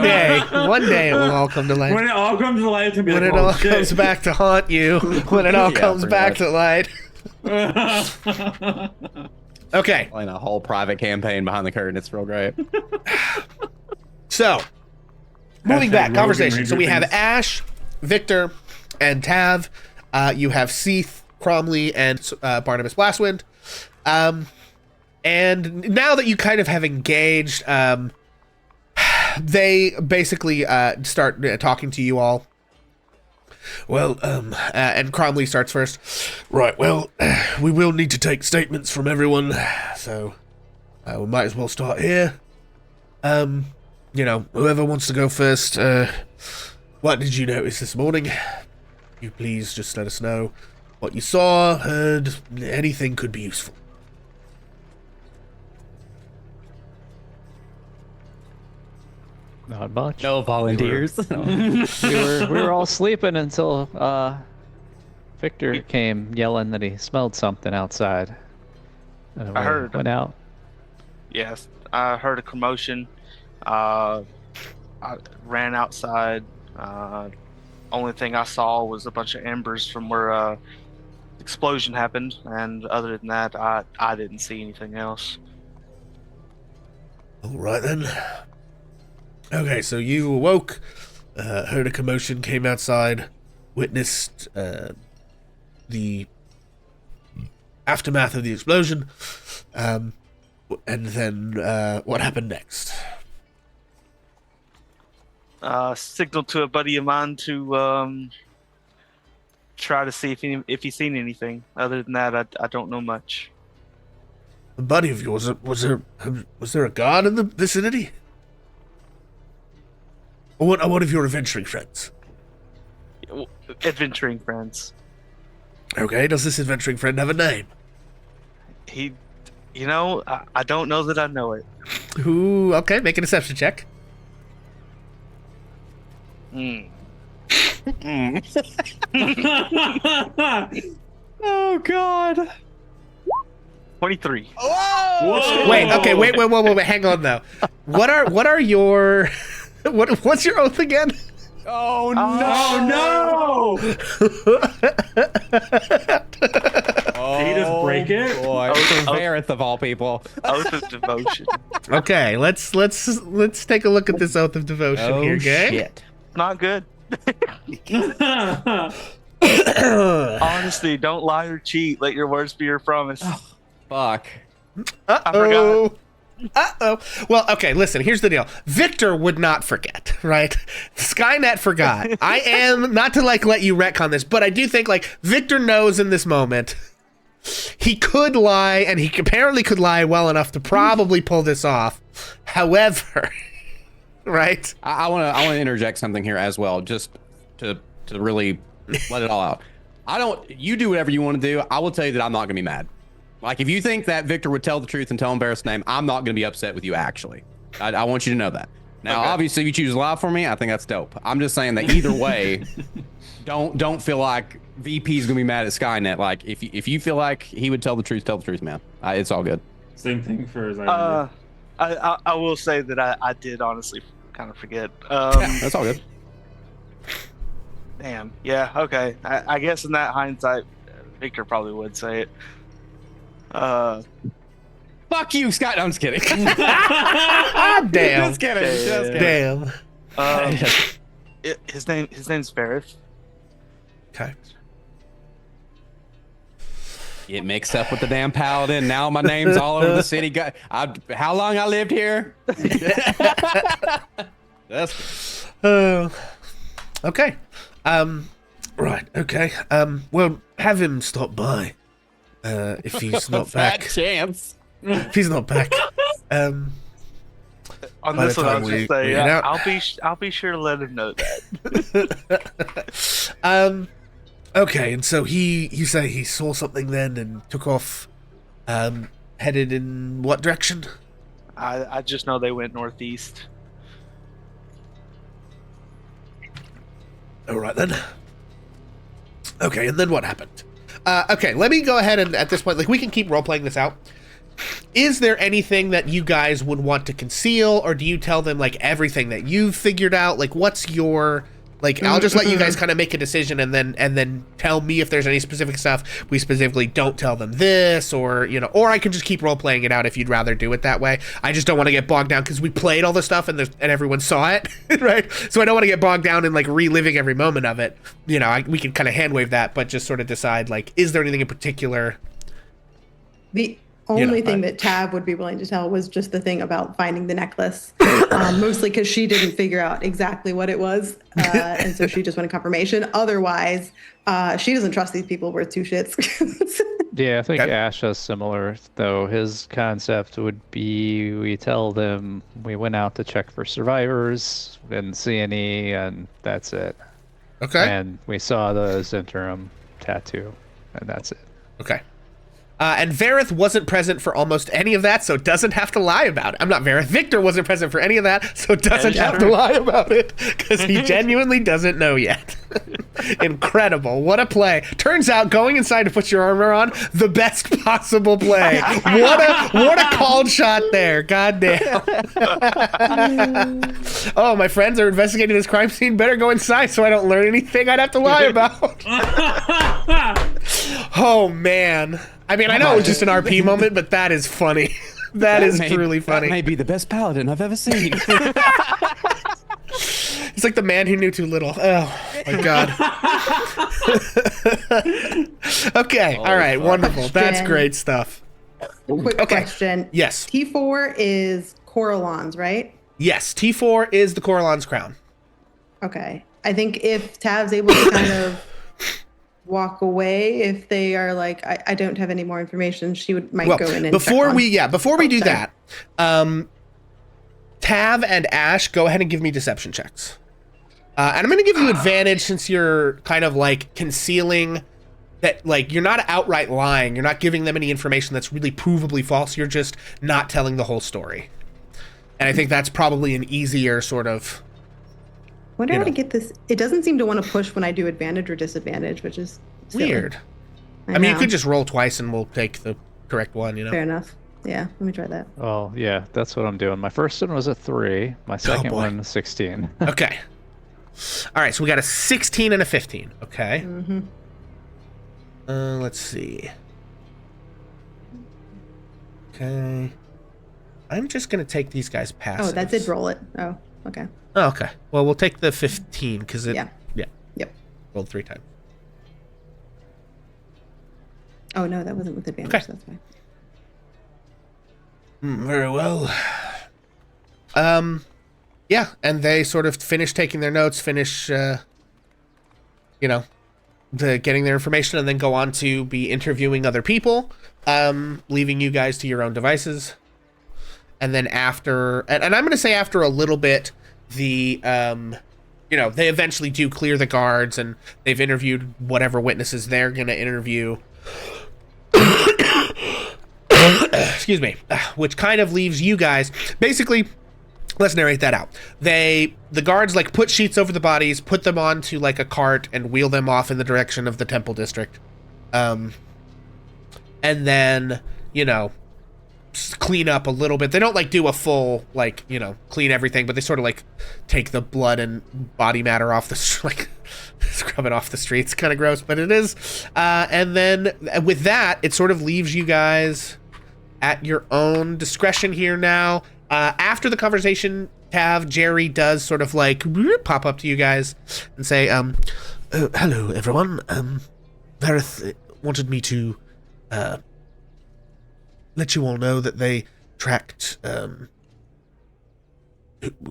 One day it will all come to light. When it all comes to light, it's gonna be When like, it all shit. comes back to haunt you. When it all Yeah, comes pretty back much. to light. Okay. Playing a whole private campaign behind the curtain. It's real great. So, moving Hashtag back, Rogue conversation. and So we have Ranger Ash, Victor, and Tav. You have Seath, Cromley, and Barnabas Blastwind. And now that you kind of have engaged, they basically start talking to you all. Well, and Cromley starts first. Right, well, we will need to take statements from everyone, so we might as well start here. Whoever wants to go first, what did you notice this morning? You please just let us know what you saw, heard, anything could be useful. Not much. No volunteers. We were all sleeping until Victor came yelling that he smelled something outside. And I we heard. Went out. Yes, I heard a commotion. I ran outside. Only thing I saw was a bunch of embers from where explosion happened, and other than that, I didn't see anything else. All right then. Okay, so you awoke, heard a commotion, came outside, witnessed the aftermath of the explosion, and then what happened next? Signaled to a buddy of mine to try to see if he's seen anything. Other than that, I don't know much. A buddy of yours, was there a guard in the vicinity? Or one of your adventuring friends? Adventuring friends. Okay, does this adventuring friend have a name? He, I don't know that I know it. Ooh, okay, make a deception check. Hmm. Oh God. 23. Whoa! Wait, okay, wait, hang on though. What are your what's your oath again? Oh Oh no! Did he just break it? Boy, Vareth of all people. Oath of devotion. Okay, let's take a look at this oath of devotion here, gang. Shit. Not good. Honestly, don't lie or cheat. Let your words be your promise. Fuck. Uh-oh. Uh-oh. Well, okay, listen, here's the deal. Victor would not forget, right? Skynet forgot. I am, not to let you retcon this, but I do think Victor knows in this moment he could lie, and he apparently could lie well enough to probably pull this off. However, right? I want to interject something here as well, just to really let it all out. You do whatever you want to do. I will tell you that I'm not going to be mad. If you think that Victor would tell the truth and tell him Vareth's name, I'm not going to be upset with you, actually. I want you to know that. Now, obviously, if you choose to lie for me, I think that's dope. I'm just saying that either way, don't feel like VP's going to be mad at Skynet. If you feel like he would tell the truth, man. It's all good. Same thing for Zylander. I will say that I did honestly kind of forget. That's all good. Damn. Yeah. Okay. I guess in that hindsight, Victor probably would say it. Fuck you, Scott. No, I'm just kidding. Damn. Just kidding. Damn. His name's Vareth. Okay. Get mixed up with the damn paladin. Now my name's all over the city. How long I lived here? That's okay. Right. Okay. Well, have him stop by. If he's not back. chance. If he's not back. On By this the one, I'll time we just say, get out. I'll be sure to let him know that. Okay, and so you say he saw something then and took off, headed in what direction? I just know they went northeast. All right then. Okay, and then what happened? Okay, let me go ahead and at this point, we can keep role playing this out. Is there anything that you guys would want to conceal, or do you tell them everything that you've figured out? What's your I'll just let you guys kind of make a decision and then tell me if there's any specific stuff we specifically don't tell them this, or or I can just keep role playing it out if you'd rather do it that way. I just don't want to get bogged down because we played all the stuff and everyone saw it, right? So I don't want to get bogged down in reliving every moment of it. We can kind of hand wave that, but just sort of decide is there anything in particular? The only thing that Tav would be willing to tell was just the thing about finding the necklace, mostly because she didn't figure out exactly what it was, and so she just wanted confirmation. Otherwise, she doesn't trust these people worth two shits. Yeah, I think Ash is similar, though. His concept would be we tell them we went out to check for survivors, didn't see any, and that's it. Okay. And we saw the Zentrum tattoo, and that's it. Okay. And Vareth wasn't present for almost any of that, so doesn't have to lie about it. I'm not Vareth. Victor wasn't present for any of that, so doesn't have to lie about it, because he genuinely doesn't know yet. Incredible. What a play. Turns out going inside to put your armor on, the best possible play. What a called shot there. God damn. Oh, my friends are investigating this crime scene. Better go inside so I don't learn anything I'd have to lie about. Oh, man. I mean, I know it was just an RP moment, but that is funny. That is truly funny. That may be the best paladin I've ever seen. It's like the man who knew too little. Oh, my God. Okay, all right, wonderful. That's great stuff. Quick question. Yes. T4 is Coralon's, right? Yes, T4 is the Coralon's crown. Okay. I think if Tav's able to kind of walk away, if they are I don't have any more information, she might go in and before check we do that, Tav and Ash, go ahead and give me deception checks. And I'm going to give you advantage since you're kind of concealing that like you're not outright lying. You're not giving them any information that's really provably false. You're just not telling the whole story. And I think that's probably an easier sort of. Wonder how to get this. It doesn't seem to want to push when I do advantage or disadvantage, which is silly. Weird. I mean, you know. could just roll twice and we'll take the correct one, you know? Fair enough. Yeah, let me try that. Oh, yeah, that's what I'm doing. My first one was a 3. My second boy. one, 16. Okay. All right, so we got a 16 and a 15. Okay. Mm-hmm. Let's see. Okay. I'm just going to take these guys past. Oh, that did roll it. Oh, okay. Oh, okay. Well, we'll take the 15 because it. Yeah. Yeah. Yep. Rolled 3 times. Oh, no, that wasn't with advantage. Okay. That's fine. Very well. Yeah, and they sort of finish taking their notes, finish, getting their information, and then go on to be interviewing other people, leaving you guys to your own devices. And then after, and I'm going to say after a little bit, they eventually do clear the guards, and they've interviewed whatever witnesses they're going to interview. Excuse me, which kind of leaves you guys basically. Let's narrate that out. The guards like put sheets over the bodies, put them onto like a cart, and wheel them off in the direction of the temple district. And then clean up a little bit. They don't like do a full clean everything, but they sort of like take the blood and body matter off the scrub it off the streets. Kind of gross, but it is. And then with that, it sort of leaves you guys at your own discretion here now. After the conversation, Jerry does sort of like pop up to you guys and say, hello, everyone. Vareth wanted me to let you all know that they tracked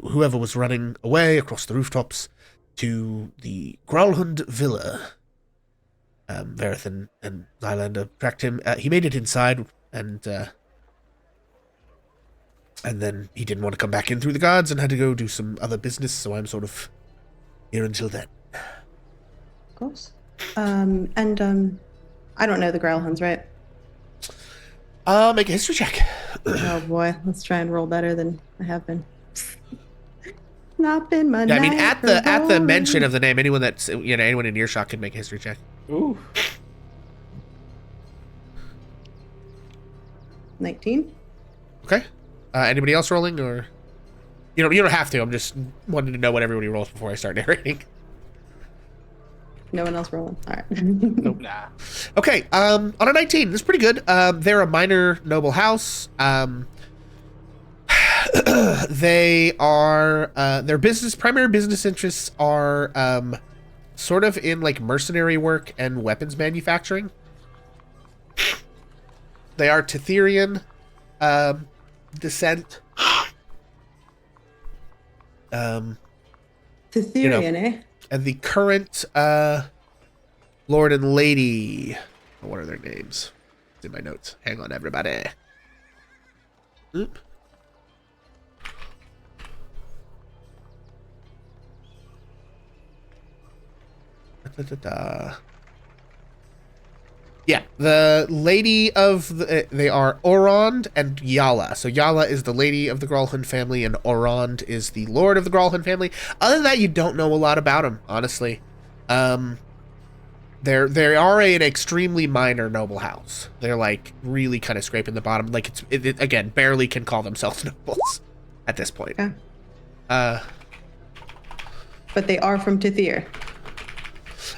whoever was running away across the rooftops to the Growlhund Villa. Vareth and Zylander tracked him. He made it inside, and then he didn't want to come back in through the guards and had to go do some other business, so I'm sort of here until then. Of course. I don't know the Growlhounds, right? Make a history check. Oh boy, let's try and roll better than I have been. Not been my Yeah, I mean, night at the for mention rolling. of the name, anyone that's anyone in earshot can make a history check. Ooh. 19. Okay. Anybody else rolling, or you don't have to. I'm just wanting to know what everybody rolls before I start narrating. No one else rolling. All right. Nah. Okay. On a 19, that's pretty good. They're a minor noble house. They are their primary business interests are sort of in like mercenary work and weapons manufacturing. They are Tetherian descent. Tetherian, eh? And the current Lord and Lady, what are their names? It's in my notes. Hang on, everybody. Oop. Yeah, the lady of they are Orond and Yala. So Yala is the lady of the Growlhund family, and Orond is the lord of the Growlhund family. Other than that, you don't know a lot about them, honestly. They are an extremely minor noble house. They're like really kind of scraping the bottom. Like it again, barely can call themselves nobles at this point. Okay. But they are from Tethir.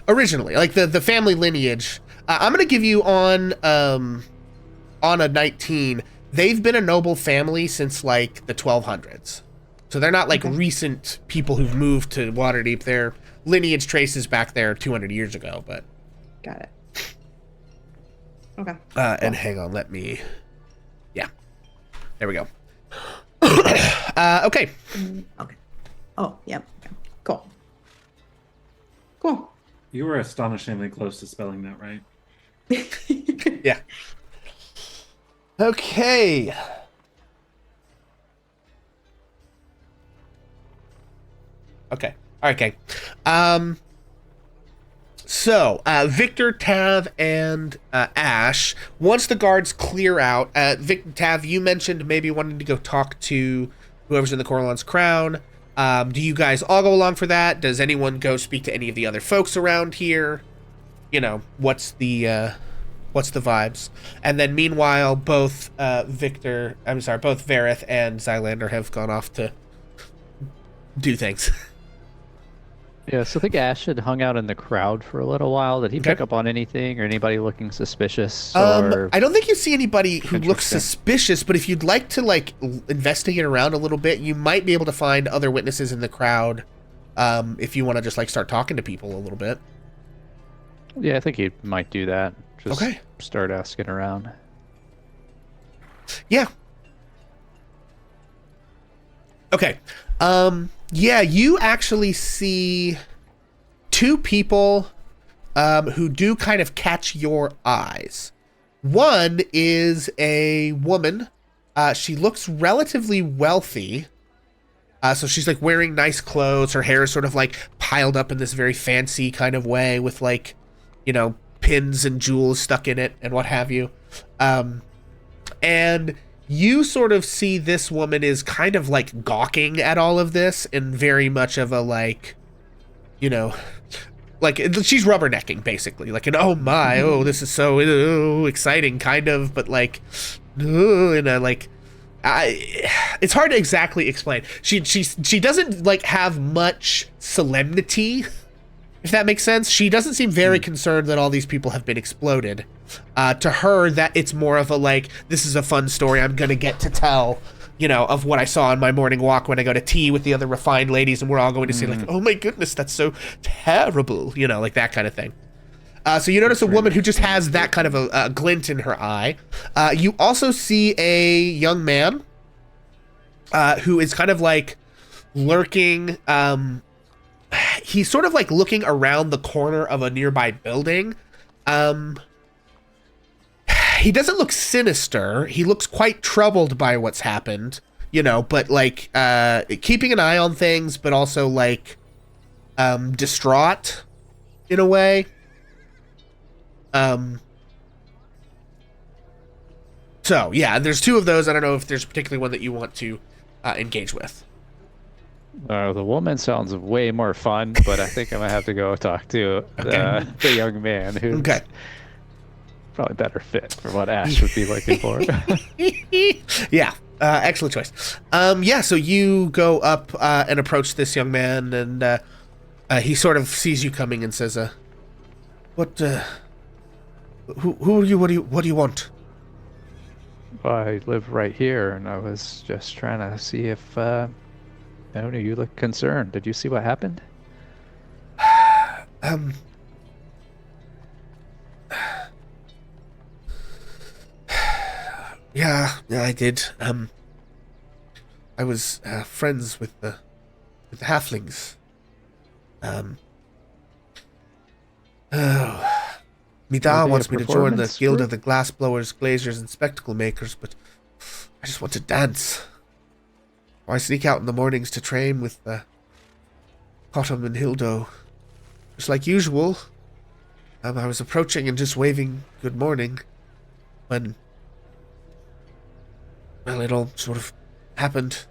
Originally, like the family lineage. I'm gonna give you on a 19. They've been a noble family since like the 1200s, so they're not like recent people who've moved to Waterdeep. Their lineage traces back there 200 years ago. But Got it. Okay. and hang on, yeah, there we go. Okay. Okay. Oh, yep. Okay. Cool. Cool. You were astonishingly close to spelling that right. Yeah. Okay. Okay. All right, gang. Victor, Tav, and Ash. Once the guards clear out, Tav, you mentioned maybe wanting to go talk to whoever's in the Coralon's crown. Do you guys all go along for that? Does anyone go speak to any of the other folks around here? You know, what's the vibes? And then meanwhile, both Vareth and Xylander have gone off to do things. Yeah, so I think Ash had hung out in the crowd for a little while. Did he pick up on anything or anybody looking suspicious? Or I don't think you see anybody who looks Interesting. suspicious, but if you'd like to investigate around a little bit, you might be able to find other witnesses in the crowd. If you want to just start talking to people a little bit. Yeah, I think he might do that. Just Okay. start asking around. Yeah. Okay. Yeah, you actually see two people who do kind of catch your eyes. One is a woman. She looks relatively wealthy. So she's wearing nice clothes. Her hair is sort of piled up in this very fancy kind of way with pins and jewels stuck in it and what have you. And you sort of see this woman is kind of gawking at all of this in very much of a she's rubbernecking basically, oh my, oh, this is so exciting kind of, but it's hard to exactly explain. She doesn't have much solemnity, if that makes sense. She doesn't seem very concerned that all these people have been exploded. To her, that it's more of a this is a fun story I'm gonna get to tell, of what I saw on my morning walk when I go to tea with the other refined ladies, and we're all going to say oh my goodness, that's so terrible, that kind of thing. So you notice a woman who just has that kind of a glint in her eye. You also see a young man who is kind of lurking. He's sort of looking around the corner of a nearby building. He doesn't look sinister. He looks quite troubled by what's happened, but keeping an eye on things, but also distraught in a way. So yeah, there's two of those. I don't know if there's particularly one that you want to engage with. The woman sounds way more fun, but I think I'm gonna have to go talk to the young man who's probably better fit for what Ash would be looking for. Yeah, excellent choice. So you go up and approach this young man, and he sort of sees you coming and says, "What? Who are you? What do you want?" I live right here, and I was just trying to see if I don't know. You look concerned. Did you see what happened? Yeah, I did. I was friends with the halflings. Mida wants me to join the guild of the glassblowers, glaziers, and spectacle makers, but I just want to dance. I sneak out in the mornings to train with Cottam and Hildo. Just like usual. I was approaching and just waving good morning when, well, it all sort of happened.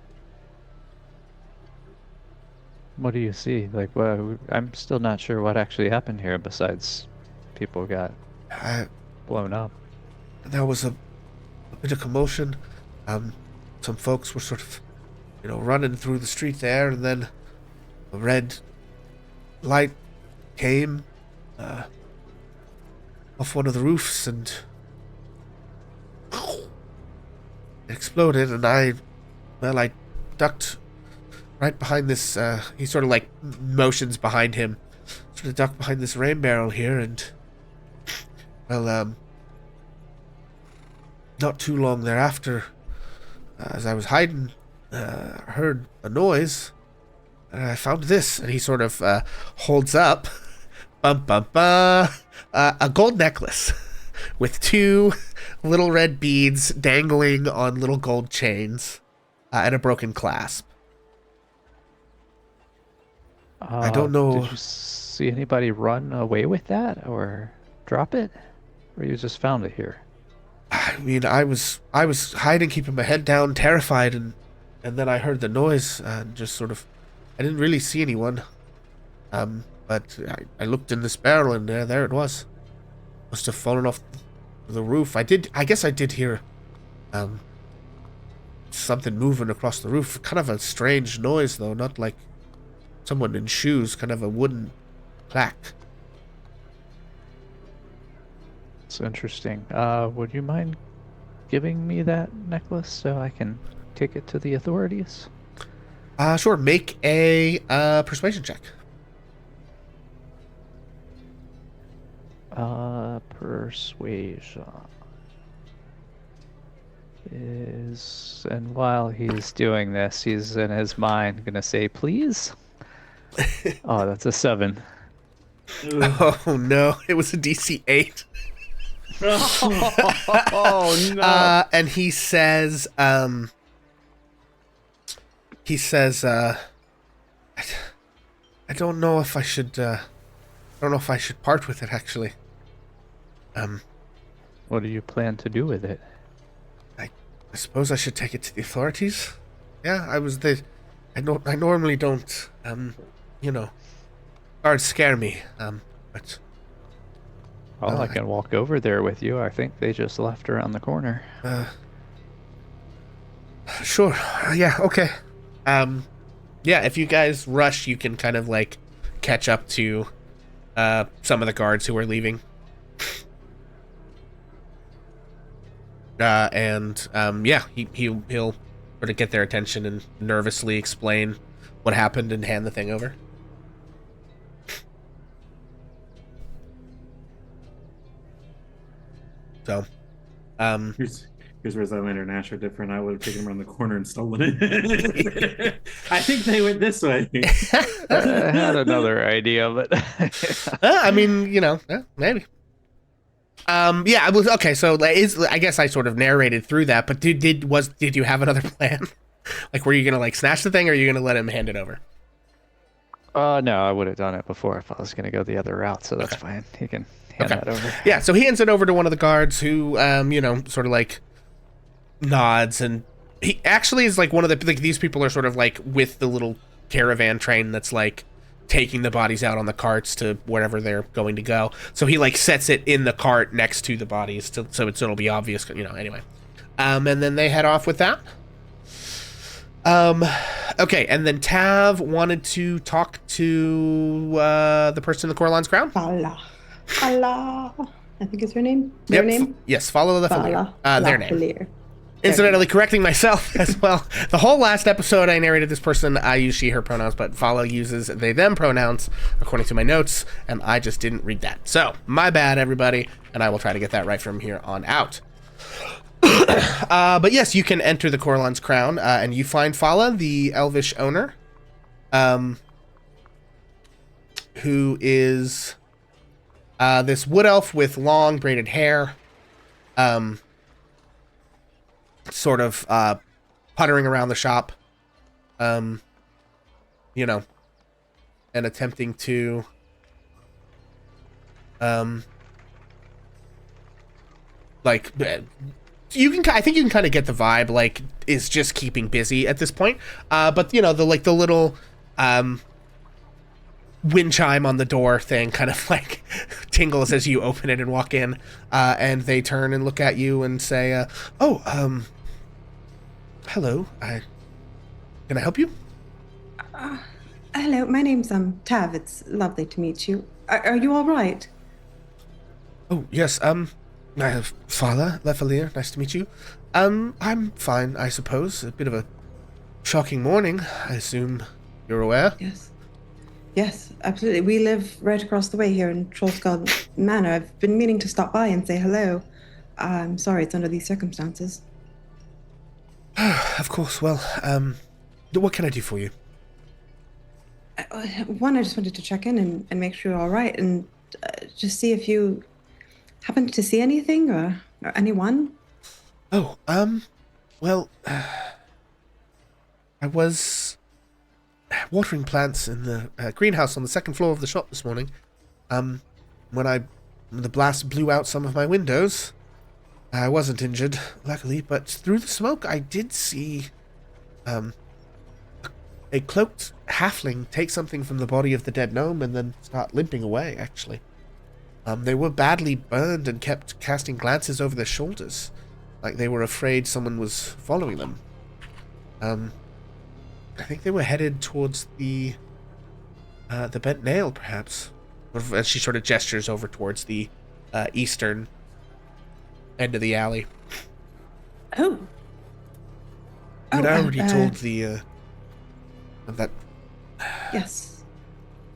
What do you see? Well, I'm still not sure what actually happened here besides people got blown up. There was a bit of commotion. Some folks were sort of, running through the street there, and then a red light came off one of the roofs and it exploded, and I ducked right behind this, he sort of motions behind him, sort of ducked behind this rain barrel here, and well, not too long thereafter, as I was hiding, I heard a noise, and I found this, and he sort of holds up a gold necklace with two little red beads dangling on little gold chains and a broken clasp. I don't know. Did you see anybody run away with that or drop it? Or you just found it here? I mean, I was hiding, keeping my head down, terrified, and then I heard the noise and just sort of, I didn't really see anyone. But I looked in this barrel and there it was. Must have fallen off the roof. I guess I did hear, something moving across the roof. Kind of a strange noise though, not like someone in shoes, kind of a wooden clack. It's interesting. Would you mind giving me that necklace so I can take it to the authorities? Sure, make a persuasion check. Persuasion is, and while he's doing this, he's in his mind gonna say, please. Oh, that's a 7. Oh no, it was a DC 8. Oh no! And he says, I don't know if I should, I don't know if I should part with it, actually. What do you plan to do with it? I suppose I should take it to the authorities. Yeah, I normally don't, guards scare me, but... Oh, I can walk over there with you. I think they just left around the corner. Sure. Yeah, okay. Yeah, if you guys rush, you can kind of, like, catch up to, some of the guards who are leaving. Yeah, he'll sort of get their attention and nervously explain what happened and hand the thing over. So, Here's where Zylander and Ash are different. I would have taken him around the corner and stolen it. I think they went this way. I had another idea, but I mean, maybe. Yeah, it was okay. So, I guess I sort of narrated through that, but did you have another plan? Like, were you gonna like snatch the thing, or are you gonna let him hand it over? no, I would have done it before if I was going to go the other route, so that's fine. He can hand that over. Yeah, so he hands it over to one of the guards who, sort of like nods, and he actually is like one of the, like, these people are sort of like with the little caravan train that's like taking the bodies out on the carts to wherever they're going to go. So he like sets it in the cart next to the bodies so it'll be obvious, anyway. And then they head off with that. Okay, and then Tav wanted to talk to the person in the Coraline's crown. Fala. I think is her name. Yep, Their name? yes, follow the Fala. their name. Lafreniere. Incidentally, correcting myself as well. The whole last episode I narrated this person, I use she, her pronouns, but Fala uses they, them pronouns, according to my notes, and I just didn't read that. So, my bad, everybody, and I will try to get that right from here on out. But yes, you can enter the Coraline's crown, and you find Fala, the elvish owner, who is this wood elf with long braided hair, sort of puttering around the shop, and attempting to like, I think you can kind of get the vibe, like, is just keeping busy at this point. But the little wind chime on the door thing kind of like tingles as you open it and walk in, and they turn and look at you and say, hello, can I help you? Hello, my name's Tav. It's lovely to meet you. Are you all right? Oh, yes, Fala Lafreniere, nice to meet you. I'm fine, I suppose. A bit of a shocking morning, I assume you're aware. Yes, absolutely. We live right across the way here in Trollskull Manor. I've been meaning to stop by and say hello. I'm sorry it's under these circumstances. Of course, well, what can I do for you? One, I just wanted to check in and make sure you're all right, and just see if you happened to see anything or anyone. Oh, well, I was watering plants in the greenhouse on the second floor of the shop this morning. When the blast blew out some of my windows, I wasn't injured, luckily, but through the smoke I did see a cloaked halfling take something from the body of the dead gnome and then start limping away, actually. They were badly burned and kept casting glances over their shoulders, like they were afraid someone was following them. I think they were headed towards the bent nail, perhaps. As she sort of gestures over towards the eastern end of the alley. Oh. I already told the that. Yes.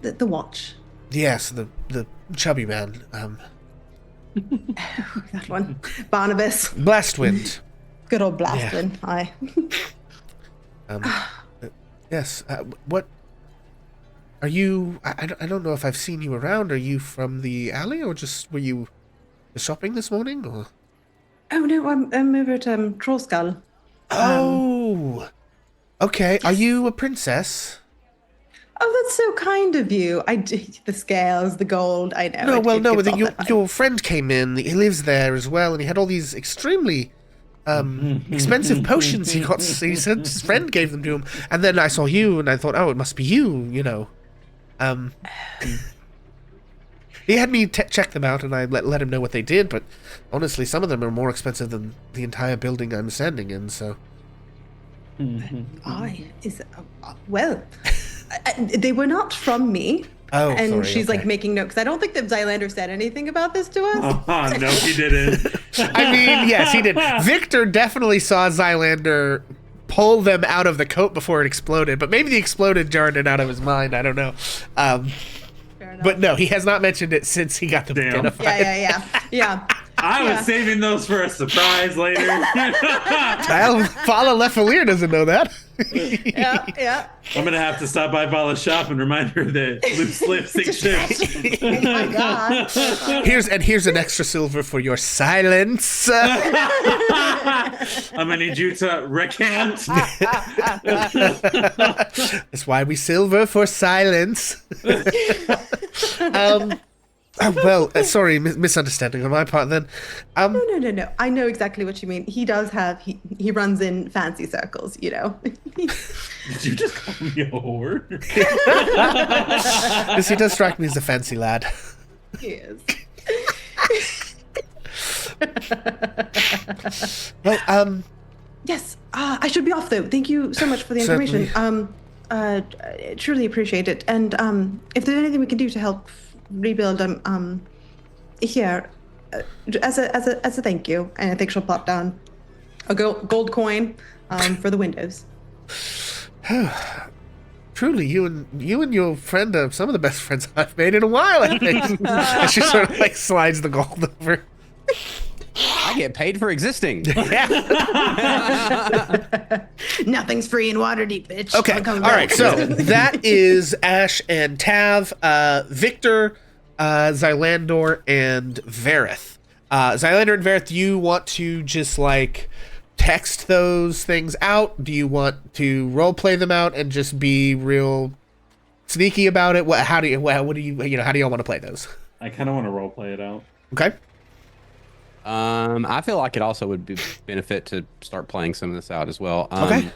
The watch. Yes, the chubby man. That one. Barnabas. Blastwind. Good old Blastwind. Aye. Yes. What? Are you? I don't know if I've seen you around. Are you from the alley, or just were you shopping this morning? Or? Oh no, I'm over at Trollskull. Oh. Okay. Yes. Are you a princess? Oh, that's so kind of you. The scales, the gold. I know. No, well, no. gives off that vibe. Your friend came in. He lives there as well, and he had all these extremely expensive potions he got. He said his friend gave them to him, and then I saw you, and I thought, oh, it must be you. You know. He had me check them out, and I let him know what they did. But honestly, some of them are more expensive than the entire building I'm standing in. So. Well, they were not from me. Oh, and sorry, she's okay. like making notes. 'Cause I don't think that Zylander said anything about this to us. Oh, no, he didn't. I mean, yes, he did. Victor definitely saw Zylander pull them out of the coat before it exploded, but maybe the exploded jarred it out of his mind. I don't know. Fair enough. But no, he has not mentioned it since he got them Damn. identified. Yeah. I was Yeah. saving those for a surprise later. Well, Fala Lefalier doesn't know that. Yeah. I'm going to have to stop by Paula's shop and remind her that loose lipstick ships. Oh my god. Here's an extra silver for your silence. I'm going to need you to recant. That's why we silver for silence. Sorry, misunderstanding on my part then. No. I know exactly what you mean. He does have he runs in fancy circles, you know. Did you just call me a whore? Yes, he does strike me as a fancy lad. He is. Well, Yes. I should be off though. Thank you so much for the information. Truly appreciate it. And if there's anything we can do to help rebuild, here as a thank you. And I think she'll plop down a gold coin for the windows. truly, you and your friend are some of the best friends I've made in a while, I think. And she sort of like slides the gold over. I get paid for existing. Yeah. Nothing's free in Waterdeep, bitch. Okay. All right. So that is Ash and Tav, Victor, Xylandor, and Vareth. Xylandor and Vareth, do you want to just like text those things out? Do you want to role play them out and just be real sneaky about it? How do you want to play those? I kind of want to role play it out. Okay. I feel like it also would be benefit to start playing some of this out as well. Okay.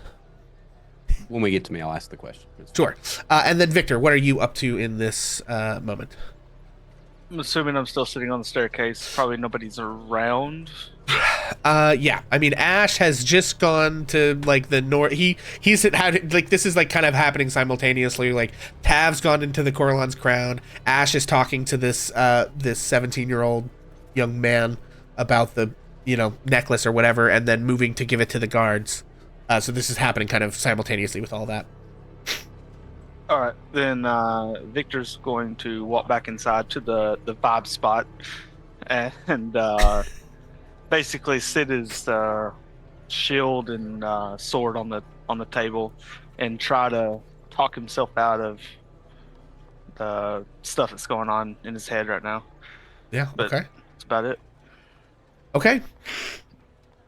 When we get to me, I'll ask the question. Sure. And then Victor, what are you up to in this moment? I'm assuming I'm still sitting on the staircase. Probably nobody's around. Yeah. I mean, Ash has just gone to like the north. He's had like this is like kind of happening simultaneously. Like Tav's gone into the Coralon's crown. Ash is talking to this 17-year-old young man about the necklace or whatever, and then moving to give it to the guards. So this is happening kind of simultaneously with all that. All right, then Victor's going to walk back inside to the vibe spot and basically sit his shield and sword on the table and try to talk himself out of the stuff that's going on in his head right now. Yeah. But Okay. that's about it. Okay.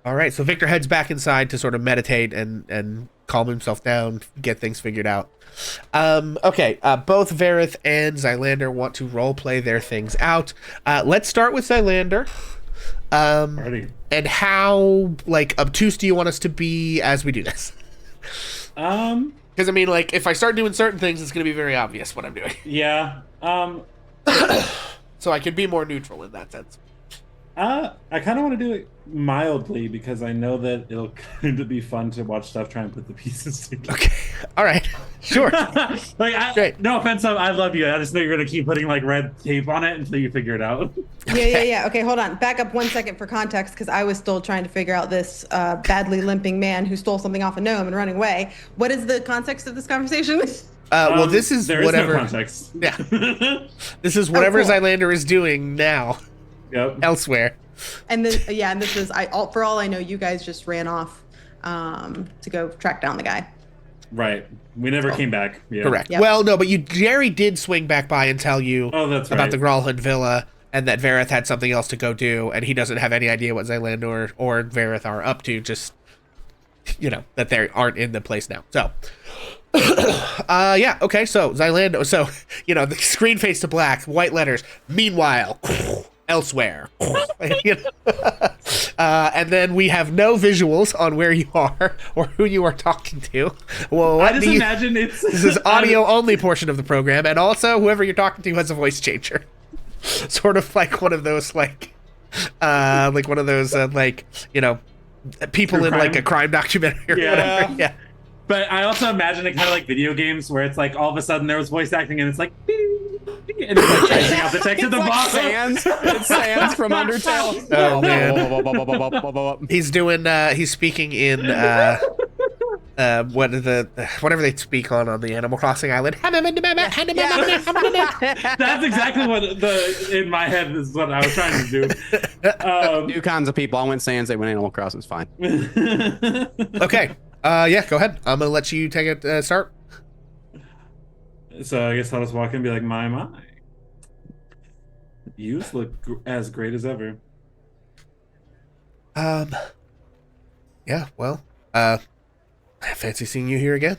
All right, so Victor heads back inside to sort of meditate and calm himself down, get things figured out. Okay, both Vareth and Zylander want to role play their things out. Let's start with Zylander. Party. And how like obtuse do you want us to be as we do this? Because I mean, like, if I start doing certain things, it's going to be very obvious what I'm doing. Yeah. So I could be more neutral in that sense. I kind of want to do it mildly because I know that it'll kind of be fun to watch stuff try and put the pieces together. Okay. All right. Sure. Great. No offense, I love you. I just know you're gonna keep putting like red tape on it until you figure it out. Yeah. Okay, hold on. Back up 1 second for context, because I was still trying to figure out this badly limping man who stole something off a gnome and running away. What is the context of this conversation? Well, this is there whatever. Is no context. Yeah. This is whatever cool. Zylander is doing now. Yep. Elsewhere. And then and this is for all I know, you guys just ran off to go track down the guy. Right. We never came back. Yeah. Correct. Yep. Well, no, but Jerry did swing back by and tell you That's about right. the Gralhund Villa and that Vareth had something else to go do, and he doesn't have any idea what Zylander or Vareth are up to, just, that they aren't in the place now. So, yeah, okay, so Zylander, the screen fades to black, white letters, meanwhile, elsewhere. And then we have no visuals on where you are or who you are talking to. Well, I just imagine it's this is audio only portion of the program, and also whoever you're talking to has a voice changer. Sort of like one of those people True in like a crime documentary or whatever. Yeah. But I also imagine it kind of like video games where it's like all of a sudden there was voice acting and it's like and it's like tracing out the text at the bottom. Sans. It's Sans from Undertale. Oh man. He's speaking in whatever they speak on the Animal Crossing island. That's exactly what in my head is what I was trying to do. Two kinds of people. I went Sans, they went Animal Crossing. It's fine. Okay. Yeah, go ahead. I'm gonna let you take it. Start. So I guess I'll just walk in and be like, my. You look as great as ever. Yeah, well, I fancy seeing you here again.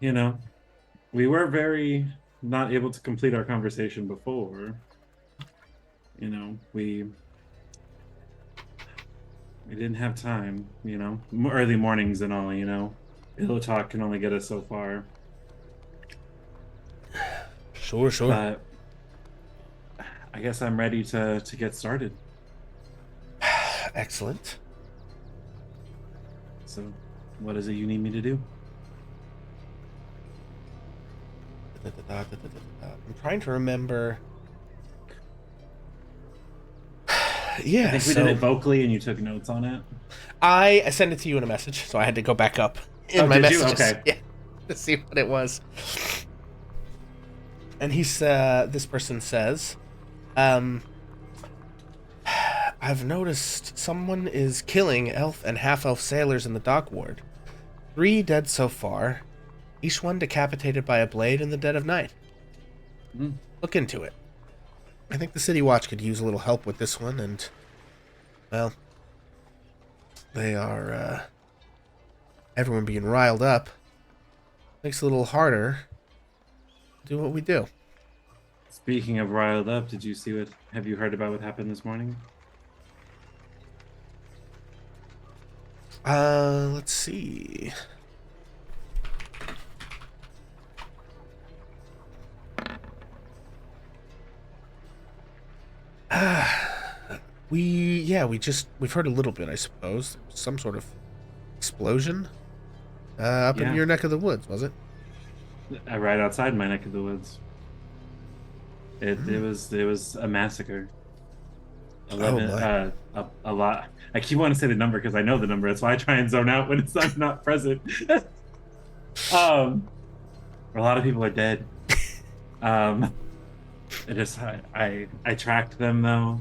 We were very not able to complete our conversation before. We didn't have time, early mornings and all, Pillow talk can only get us so far. Sure. But I guess I'm ready to get started. Excellent. So, what is it you need me to do? I'm trying to remember. Yeah, I think we did it vocally and you took notes on it. I sent it to you in a message, so I had to go back up in my did you? messages. Okay. Yeah, to see what it was. And this person says, I've noticed someone is killing elf and half-elf sailors in the dock ward. 3 dead so far, each one decapitated by a blade in the dead of night. Look into it. I think the City Watch could use a little help with this one, and, well, they are, everyone being riled up. Makes it a little harder to do what we do. Speaking of riled up, have you heard about what happened this morning? Let's see. We've heard a little bit, I suppose. Some sort of explosion up in your neck of the woods, was it? Right outside my neck of the woods. It was a massacre. 11, a lot. I keep wanting to say the number because I know the number. That's why I try and zone out when I'm not present. A lot of people are dead. I tracked them though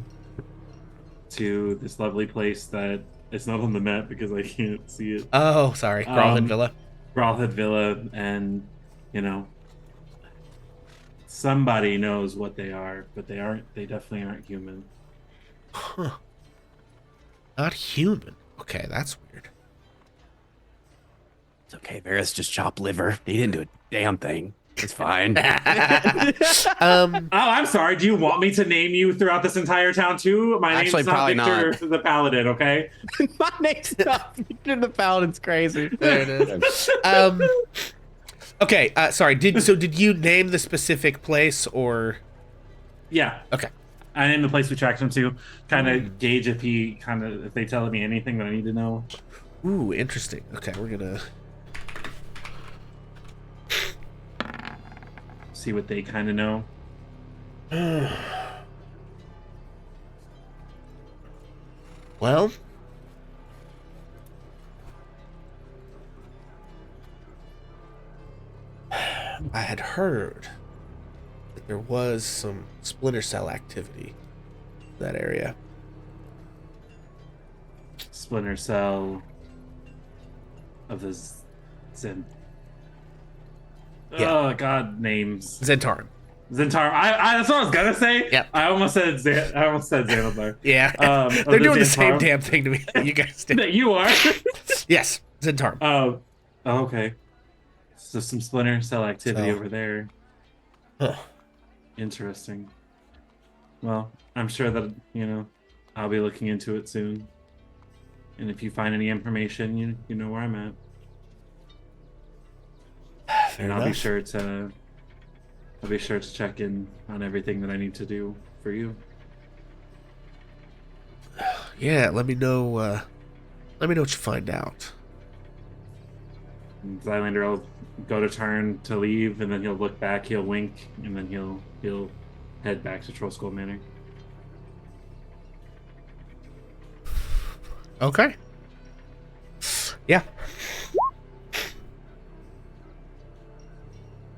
to this lovely place that it's not on the map because I can't see it. Oh, sorry, Gralhund Villa. Gralhund Villa, and somebody knows what they are, but they definitely aren't human. Huh. Not human. Okay, that's weird. It's okay. Varys just chopped liver. He didn't do a damn thing. It's fine. Um, Oh, I'm sorry. Do you want me to name you throughout this entire town too? My Actually, name's not probably Victor the Paladin, okay? My name's not Victor the Paladin's crazy. there it is. Okay, sorry. Did you name the specific place or? Yeah. Okay. I named the place we tracked him to, kind of gauge if they tell me anything that I need to know. Ooh, interesting. Okay, we're gonna See what they kind of know. Well, I had heard that there was some Splinter Cell activity in that area. Splinter Cell of the Zen. Yeah. Oh God, names. Zentarum. Zentar. I that's what I was gonna say. Yep. I almost said Xanathar. Yeah. Of They're doing the same Zentarum. damn thing to me that you guys did. That you are. Yes, Zentarum. Oh, okay. So some Splinter Cell activity So- over there. Huh. Interesting. Well, I'm sure that I'll be looking into it soon. And if you find any information, you know where I'm at. Fair And I'll be enough. sure to check in on everything that I need to do for you. Yeah, let me know. Let me know what you find out. And Zylander will go to turn to leave, and then he'll look back, he'll wink, and then he'll head back to Troll Skull Manor. Okay. Yeah.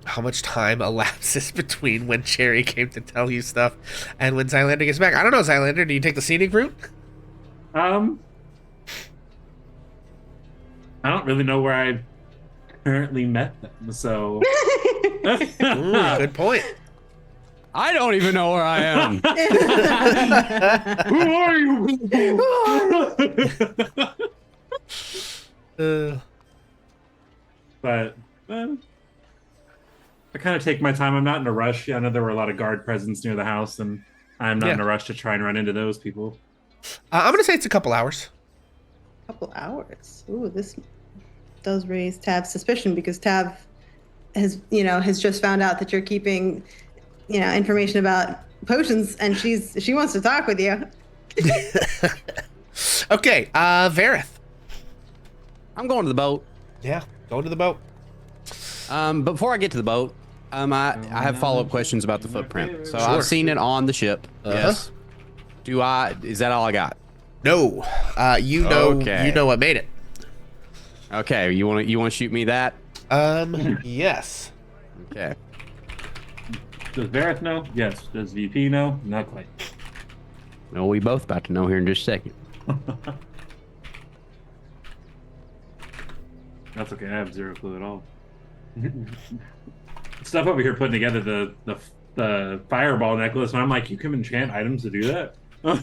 How much time elapses between when Cherry came to tell you stuff and when Zylander gets back? I don't know, Zylander. Do you take the scenic route? I don't really know where I currently met them, so. Ooh, good point. I don't even know where I am. Who are you? But I kind of take my time. I'm not in a rush. I know there were a lot of guard presence near the house, and I'm not in a rush to try and run into those people. I'm going to say it's a couple hours. Couple hours. Ooh, this does raise Tav's suspicion because Tav has just found out that you're keeping, information about potions, and she wants to talk with you. Okay, Vareth. I'm going to the boat. Yeah, going to the boat. Before I get to the boat, I have follow-up questions about the footprint. So I've seen it on the ship. Yes. Is that all I got? No, you know what made it. Okay, you want to shoot me that? Yes. Okay. Does Vareth know? Yes. Does VP know? Not quite. Well, we both about to know here in just a second. That's okay. I have zero clue at all. Stuff over here putting together the fireball necklace, and I'm like, you can enchant items to do that? Oh,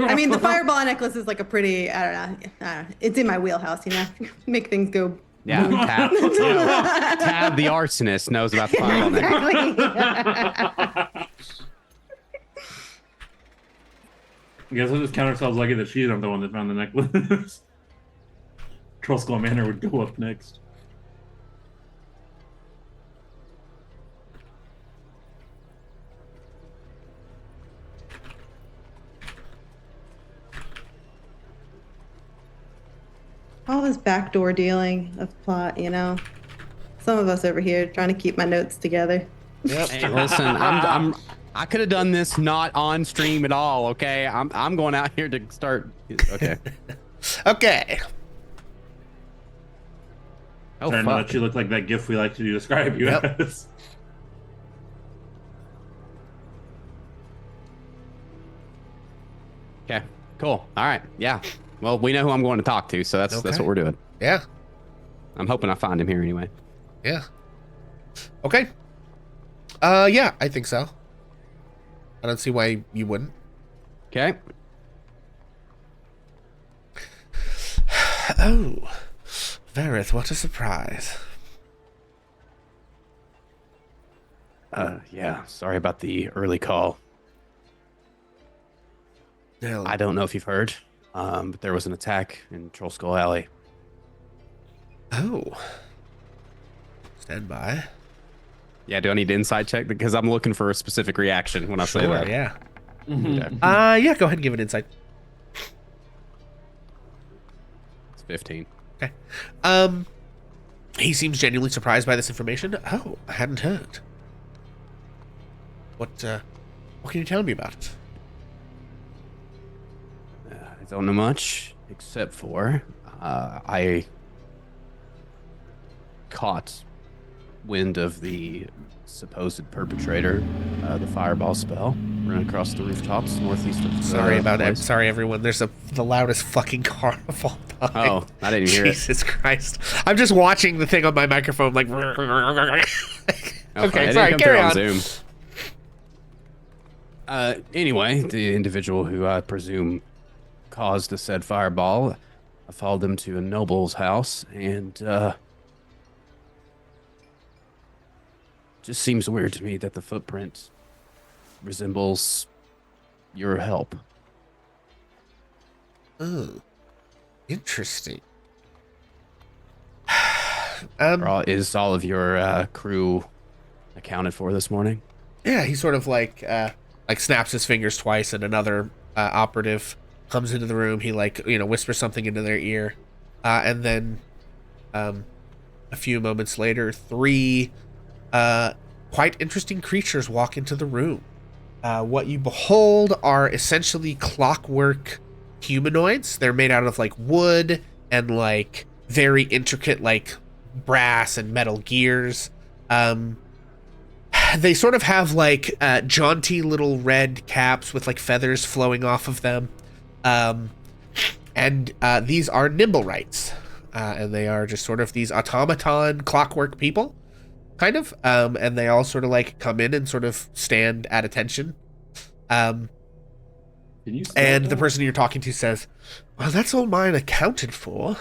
I mean, the fireball necklace is like a pretty, I don't know, it's in my wheelhouse, make things go. Yeah, Tab the arsonist knows about the fireball necklace. Exactly. I guess I'll just count ourselves lucky that she's not the one that found the necklace. Troll Skull Manor would go up next. All this backdoor dealing of plot, some of us over here trying to keep my notes together. Yep. Hey, listen, I could have done this not on stream at all. Okay, I'm going out here to start. Okay. Okay. Oh Trying to fuck. let you look like that gif we like to describe you Yep. as. Okay. Cool. All right. Yeah. Well, we know who I'm going to talk to, so that's Okay. what we're doing. Yeah. I'm hoping I find him here anyway. Yeah. Okay. Yeah, I think so. I don't see why you wouldn't. Okay. Oh, Verith, what a surprise. Yeah, sorry about the early call. Well, I don't know if you've heard, but there was an attack in Troll Skull Alley. oh. Stand by. Yeah, do I need to inside check? Because I'm looking for a specific reaction when I say Sure, that. yeah. Okay. Yeah, go ahead and give an insight. It's 15. Okay. He seems genuinely surprised by this information. Oh, I hadn't heard. What can you tell me about it? I don't know much, except for I caught wind of the supposed perpetrator, the fireball spell, running across the rooftops northeast of the Sorry about it. place. Sorry, everyone. There's the loudest fucking car of all time. Oh, I didn't hear it. Jesus Christ. I'm just watching the thing on my microphone like... Okay, Okay, sorry, carry on. Zoom. Anyway, the individual who I presume caused the said fireball, I followed them to a noble's house, and just seems weird to me that the footprint resembles your help. Oh, interesting. Is all of your crew accounted for this morning? Yeah, he sort of like snaps his fingers twice, and another operative comes into the room. He whispers something into their ear, and then a few moments later, three quite interesting creatures walk into the room. What you behold are essentially clockwork humanoids. They're made out of like wood and like very intricate like brass and metal gears. They sort of have like jaunty little red caps with like feathers flowing off of them. And these are Nimblewrights. And they are just sort of these automaton clockwork people, kind of. And they all sort of like come in and sort of stand at attention. Can you And the person you're talking to says, well, that's all mine accounted for.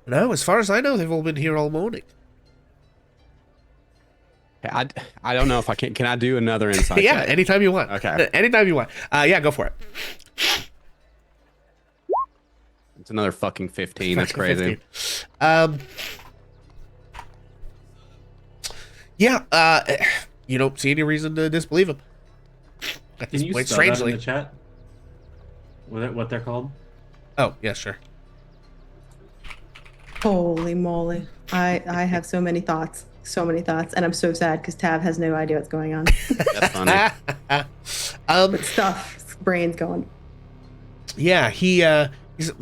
No, as far as I know, they've all been here all morning. I don't know if I can I do another insight Yeah, check? anytime you want. Okay. Anytime you want. Yeah, go for it. It's another fucking 15. That's crazy. 15. Yeah, you don't see any reason to disbelieve him. At Can this you point, spell that strangely. in the chat? What they're called? Oh, yeah, sure. Holy moly. I have so many thoughts. And I'm so sad because Tav has no idea what's going on. That's funny. But stuff, brain's going. Yeah, he's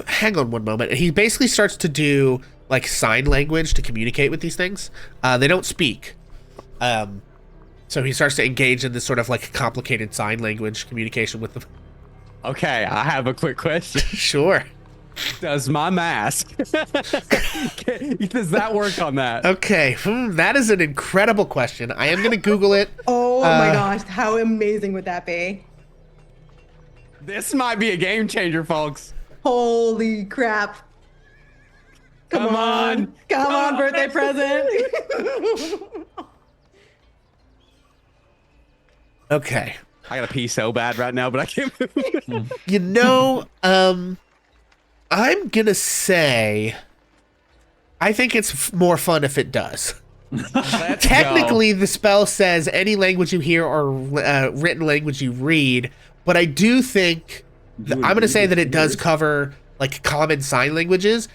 hang on one moment. He basically starts to do like sign language to communicate with these things. They don't speak. So he starts to engage in this sort of like complicated sign language communication with them. Okay, I have a quick question. Sure. Does my mask does that work on that? Okay, that is an incredible question. I am going to Google it. Oh my gosh, how amazing would that be? This might be a game changer, folks. Holy crap. Come on. Come on, birthday present. Okay. I gotta pee so bad right now, but I can't move. You know, I'm going to say I think it's more fun if it does. Let's Technically, the spell says any language you hear or written language you read, but I do think I'm going to say that it does cover like common sign languages.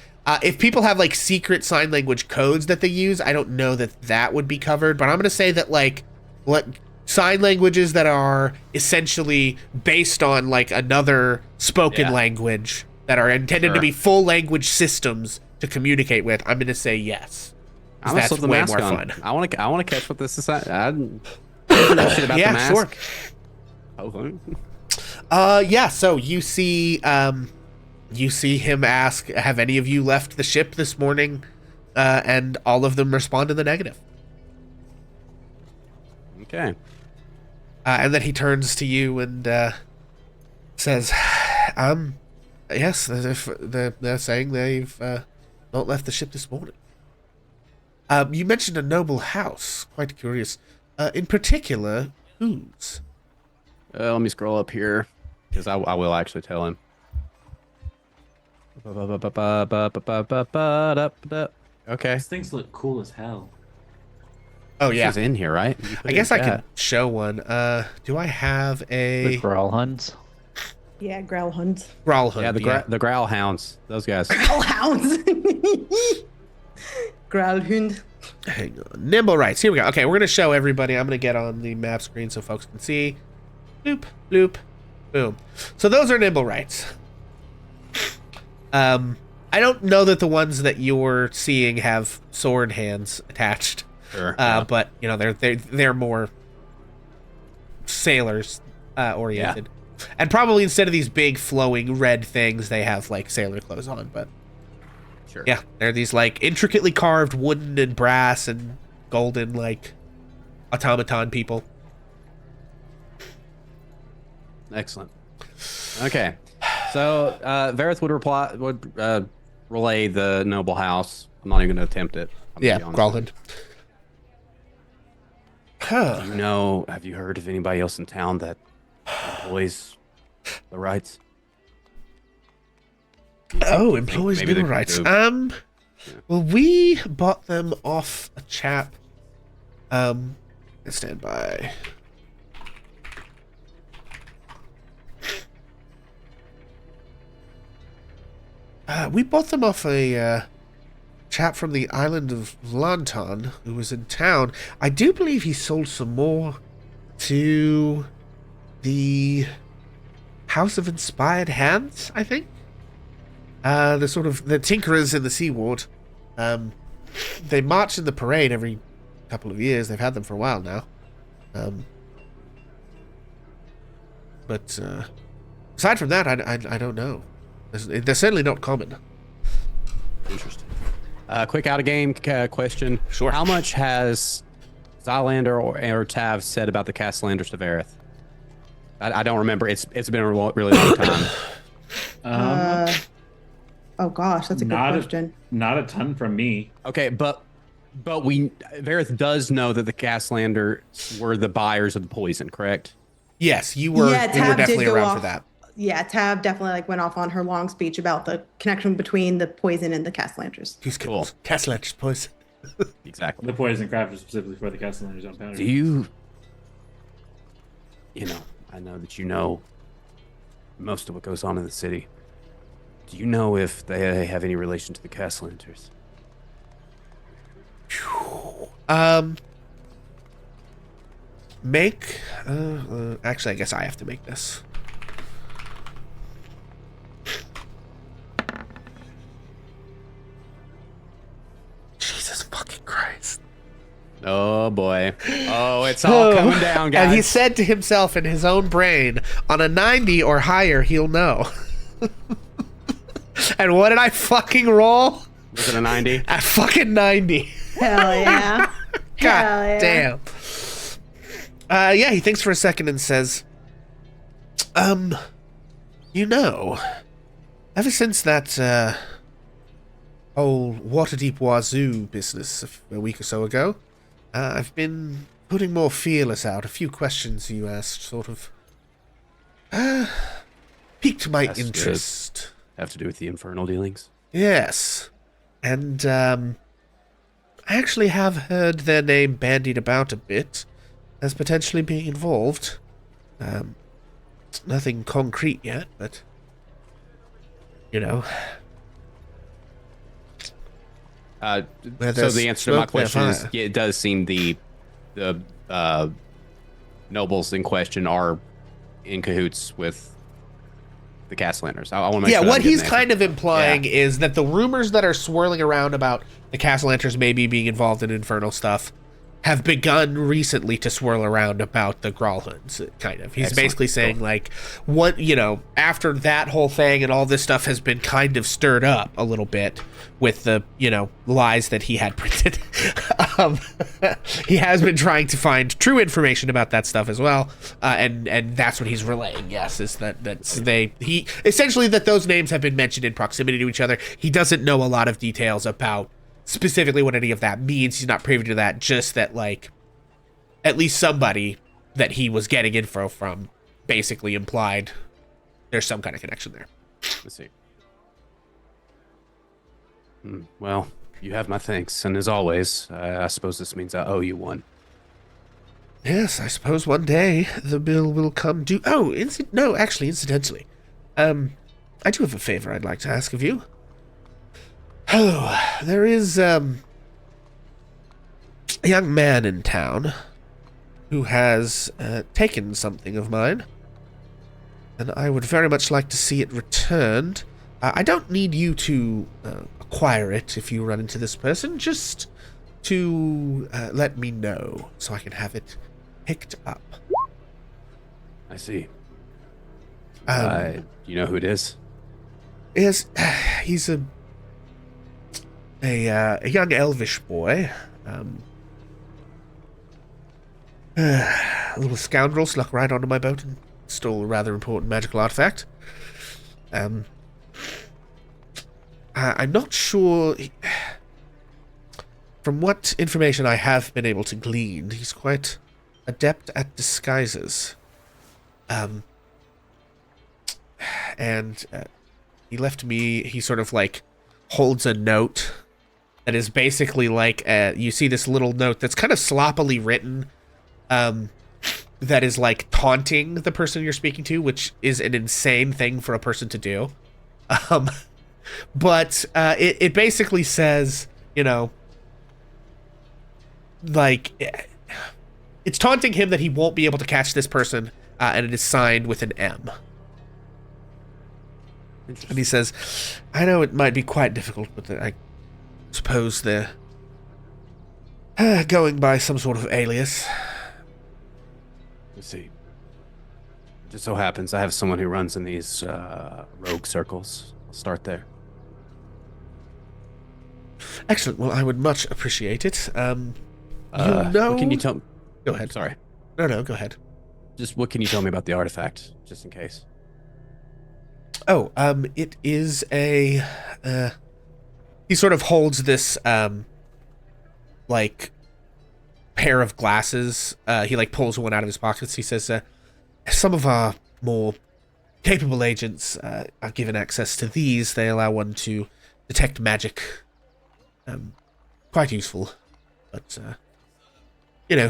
If people have like secret sign language codes that they use, I don't know that that would be covered, but I'm going to say that like what sign languages that are essentially based on like another spoken language that are intended to be full language systems to communicate with, I'm going to say yes. I'm gonna That's slip the way mask more on. fun. I want to catch what this is. I don't know shit about the Yeah, mask. sure. Hopefully. Yeah, so you see him ask, have any of you left the ship this morning? And all of them respond in the negative. Okay. And then he turns to you and says, Yes, they're saying they've not left the ship this morning. You mentioned a noble house. Quite curious. In particular, whose? Let me scroll up here because I will actually tell him. Okay. These things look cool as hell. Oh yeah, This is in here, right? I guess I can show one. Do I have The a Growlhuns. Yeah, Growlhounds. Growlhound? Yeah, the growl hounds. Those guys. Growlhounds. Growlhund. Hang on. Nimble rights. Here we go. Okay, we're gonna show everybody. I'm gonna get on the map screen so folks can see. Bloop, bloop, boom. So those are nimble rights. I don't know that the ones that you're seeing have sword hands attached. Sure. Yeah. But you know they're more sailors oriented, and probably instead of these big flowing red things, they have like sailor clothes on. But Sure. yeah, they're these like intricately carved wooden and brass and golden like automaton people. Excellent. Okay. So Vareth would relay the noble house. I'm not even going to attempt it. I'm gonna Yeah, be honest. Growlhound. Huh. Do you know? Have you heard of anybody else in town that employs the rights? Oh, employees maybe mineral they- rights. they- Well, we bought them off a chap. Stand by. We bought them off a chap from the island of Lanton who was in town. I do believe he sold some more to the House of Inspired Hands, I think. The sort of the tinkerers in the Sea Ward. They march in the parade every couple of years. They've had them for a while now. But aside from that, I don't know. They're certainly not common. Interesting. Quick out of game question. Sure. How much has Zylander or Tav said about the Castellanders to Vareth? I don't remember. It's been a really long time. Oh gosh, that's a good question. Not a ton from me. Okay, but Vareth does know that the Castellanders were the buyers of the poison, correct? Yes, you were. Yeah, you were Tab did definitely go around off. for that. Yeah, Tab definitely like went off on her long speech about the connection between the poison and the Castellanders. Who's Cool. Castellander's poison. Exactly. The poison crafted specifically for the Castellaners on powder. Do you know, I know that you know most of what goes on in the city. Do you know if they have any relation to the Castellanders? Make. Actually, I guess I have to make this. Jesus fucking Christ. Oh boy. Oh, it's all coming down, guys. And he said to himself in his own brain, on a 90 or higher, he'll know. And what did I fucking roll? Was it a 90? A fucking 90. Hell yeah. God Hell yeah. damn. Yeah, he thinks for a second and says, you know, ever since that, old Waterdeep Wazoo business a week or so ago, I've been putting more feelers out. A few questions you asked sort of, piqued my That's good. interest. Have to do with the infernal dealings? Yes. And, I actually have heard their name bandied about a bit as potentially being involved. Nothing concrete yet, but, you know. So there's the answer to my smoke, there's question is, fire. yeah, it does seem the nobles in question are in cahoots with the Castellanders. I want to make Yeah, sure what he's kind of implying Yeah. is that the rumors that are swirling around about the Castellaners maybe being involved in infernal stuff have begun recently to swirl around about the Graalhunds, kind of. He's Excellent. basically saying, like, what, after that whole thing and all this stuff has been kind of stirred up a little bit with the, lies that he had printed. He has been trying to find true information about that stuff as well. And that's what he's relaying, yes, is that essentially that those names have been mentioned in proximity to each other. He doesn't know a lot of details about specifically what any of that means. He's not privy to that, just that, like, at least somebody that he was getting info from basically implied there's some kind of connection there. Let's see. Well, you have my thanks, and as always, I suppose this means I owe you one. Yes, I suppose one day the bill will come due. Oh, incidentally, I do have a favor I'd like to ask of you. Oh, there is a young man in town who has taken something of mine, and I would very much like to see it returned. I don't need you to acquire it if you run into this person, just to let me know so I can have it picked up. I see. Um, You know who it is? Yes, he's a young elvish boy. A little scoundrel snuck right onto my boat and stole a rather important magical artifact. I'm not sure. From what information I have been able to glean, he's quite adept at disguises. And he left me. He sort of like holds a note that is basically like you see this little note that's kind of sloppily written. That is like taunting the person you're speaking to, which is an insane thing for a person to do. But it basically says, like, it's taunting him that he won't be able to catch this person, and it is signed with an M. And he says, I know it might be quite difficult, but I suppose they're going by some sort of alias. Let's see. It just so happens I have someone who runs in these rogue circles. I'll start there. Excellent. Well, I would much appreciate it. What can you tell me? Go ahead. Sorry. No, go ahead. Just what can you tell me about the artifact, just in case? Oh, it is a, he sort of holds this, like, pair of glasses. He, like, pulls one out of his pockets. He says, some of our more capable agents are given access to these. They allow one to detect magic. Quite useful. But,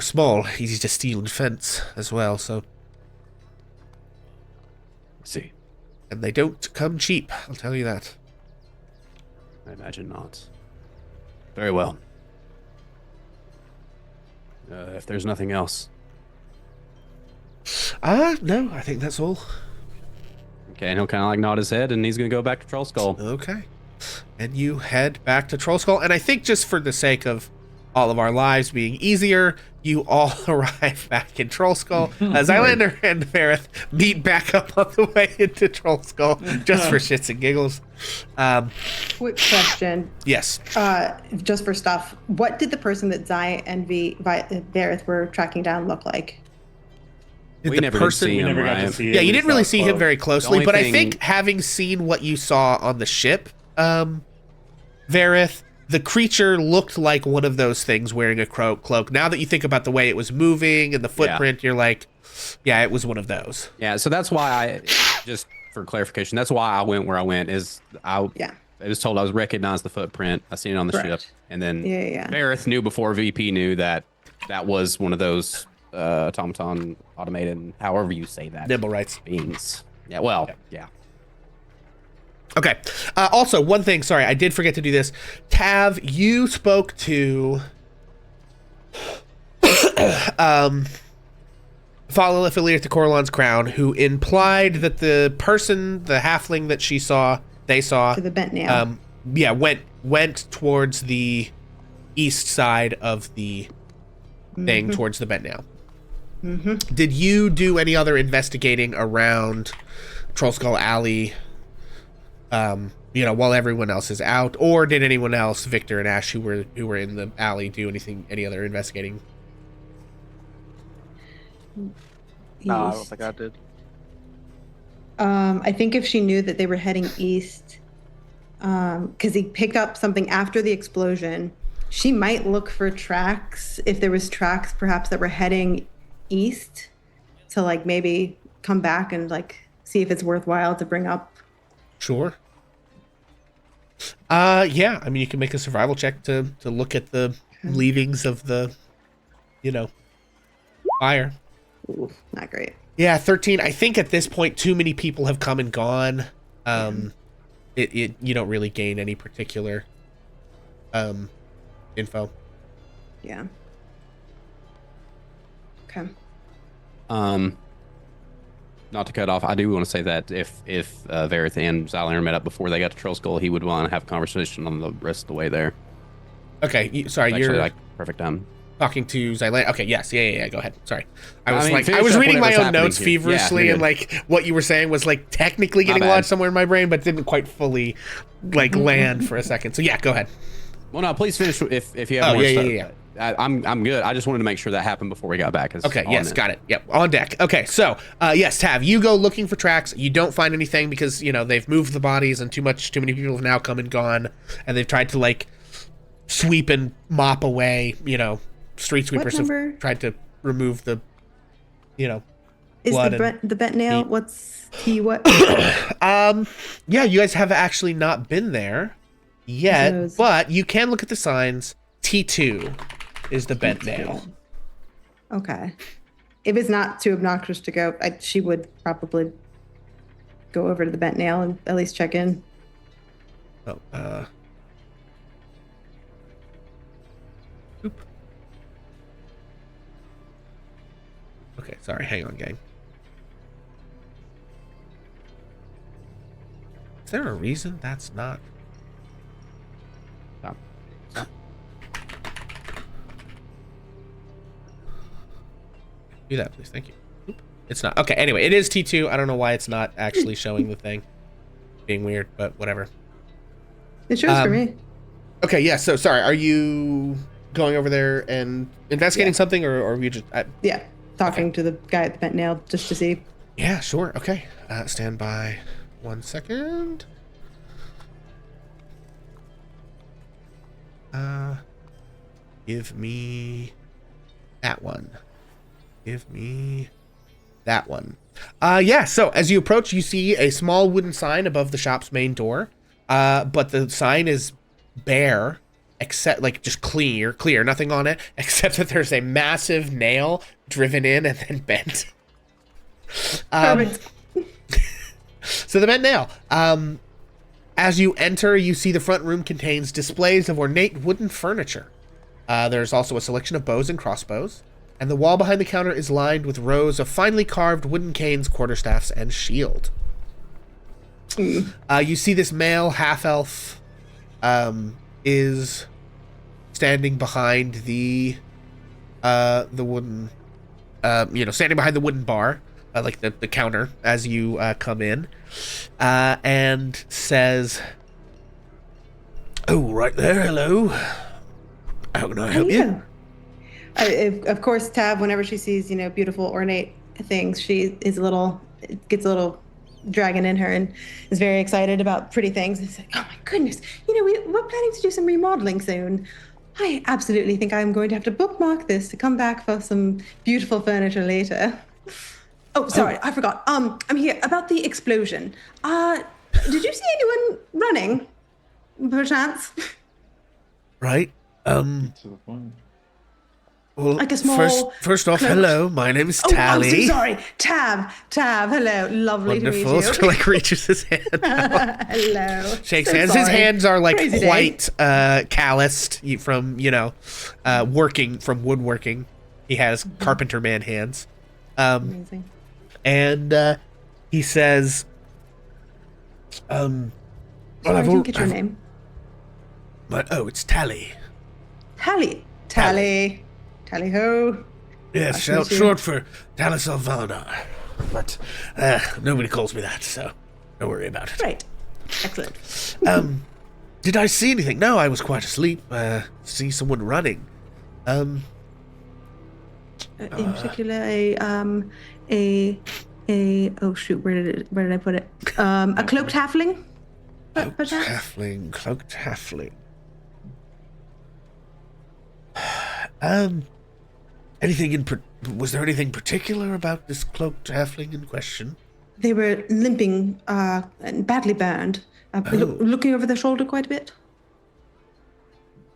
small, easy to steal and fence as well, so... Let's see. And they don't come cheap, I'll tell you that. I imagine not. Very well. If there's nothing else. No, I think that's all. Okay, and he'll kind of like nod his head, and he's going to go back to Troll Skull. Okay. And you head back to Troll Skull, and I think just for the sake of all of our lives being easier, you all arrive back in Troll Skull. Zylander and Vareth meet back up on the way into Troll Skull, just for shits and giggles. Quick question. Yes. Just for stuff. What did the person that Zai and Vareth were tracking down look like? Did We the never person- did see We him, never got Ryan. to see. Yeah, it. you We didn't really saw see him close. very closely, only but I thing- think having seen what you saw on the ship, Vareth, the creature looked like one of those things wearing a cloak. Now that you think about the way it was moving and the footprint, you're like, yeah, it was one of those. Yeah, so that's why just for clarification, that's why I went where I went. I was told I was recognized the footprint. I seen it on the Correct. ship, and then Yeah. Vareth knew before VP knew that was one of those automaton, automated, however you say that, Nimble rights. beings. Yeah, well, yeah. Okay. Also, one thing, sorry, I did forget to do this. Tav, you spoke to Follow affiliate to Corlon's Crown, who implied that the person, the halfling that they saw, To the bent nail. went towards the east side of the thing towards the bent nail. Mm-hmm. Did you do any other investigating around Troll Skull Alley, while everyone else is out? Or did anyone else, Victor and Ash, who were in the alley, do any other investigating? No, I don't think I did. I think if she knew that they were heading east, because he picked up something after the explosion, she might look for tracks, if there was tracks perhaps that were heading east, to like maybe come back and like see if it's worthwhile to bring up. Sure. Yeah, I mean, you can make a survival check to look at the leavings of the, fire. Ooh, not great. Yeah, 13. I think at this point, too many people have come and gone. You don't really gain any particular info. Yeah. Okay. Not to cut off, I do want to say that if Varith and Zylander met up before they got to Troll Skull, he would want to have a conversation on the rest of the way there. Okay, sorry, Actually, you're like perfect time. talking to Zylander. Okay, yes, yeah, go ahead. Sorry, I I mean, I was finish up reading my whatever's own happening notes here. feverishly, Yeah, and like what you were saying was like technically getting bad. lodged somewhere in my brain, but didn't quite fully like land for a second. So yeah, go ahead. Well, no, please finish if you have more yeah, stuff. yeah. I'm good. I just wanted to make sure that happened before we got back. Okay, yes, got it. Yep, on deck. Okay, so, yes, Tav, you go looking for tracks. You don't find anything because, they've moved the bodies and too many people have now come and gone, and they've tried to, like, sweep and mop away, street sweepers number? have tried to remove the, Is blood the bent nail? meat. What's T? What? Yeah, you guys have actually not been there yet, Those- but you can look at the signs. T2 is the bent nail. Okay. If it's not too obnoxious to go, she would probably go over to the bent nail and at least check in. Oh, Oop. Okay, sorry, hang on, gang. Is there a reason that's not? Stop. Do that, please. Thank you. Oop. It's not. Okay, anyway, it is T2. I don't know why it's not actually showing the thing. Being weird, but whatever. It shows for me. Okay, yeah, so sorry. Are you going over there and investigating something, or are you just... Yeah. Talking to the guy at the bent nail just to see. Yeah, sure. Okay. Stand by 1 second. Give me that one. Give me that one. Yeah, so as you approach, you see a small wooden sign above the shop's main door. But the sign is bare, except like just clear, nothing on it, except that there's a massive nail driven in and then bent. Perfect. So the bent nail. As you enter, you see the front room contains displays of ornate wooden furniture. There's also a selection of bows and crossbows, and the wall behind the counter is lined with rows of finely carved wooden canes, quarterstaffs, and shield. You see this male half-elf is standing behind the wooden, standing behind the wooden bar, like the counter as you come in, and says, "Oh, right there, hello. How can I help you?" Of course, Tav, whenever she sees, beautiful ornate things, she is gets a little dragon in her and is very excited about pretty things. It's like, oh my goodness, we're planning to do some remodeling soon. I absolutely think I'm going to have to bookmark this to come back for some beautiful furniture later. Oh, sorry, I forgot. I'm here about the explosion. Did you see anyone running, perchance? Right. To the point. Well, Like a small first off, cloak. hello. My name is Oh, I'm Tally. so sorry. Tab, hello. Lovely Wonderful. to meet So, you. like, reaches his hand out. Hello. Shakes So hands. His sorry. hands are like Crazy day. quite calloused from working from woodworking. He has carpenter man hands. Amazing. And he says, Sorry, I didn't get your name. It's Tally. Tally. Tally ho. Yes, Nice to meet you. short for Dallas Alvanar. But nobody calls me that, so don't worry about it. Right. Excellent. Did I see anything? No, I was quite asleep. See someone running. In particular, oh shoot, where did I put it? A cloaked halfling? Cloaked halfling. Was there anything particular about this cloaked halfling in question? They were limping and badly burned. Looking over their shoulder quite a bit.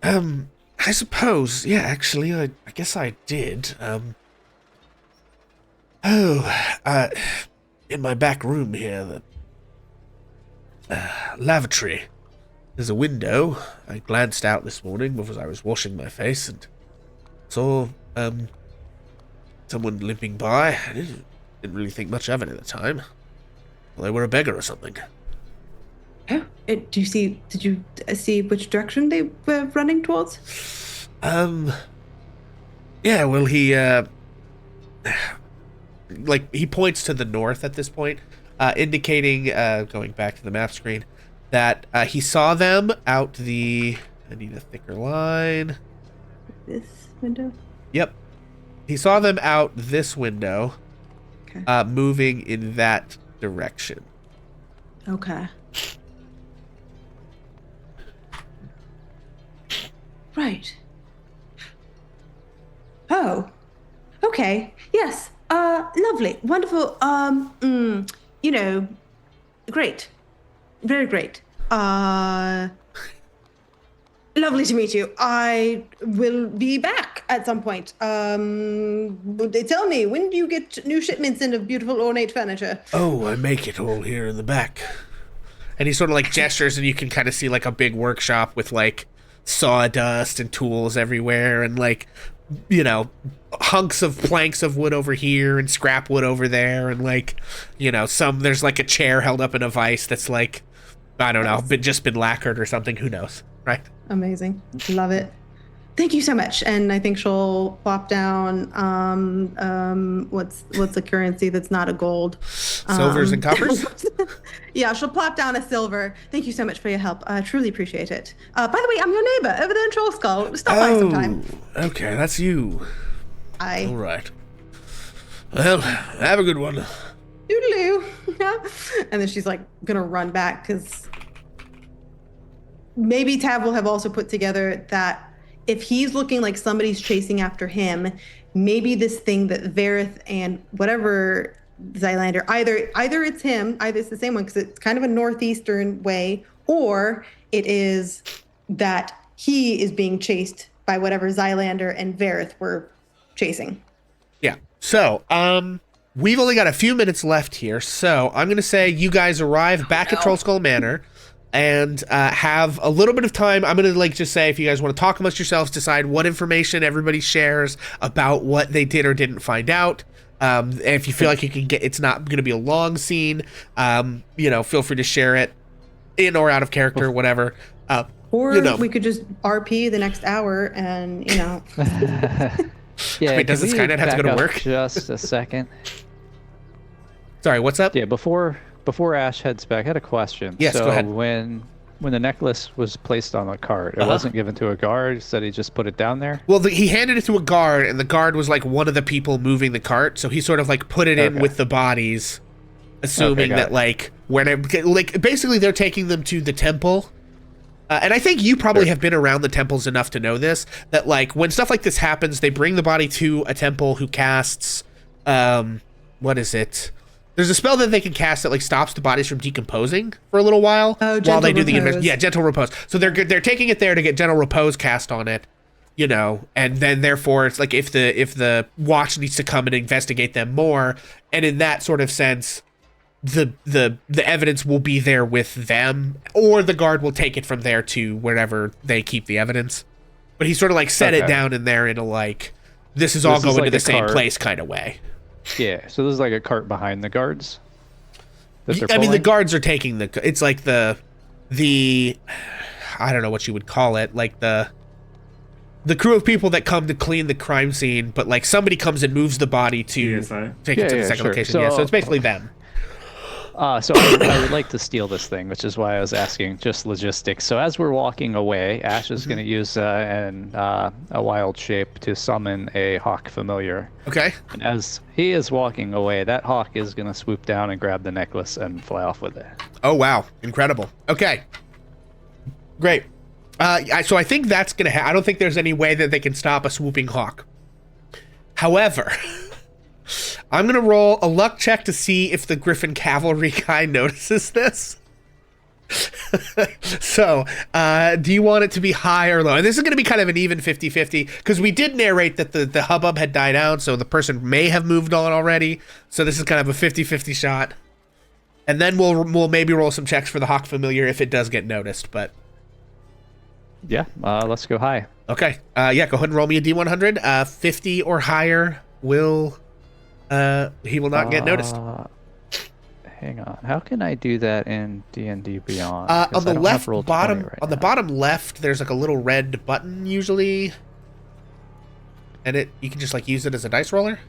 I suppose, yeah, actually, I guess I did. In my back room here, the lavatory, there's a window. I glanced out this morning because I was washing my face and saw, someone limping by. I didn't really think much of it at the time. Well, they were a beggar or something. Oh, did you see which direction they were running towards? Yeah, well, he points to the north at this point, indicating, going back to the map screen, that he saw them out I need a thicker line. This window? Yep. He saw them out this window, Okay. moving in that direction. Okay. Right. Oh. Okay. Yes. Lovely. Wonderful. Great. Very great. Lovely to meet you. I will be back at some point. Tell me, when do you get new shipments in of beautiful ornate furniture? Oh, I make it all here in the back. And he sort of like gestures, and you can kind of see like a big workshop with like sawdust and tools everywhere, and like, hunks of planks of wood over here and scrap wood over there, and like, there's like a chair held up in a vise that's like, I don't know, just been lacquered or something. Who knows, right? Amazing. Love it. Thank you so much. And I think she'll plop down what's a currency that's not a gold? Silvers and coppers? Yeah, she'll plop down a silver. Thank you so much for your help. I truly appreciate it. By the way, I'm your neighbor over there in Troll Skull. Stop by sometime. Okay, that's you. Aye. All right. Well, have a good one. Doodaloo. And then she's like gonna run back because maybe Tav will have also put together that if he's looking like somebody's chasing after him, maybe this thing that Vareth and whatever Zylander, either it's him, either it's the same one because it's kind of a northeastern way, or it is that he is being chased by whatever Zylander and Vareth were chasing. Yeah. So, we've only got a few minutes left here, so I'm going to say you guys arrive back at Troll Skull Manor and have a little bit of time. I'm going to just say, if you guys want to talk amongst yourselves, decide what information everybody shares about what they did or didn't find out. And if you feel like you can it's not going to be a long scene, feel free to share it in or out of character, whatever. Or we could just RP the next hour and, Yeah, I mean, does this kind of have to go to work? Just a second. Sorry, what's up? Yeah, before Ash heads back, I had a question. Yes, go ahead. When the necklace was placed on the cart, it wasn't given to a guard, said he just put it down there? Well, he handed it to a guard, and the guard was like one of the people moving the cart, so he sort of like put it in with the bodies, assuming that basically they're taking them to the temple. And I think you probably have been around the temples enough to know this, that like when stuff like this happens, they bring the body to a temple who casts, what is it? There's a spell that they can cast that like stops the bodies from decomposing for a little while while they do the gentle repose. So they're taking it there to get gentle repose cast on it, and then therefore it's like if the watch needs to come and investigate them more, and in that sort of sense, the evidence will be there with them, or the guard will take it from there to wherever they keep the evidence. But he sort of like set it down in there in a like, this is all going to the same place kind of way. Yeah, so this is like a cart behind the guards. I mean, the guards are taking it's like the I don't know what you would call it, like the crew of people that come to clean the crime scene, but like somebody comes and moves the body to CSI. take it to the second sure. location. So it's basically them. So I would like to steal this thing, which is why I was asking just logistics. So as we're walking away, Ash is going to use a wild shape to summon a hawk familiar. Okay. And as he is walking away, that hawk is going to swoop down and grab the necklace and fly off with it. Oh wow, incredible. Okay, great. So I think that's gonna. I don't think there's any way that they can stop a swooping hawk. However, I'm gonna roll a luck check to see if the Griffin cavalry guy notices this. So, do you want it to be high or low? And this is going to be kind of an even 50-50 because we did narrate that the hubbub had died out, so the person may have moved on already. So this is kind of a 50-50 shot. And then we'll maybe roll some checks for the hawk familiar if it does get noticed. But Yeah, let's go high. okay, yeah, go ahead and roll me a D100. 50 or higher will he will not get noticed. Hang on. How can I do that in D&D Beyond? On 'Cause the I don't have left roll 20 bottom, right on the now. bottom left, there's like a little red button usually, and you can just like use it as a dice roller.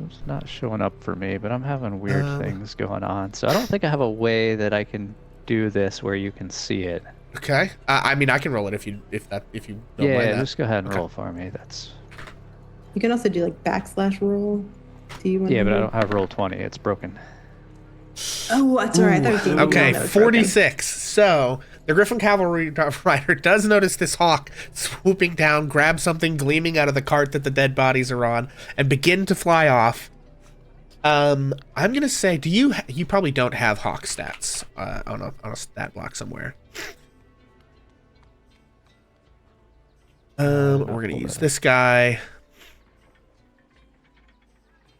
It's not showing up for me, but I'm having weird things going on. So I don't think I have a way that I can do this where you can see it. Okay, I mean I can roll it if you don't mind Yeah, that. just go ahead and Okay. roll for me. That's You can also do like /roll. Do you want yeah, but I don't have roll 20. It's broken. Oh, that's all right. I thought you were doing Okay, one that was broken. 46. So the Griffin Cavalry rider does notice this hawk swooping down, grab something gleaming out of the cart that the dead bodies are on, and begin to fly off. I'm gonna say, you probably don't have hawk stats on a stat block somewhere. We're gonna use this guy.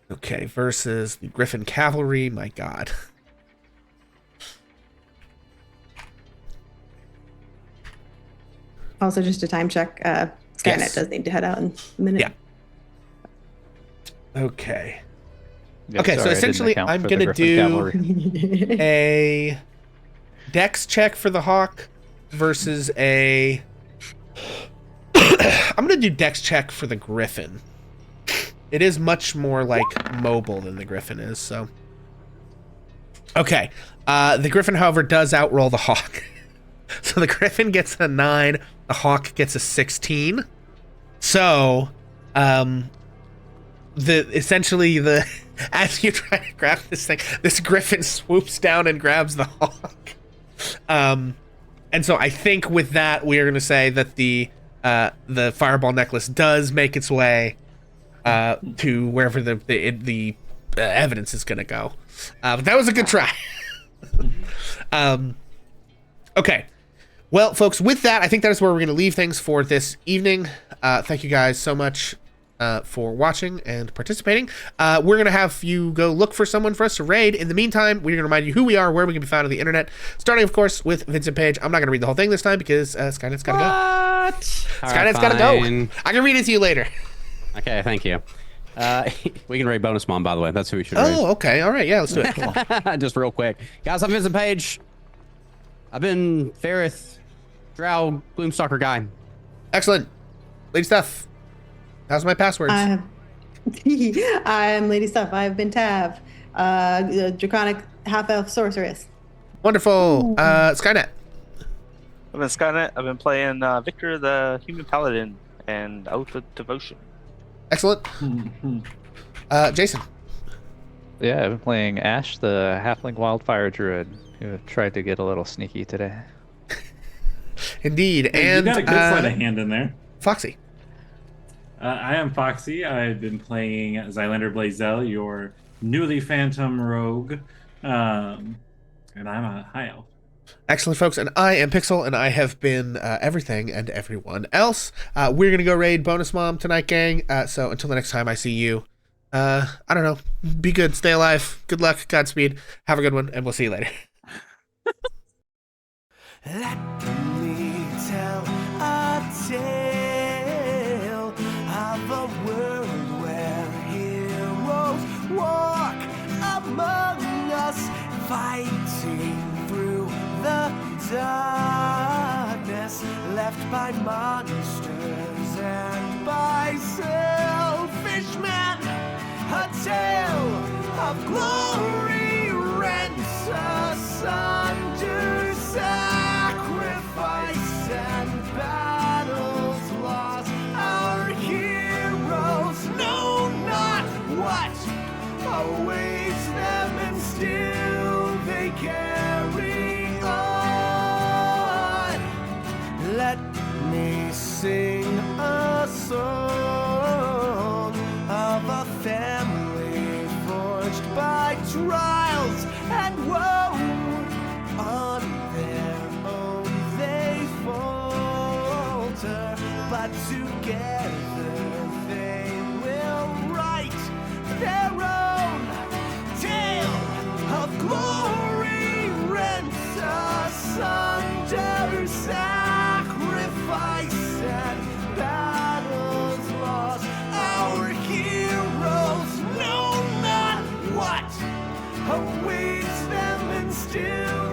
Okay, versus the Griffin Cavalry. My God. Also, just a time check. Skynet Yes. does need to head out in a minute. Yeah. Okay. Yeah, Okay, so sorry, I didn't essentially, account I'm for the gonna Griffin do- Cavalry. A dex check for the hawk versus a I'm gonna do dex check for the Griffin. It is much more like mobile than the Griffin is, so okay. The Griffin, however, does outroll the hawk. So the Griffin gets a 9, the hawk gets a 16. So essentially as you try to grab this thing, this Griffin swoops down and grabs the hawk. And so I think with that, we are going to say that the fireball necklace does make its way to wherever the evidence is going to go. But that was a good try. Okay. Well, folks, with that, I think that is where we're going to leave things for this evening. Thank you guys so much for watching and participating. We're going to have you go look for someone for us to raid. In the meantime, we're going to remind you who we are, where we can be found on the internet, starting, of course, with Vincent Page. I'm not going to read the whole thing this time because Skynet's got to go. Skynet's got to go. I can read it to you later. Okay, thank you. We can raid Bonus Mom, by the way. That's who we should Oh, okay. All right. Yeah, let's do it. raid. Just real quick. Guys, I'm Vincent Page. I've been Ferrith, Drow, Gloomstalker guy. Excellent. Lady Stuff. How's my passwords? I'm Lady Stuff. I've been Tav, the draconic half-elf sorceress. Wonderful. Skynet. I've been Skynet. I've been playing Victor the Human Paladin and Oath of Devotion. Excellent. Jason. Yeah, I've been playing Ash, the halfling wildfire druid, who tried to get a little sneaky today. Indeed. You And got a good sleight of hand in there. Foxy. I am Foxy. I've been playing Zylander Blazel, your newly phantom rogue, and I'm a high elf. Excellent, folks. And I am Pixel, and I have been everything and everyone else. We're going to go raid Bonus Mom tonight, gang. So until the next time I see you, I don't know. Be good. Stay alive. Good luck. Godspeed. Have a good one, and we'll see you later. Let me tell a tale of a world where heroes walk among us, fighting through the darkness, left by monsters and by selfish men. A tale of glory rents asunder, sacrifice and battles lost. Our heroes know not what awaits them, and still they carry on. Let me sing a song of a family forged by trials and woe. On their own they falter, but together they will write their own tale of glory rent asunder, sacrifice and battles lost. Our heroes know not what awaits them, and still